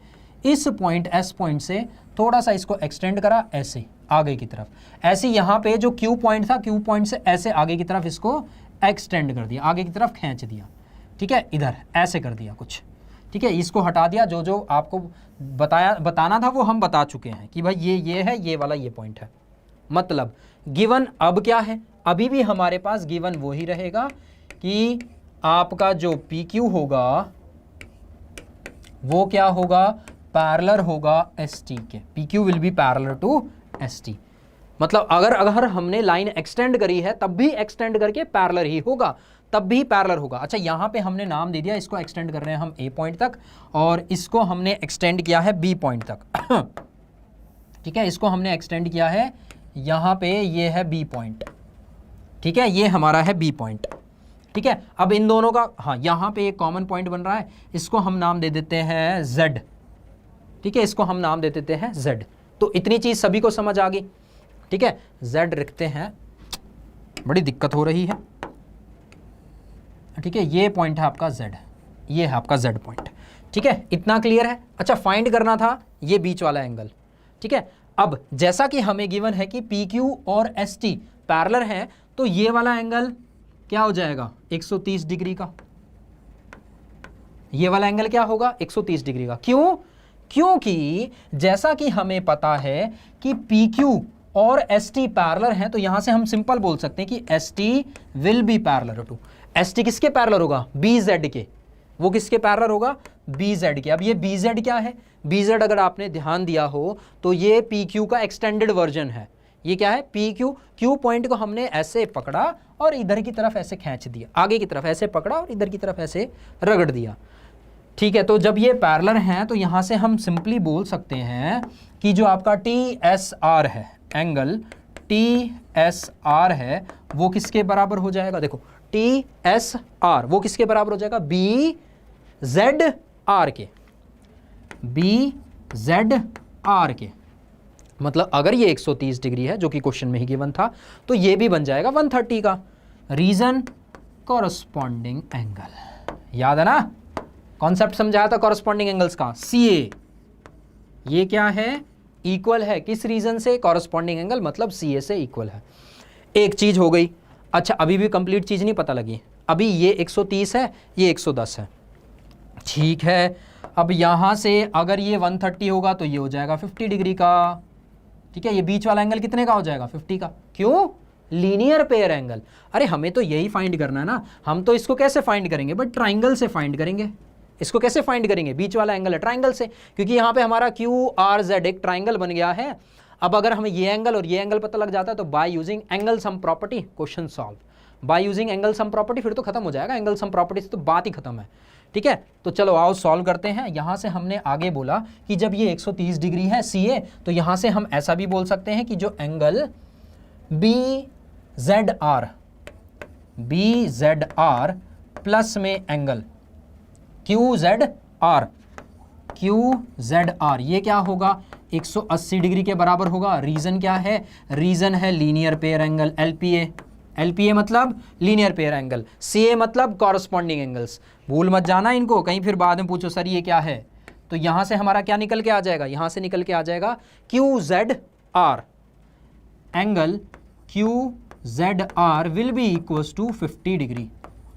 इस पॉइंट S पॉइंट से थोड़ा सा इसको एक्सटेंड करा ऐसे आगे की तरफ, ऐसे यहाँ पे जो Q पॉइंट था, Q पॉइंट से ऐसे आगे की तरफ इसको एक्सटेंड कर दिया, आगे की तरफ खींच दिया, ठीक है, इधर ऐसे कर दिया कुछ, ठीक है। इसको हटा दिया, जो जो आपको बताना था वो हम बता चुके हैं कि भाई ये है, ये वाला ये पॉइंट है। मतलब गिवन अब क्या है, अभी भी हमारे पास गिवन वो ही रहेगा कि आपका जो PQ होगा वो क्या होगा, पैरेलल होगा ST के, PQ will be parallel to ST। मतलब अगर हमने लाइन एक्सटेंड करी है तब भी एक्सटेंड करके पैरेलल ही होगा, तब भी पैरेलल होगा। अच्छा यहाँ पे हमने नाम दे दिया, इसको एक्सटेंड कर रहे हैं हम ए पॉइंट तक और इसको हमने एक्सटेंड किया है बी पॉइंट तक। ठीक है, इसको हमने एक्सटेंड किया है यहाँ पे, ये है बी पॉइंट। ठीक है, ये हमारा है बी पॉइंट। ठीक है, अब इन दोनों का, हाँ यहाँ पे एक कॉमन पॉइंट बन रहा है, इसको हम नाम दे देते हैं Z। ठीक है, इसको हम नाम दे देते हैं Z। तो इतनी चीज सभी को समझ आ गई। ठीक है, Z रखते हैं, बड़ी दिक्कत हो रही है। ठीक है, ये पॉइंट है आपका Z, ये है आपका Z पॉइंट। ठीक है, इतना क्लियर है। अच्छा, फाइंड करना था ये बीच वाला एंगल। ठीक है, अब जैसा कि हमें गिवन है कि PQ और ST पैरेलल हैं, तो ये वाला एंगल क्या हो जाएगा 130 डिग्री का। ये वाला एंगल क्या होगा 130 डिग्री का। क्यों? क्योंकि जैसा कि हमें पता है कि PQ और ST पैरेलल हैं, तो यहां से हम सिंपल बोल सकते हैं कि ST will be parallel to. ST किसके पैरेलल होगा? BZ के। वो किसके पैरेलल होगा? BZ के। अब ये BZ क्या है? BZ अगर आपने ध्यान दिया हो तो ये PQ का एक्सटेंडेड वर्जन है। ये क्या है? PQ। Q पॉइंट को हमने ऐसे पकड़ा और इधर की तरफ ऐसे खींच दिया, आगे की तरफ ऐसे पकड़ा और इधर की तरफ ऐसे रगड़ दिया। ठीक है, तो जब ये पैरेलल हैं तो यहां से हम सिंपली बोल सकते हैं कि जो आपका TSR है, एंगल TSR है, वो किसके बराबर हो जाएगा? देखो TSR वो किसके बराबर हो जाएगा? BZR के। BZR के मतलब अगर ये 130 डिग्री है जो कि क्वेश्चन में ही गिवन था, तो ये भी बन जाएगा 130 का। रीजन कॉरस्पॉन्डिंग एंगल, याद है ना? कॉन्सेप्ट समझाया था कॉरस्पॉन्डिंग एंगल्स का, CA। ये क्या है? इक्वल है किस रीजन से? कॉरस्पॉन्डिंग एंगल मतलब CA से इक्वल है। एक चीज हो गई। अच्छा, अभी भी कंप्लीट चीज नहीं पता लगी। अभी ये 130 है, ये 110 है। ठीक है, अब यहां से अगर ये 130 होगा तो ये हो जाएगा 50 डिग्री का। ठीक है, ये बीच वाला एंगल कितने का हो जाएगा? 50 का। क्यों? Linear pair angle. अरे हमें तो यही फाइंड करना है ना। हम तो इसको कैसे फाइंड करेंगे? बट ट्राइंगल से फाइंड करेंगे। इसको कैसे फाइंड करेंगे? बीच वाला एंगल है, ट्राइंगल से, क्योंकि यहाँ पे हमारा QRZ एक ट्राइंगल बन गया है। अब अगर हमें ये एंगल और ये एंगल पता लग जाता है तो bye using angle sum property question solve. Bye using angle sum property फिर तो खत्म हो जाएगा, एंगल सम प्रॉपर्टी से तो बात ही खत्म है। ठीक है, तो चलो आओ सॉल्व करते हैं। यहां से हमने आगे बोला कि जब ये 130 डिग्री है CA, तो यहां से हम ऐसा भी बोल सकते हैं कि जो एंगल BZR प्लस में एंगल QZR, ये क्या होगा? 180 डिग्री के बराबर होगा। रीजन क्या है? रीजन है लीनियर पेयर एंगल LPA मतलब लीनियर पेयर एंगल, CA मतलब कॉरस्पॉन्डिंग एंगल्स। भूल मत जाना इनको, कहीं फिर बाद में पूछो सर ये क्या है। तो यहां से हमारा क्या निकल के आ जाएगा? यहां से निकल के आ जाएगा QZR। Angle QZR will be equal to 50 degree.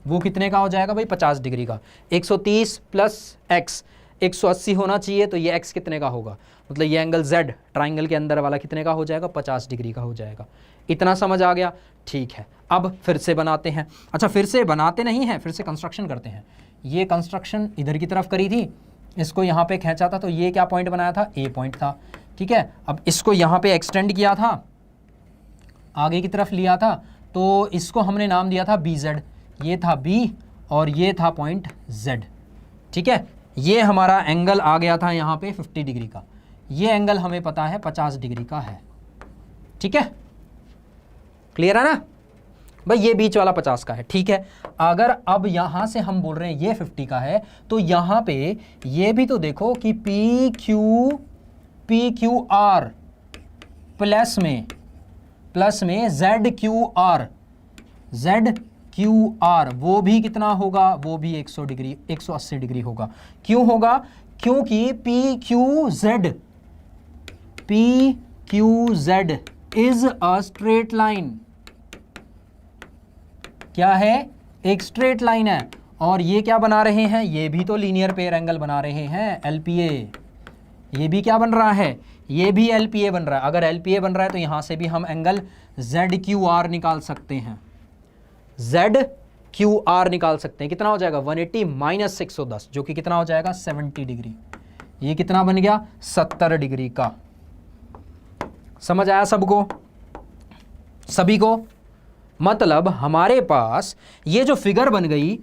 वो कितने का हो जाएगा भाई? 50 डिग्री का। 130 प्लस x 180 होना चाहिए, तो ये x कितने का होगा? मतलब ये एंगल Z ट्राइंगल के अंदर वाला कितने का हो जाएगा? 50 डिग्री का हो जाएगा। इतना समझ आ गया? ठीक है, अब फिर से बनाते हैं। अच्छा, फिर से बनाते नहीं हैं, फिर से कंस्ट्रक्शन करते हैं। ये कंस्ट्रक्शन इधर की तरफ करी थी, इसको यहाँ पे खींचा था, तो ये क्या पॉइंट बनाया था? A पॉइंट था। ठीक है, अब इसको यहाँ पे एक्सटेंड किया था, आगे की तरफ लिया था, तो इसको हमने नाम दिया था BZ। ये था B और ये था पॉइंट Z। ठीक है, ये हमारा एंगल आ गया था यहाँ पे 50 डिग्री का। ये एंगल हमें पता है 50 डिग्री का है। ठीक है, क्लियर है ना भाई? ये बीच वाला 50 का है। ठीक है, अगर अब यहां से हम बोल रहे हैं ये 50 का है, तो यहां पे ये भी तो देखो कि PQR प्लस में ZQR वो भी कितना होगा? वो भी 180 डिग्री होगा। क्यों होगा? क्योंकि PQZ is a straight line. क्या है? एक स्ट्रेट लाइन है। और ये क्या बना रहे हैं? ये भी तो लीनियर पेयर एंगल बना रहे हैं, LPA। ये भी क्या बन रहा है? ये भी LPA बन रहा है। अगर LPA बन रहा है तो यहां से भी हम एंगल ZQR निकाल सकते हैं। ZQR निकाल सकते हैं। कितना हो जाएगा? 180 माइनस 110, जो कि कितना हो जाएगा? 70 डिग्री। ये कितना बन गया? 70 डिग्री का। समझ आया सबको? सभी को? मतलब हमारे पास ये जो फिगर बन गई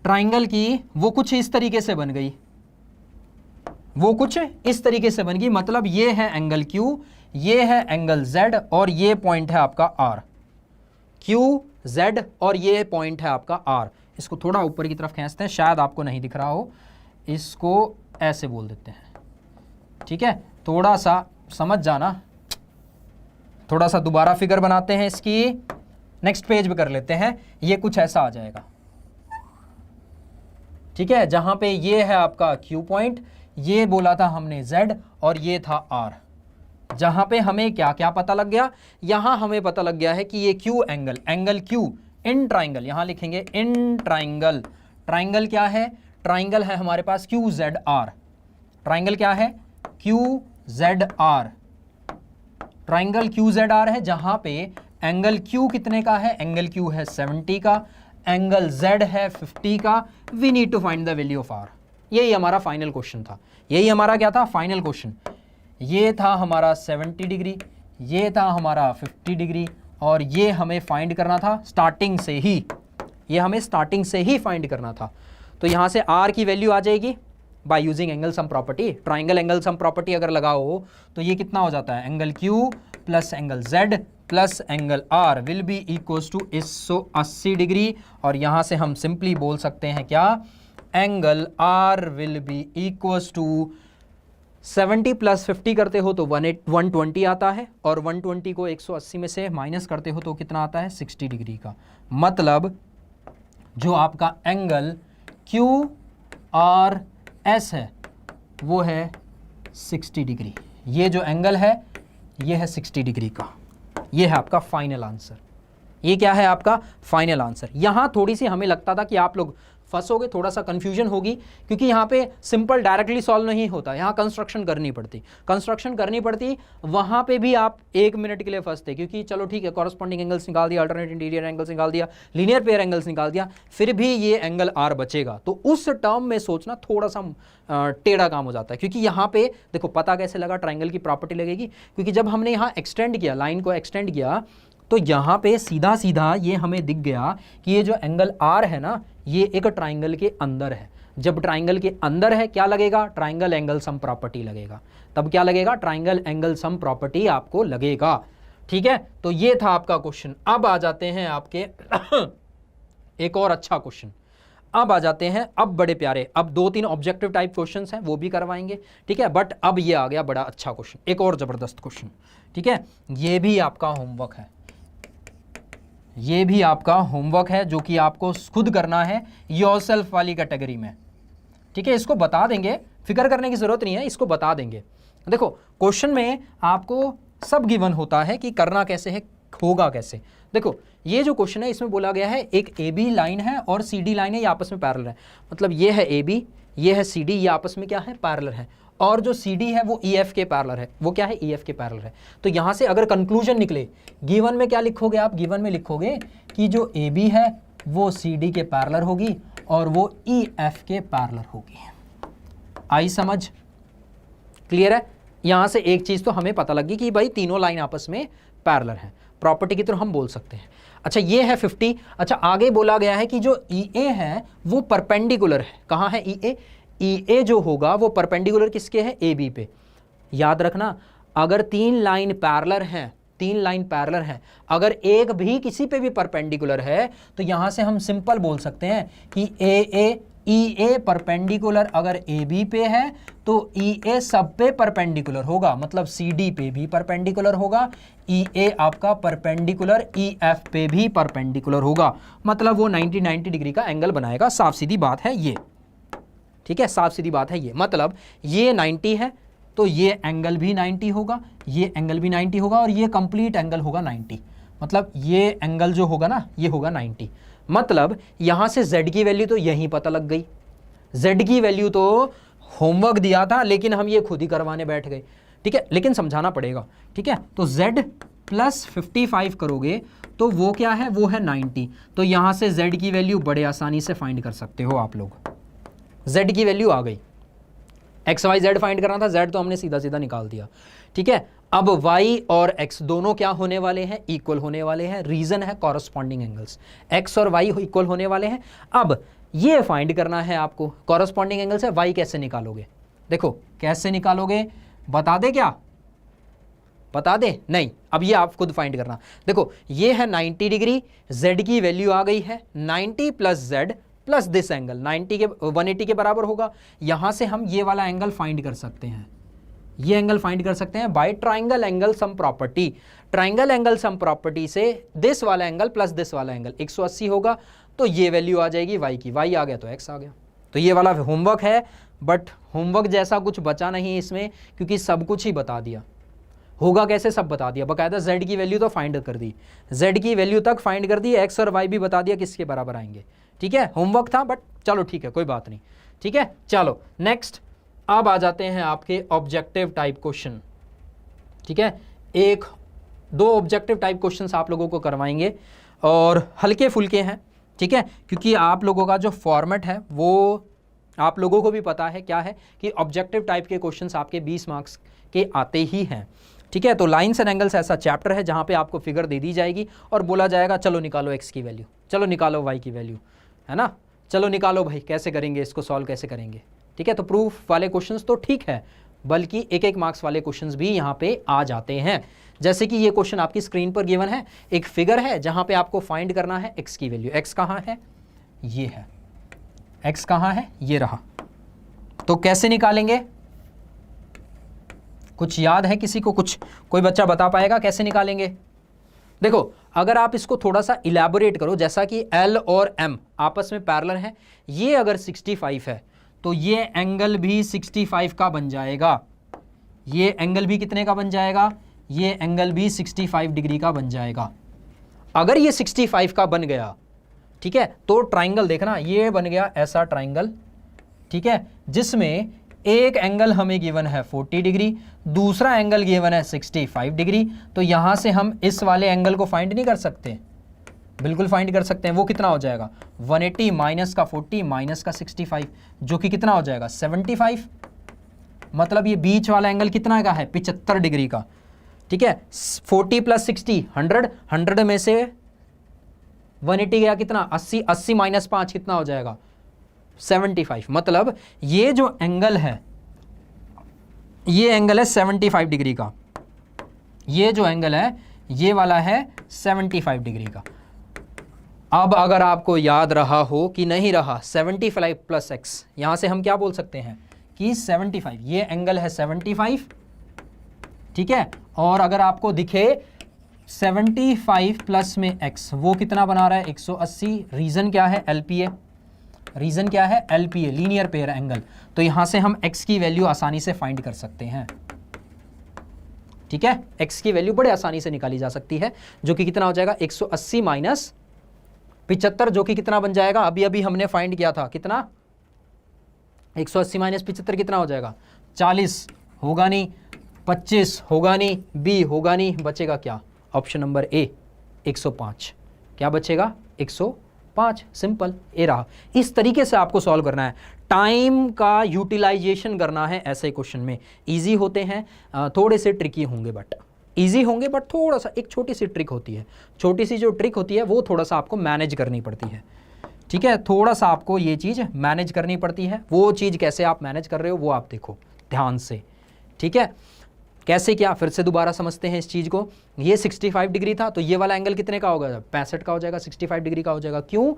ट्राइंगल की, वो कुछ इस तरीके से बन गई, वो कुछ इस तरीके से बन गई। मतलब ये है एंगल Q, ये है एंगल Z और ये पॉइंट है आपका R। Q, Z और ये पॉइंट है आपका R। इसको थोड़ा ऊपर की तरफ खींचते हैं, शायद आपको नहीं दिख रहा हो, इसको ऐसे बोल देते हैं, ठीक है। थोड़ा सा समझ जाना, थोड़ा सा दोबारा फिगर बनाते हैं इसकी, नेक्स्ट पेज पे कर लेते हैं। ये कुछ ऐसा आ जाएगा, ठीक है, जहां पे ये है आपका Q पॉइंट, ये बोला था हमने Z और ये था R। जहां पे हमें क्या क्या पता लग गया, यहां हमें पता लग गया है कि ये Q angle Q in triangle, यहां लिखेंगे इन ट्राइंगल। ट्राइंगल क्या है, ट्राइंगल है हमारे पास QZR। ट्राइंगल क्या है, QZR। ट्राइंगल QZR है, जहां पे एंगल Q कितने का है, एंगल Q है 70 का, एंगल Z है 50 का। We need to find the value of R। यही हमारा फाइनल क्वेश्चन था, यही हमारा क्या था, फाइनल क्वेश्चन। ये था हमारा 70 डिग्री, ये था हमारा 50 डिग्री, और ये हमें फाइंड करना था स्टार्टिंग से ही, ये हमें स्टार्टिंग से ही फाइंड करना था। तो यहाँ से R की वैल्यू आ जाएगी by using angle sum property. Triangle angle sum property अगर लगाओ तो ये कितना हो जाता है, angle Q plus angle Z plus angle R will be equals to 180 degree. और यहाँ से हम सिंपली बोल सकते हैं क्या, angle R will be equals to 70 plus 50 करते हो तो 120 आता है, और 120 को 180 में से माइनस करते हो तो कितना आता है, 60 डिग्री का। मतलब जो आपका एंगल QRS है वो है 60 डिग्री। ये जो एंगल है ये है 60 डिग्री का। ये है आपका फाइनल आंसर। ये क्या है आपका फाइनल आंसर। यहाँ थोड़ी सी हमें लगता था कि आप लोग फंसोगे, थोड़ा सा कंफ्यूजन होगी, क्योंकि यहाँ पे सिंपल डायरेक्टली सॉल्व नहीं होता, यहाँ कंस्ट्रक्शन करनी पड़ती। वहाँ पे भी आप 1 मिनट के लिए फंसते, क्योंकि चलो ठीक है, कॉरस्पॉन्डिंग एंगल्स निकाल दिया, अल्टरनेट इंटीरियर एंगल्स निकाल दिया, लीनियर पेयर एंगल्स निकाल दिया, फिर भी ये एंगल R बचेगा। तो उस टर्म में सोचना थोड़ा सा टेढ़ा काम हो जाता है, क्योंकि यहाँ पे देखो पता कैसे लगा, ट्राइंगल की प्रॉपर्टी लगेगी, क्योंकि जब हमने यहाँ एक्सटेंड किया, लाइन को एक्सटेंड किया, तो यहाँ पे सीधा सीधा ये हमें दिख गया कि ये जो एंगल R है ना, ये एक ट्राइंगल के अंदर है। जब ट्राइंगल के अंदर है क्या लगेगा, ट्राइंगल एंगल सम प्रॉपर्टी लगेगा। तब क्या लगेगा, ट्राइंगल एंगल सम प्रॉपर्टी आपको लगेगा। ठीक है, तो ये था आपका क्वेश्चन। अब आ जाते हैं आपके एक और अच्छा क्वेश्चन। अब आ जाते हैं, अब बड़े प्यारे, अब 2-3 ऑब्जेक्टिव टाइप क्वेश्चंस हैं वो भी करवाएंगे, ठीक है। बट अब ये आ गया बड़ा अच्छा क्वेश्चन, एक और जबरदस्त क्वेश्चन, ठीक है। ये भी आपका होमवर्क है, ये भी आपका होमवर्क है, जो कि आपको खुद करना है योरसेल्फ वाली कैटेगरी में, ठीक है। इसको बता देंगे, फिक्र करने की जरूरत नहीं है, इसको बता देंगे। देखो क्वेश्चन में आपको सब गिवन होता है कि करना कैसे है, होगा कैसे। देखो ये जो क्वेश्चन है इसमें बोला गया है एक AB लाइन है और CD लाइन है, ये आपस में पैरेलल है। मतलब ये है AB, ये है CD, ये आपस में क्या है, पैरेलल है। और जो CD है वो EF के पैरेलल है, वो क्या है, EF के पैरेलल है। तो यहां से अगर कंक्लूजन निकले, गिवन में क्या लिखोगे आप, गिवन में लिखोगे कि जो AB है वो CD के पैरेलल होगी और वो EF के पैरेलल होगी। आई समझ, क्लियर है। यहां से एक चीज तो हमें पता लगी कि भाई तीनों लाइन आपस में पैरेलल है, प्रॉपर्टी की तरह हम बोल सकते हैं। अच्छा ये है 50। अच्छा आगे बोला गया है कि जो EA है वो परपेंडिकुलर है, कहाँ है EA, EA जो होगा वो परपेंडिकुलर किसके है, AB पे। याद रखना अगर 3 लाइन पैरेलल हैं, 3 लाइन पैरेलल हैं, अगर एक भी किसी पे भी परपेंडिकुलर है तो यहां से हम सिंपल बोल सकते हैं कि EA परपेंडिकुलर अगर AB पे है तो EA सब पे परपेंडिकुलर होगा, मतलब CD पे भी परपेंडिकुलर होगा, EA आपका परपेंडिकुलर EF पे भी परपेंडिकुलर होगा, मतलब वो 90 डिग्री का एंगल बनाएगा। साफ सीधी बात है ये, ठीक है, साफ सीधी बात है ये। मतलब ये 90 है तो ये एंगल भी 90 होगा, ये एंगल भी 90 होगा, और ये कंप्लीट एंगल होगा 90। मतलब ये एंगल जो होगा ना ये होगा 90। मतलब यहां से Z की वैल्यू तो यहीं पता लग गई, Z की वैल्यू तो होमवर्क दिया था लेकिन हम ये खुद ही करवाने बैठ गए, ठीक है, लेकिन समझाना पड़ेगा, ठीक है। तो Z प्लस 55 करोगे तो वो क्या है, वो है 90। तो यहां से Z की वैल्यू बड़े आसानी से फाइंड कर सकते हो आप लोग। Z की वैल्यू आ गई, एक्स वाई जेड फाइंड करना था, जेड तो हमने सीधा सीधा निकाल दिया, ठीक है। अब y और x दोनों क्या होने वाले हैं, इक्वल होने वाले हैं। रीजन है कॉरस्पॉन्डिंग एंगल्स, x और y इक्वल होने वाले हैं। अब ये फाइंड करना है आपको, कॉरस्पॉन्डिंग एंगल्स है, y कैसे निकालोगे, देखो कैसे निकालोगे, बता दे क्या, बता दे, नहीं, अब ये आप खुद फाइंड करना। देखो ये है 90 डिग्री, z की वैल्यू आ गई है 90 plus z plus this angle 90 के 180 के बराबर होगा। यहां से हम ये वाला एंगल फाइंड कर सकते हैं, ये एंगल फाइंड कर सकते हैं by triangle angle sum property. Triangle angle sum property से दिस वाला एंगल प्लस दिस वाला एंगल 180 होगा, तो ये वैल्यू आ जाएगी y की, y आ गया तो x आ गया। तो ये वाला होमवर्क है, बट होमवर्क जैसा कुछ बचा नहीं इसमें, क्योंकि सब कुछ ही बता दिया। होगा कैसे सब बता दिया, बकायदा z की वैल्यू तो फाइंड कर दी, z की वैल्यू तक फाइंड कर दी, x और y भी बता दिया किसके बराबर आएंगे, ठीक है। होमवर्क था बट चलो ठीक है, कोई बात नहीं, ठीक है। चलो नेक्स्ट, अब आ जाते हैं आपके ऑब्जेक्टिव टाइप क्वेश्चन, ठीक है। एक दो ऑब्जेक्टिव टाइप क्वेश्चंस आप लोगों को करवाएंगे और हल्के फुल्के हैं, ठीक है, क्योंकि आप लोगों का जो फॉर्मेट है वो आप लोगों को भी पता है क्या है कि ऑब्जेक्टिव टाइप के क्वेश्चंस आपके 20 मार्क्स के आते ही हैं, ठीक है। तो लाइन्स एंड एंगल्स ऐसा चैप्टर है जहाँ पे आपको फिगर दे दी जाएगी और बोला जाएगा चलो निकालो x की वैल्यू, चलो निकालो y की वैल्यू, है ना, चलो निकालो भाई कैसे करेंगे इसको, सॉल्व कैसे करेंगे, ठीक है। तो प्रूफ वाले क्वेश्चंस तो ठीक है, बल्कि एक एक मार्क्स वाले क्वेश्चंस भी यहाँ पे आ जाते हैं। जैसे कि ये क्वेश्चन आपकी स्क्रीन पर गिवन है, एक फिगर है जहाँ पे आपको फाइंड करना है x की वैल्यू। x कहाँ है, ये है, x कहाँ है, ये रहा। तो कैसे निकालेंगे, कुछ याद है किसी को, कुछ कोई बच्चा बता पाएगा कैसे निकालेंगे? देखो अगर आप इसको थोड़ा सा इलैबोरेट करो, जैसा कि L और M आपस में पैरेलल हैं, ये अगर 65 है तो ये एंगल भी 65 का बन जाएगा, ये एंगल भी कितने का बन जाएगा, ये एंगल भी 65 डिग्री का बन जाएगा। अगर ये 65 का बन गया, ठीक है, तो ट्राइंगल देखना, ये बन गया ऐसा ट्राइंगल, ठीक है, जिसमें एक एंगल हमें गिवन है 40 डिग्री, दूसरा एंगल गिवन है 65 डिग्री। तो यहां से हम इस वाले एंगल को फाइंड नहीं कर सकते, बिल्कुल फाइंड कर सकते हैं। वो कितना हो जाएगा, 180 माइनस का 40 माइनस का 65, जो कि कितना हो जाएगा 75। मतलब ये बीच वाला एंगल कितना का है, 75 डिग्री का, ठीक है। 40 प्लस 60 100, 100 में से 180 गया कितना 80, 80 माइनस 5 कितना हो जाएगा 75। मतलब ये जो एंगल है, ये एंगल है 75 डिग्री का, ये जो एंगल है ये वाला है 75 डिग्री का। अब अगर आपको याद रहा हो कि नहीं रहा, 75 प्लस एक्स, यहां से हम क्या बोल सकते हैं कि 75, ये एंगल है 75, ठीक है। और अगर आपको दिखे 75 प्लस में x, वो कितना बना रहा है 180। रीजन क्या है, LPA, रीजन क्या है, LPA, लीनियर पेयर एंगल। तो यहां से हम x की वैल्यू आसानी से फाइंड कर सकते हैं, ठीक है। x की वैल्यू बड़े आसानी से निकाली जा सकती है, जो कि कितना हो जाएगा 180 माइनस 75, जो कि कितना बन जाएगा, अभी अभी हमने फाइंड किया था, कितना 180 माइनस 75 कितना हो जाएगा 40, होगा नहीं, 25 होगा नहीं, B होगा नहीं, बचेगा क्या, ऑप्शन नंबर ए 105। क्या बचेगा 105, सिंपल, ए रहा। इस तरीके से आपको सॉल्व करना है, टाइम का यूटिलाइजेशन करना है ऐसे क्वेश्चन में। इजी होते हैं, थोड़े से ट्रिकी होंगे, बट इजी होंगे, बट थोड़ा सा एक छोटी सी ट्रिक होती है, छोटी सी जो ट्रिक होती है वो थोड़ा सा आपको मैनेज करनी पड़ती है, ठीक है। थोड़ा सा आपको ये चीज़ मैनेज करनी पड़ती है, वो चीज़ कैसे आप मैनेज कर रहे हो वो आप देखो ध्यान से, ठीक है। कैसे क्या, फिर से दोबारा समझते हैं इस चीज़ को। ये 65 डिग्री था, तो ये वाला एंगल कितने का होगा, 65 का हो जाएगा, 65 डिग्री का हो जाएगा। क्यों,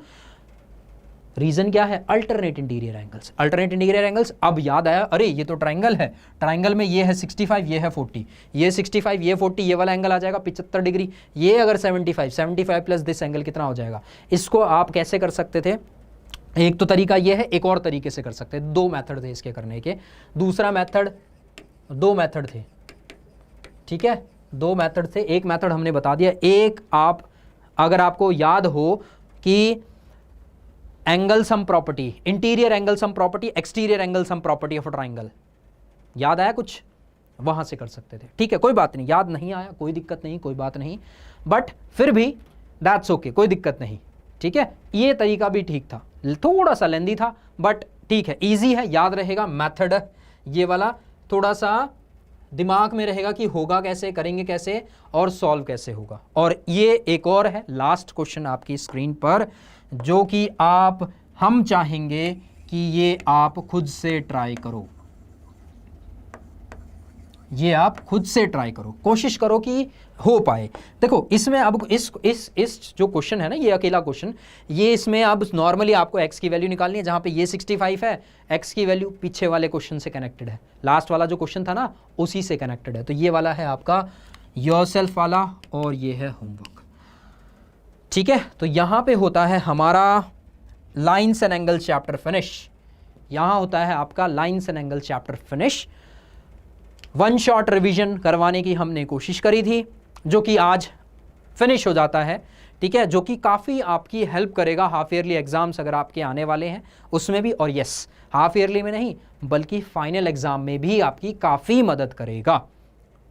रीजन क्या है, alternate interior angles, alternate interior angles. अब याद आया, अरे ये तो ट्राइंगल है, ट्राइंगल में ये है 65, ये है 40, ये 65, ये 40, ये वाला एंगल आ जाएगा 75 डिग्री। ये अगर 75 प्लस दिस एंगल कितना हो जाएगा। इसको आप कैसे कर सकते थे, एक तो तरीका ये है, एक और तरीके से कर सकते हैं, दो मेथड थे इसके करने के। दूसरा मेथड, दो मेथड थे, ठीक है, दो मेथड थे। एक मेथड हमने बता दिया, एक आप अगर आपको याद हो कि angle sum property, interior angle sum property, exterior angle sum property of a triangle, याद आया कुछ, वहां से कर सकते थे, ठीक है। कोई बात नहीं, याद नहीं आया कोई दिक्कत नहीं, कोई बात नहीं, बट फिर भी दैट्स ओके, कोई दिक्कत नहीं, ठीक है। ये तरीका भी ठीक था, थोड़ा सा लेंदी था बट ठीक है, इजी है, याद रहेगा, मेथड ये वाला थोड़ा सा दिमाग में रहेगा कि होगा कैसे, करेंगे कैसे और सॉल्व कैसे होगा। और ये एक और है लास्ट क्वेश्चन आपकी स्क्रीन पर, जो कि हम चाहेंगे कि ये आप खुद से ट्राई करो, ये आप खुद से ट्राई करो, कोशिश करो कि हो पाए। देखो इसमें अब इस जो क्वेश्चन है ना, ये अकेला क्वेश्चन, ये इसमें अब नॉर्मली आपको x की वैल्यू निकालनी है, जहां पे ये 65 है, x की वैल्यू पीछे वाले क्वेश्चन से कनेक्टेड है, लास्ट वाला जो क्वेश्चन था ना उसी से कनेक्टेड है। तो ये वाला है आपका योरसेल्फ वाला और ये है होमवर्क, ठीक है। तो यहां पे होता है हमारा lines and angle chapter finish, यहां होता है आपका lines and angle chapter finish. One shot revision करवाने की हमने कोशिश करी थी, जो कि आज फिनिश हो जाता है, ठीक है, जो कि काफ़ी आपकी हेल्प करेगा हाफ ईयरली एग्जाम्स अगर आपके आने वाले हैं उसमें भी, और यस हाफ ईयरली में नहीं बल्कि फाइनल एग्जाम में भी आपकी काफ़ी मदद करेगा,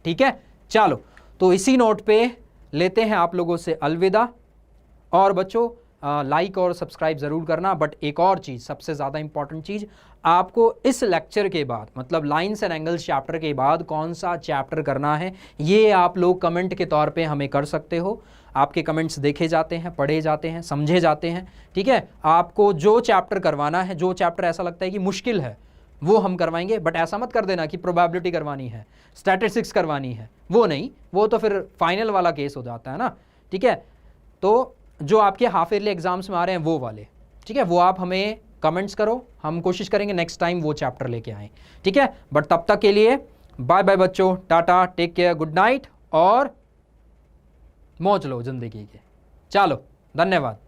ठीक है। चलो तो इसी नोट पे लेते हैं आप लोगों से अलविदा, और बच्चों लाइक और सब्सक्राइब ज़रूर करना। बट एक और चीज़, सबसे ज़्यादा इंपॉर्टेंट चीज़, आपको इस लेक्चर के बाद मतलब लाइन्स एंड एंगल्स चैप्टर के बाद कौन सा चैप्टर करना है ये आप लोग कमेंट के तौर पे हमें कर सकते हो। आपके कमेंट्स देखे जाते हैं, पढ़े जाते हैं, समझे जाते हैं, ठीक है। आपको जो चैप्टर करवाना है, जो चैप्टर ऐसा लगता है कि मुश्किल है वो हम करवाएंगे, बट ऐसा मत कर देना कि प्रोबेबिलिटी करवानी है, स्टैटिस्टिक्स करवानी है, वो नहीं, वो तो फिर फाइनल वाला केस हो जाता है ना, ठीक है। तो जो आपके हाफ ईयरली एग्जाम्स में आ रहे हैं वो वाले, ठीक है, वो आप हमें कमेंट्स करो, हम कोशिश करेंगे नेक्स्ट टाइम वो चैप्टर लेके आएँ, ठीक है। बट तब तक के लिए बाय बाय बच्चों, ta-ta, take care, good night और मौज लो जिंदगी के। चलो धन्यवाद।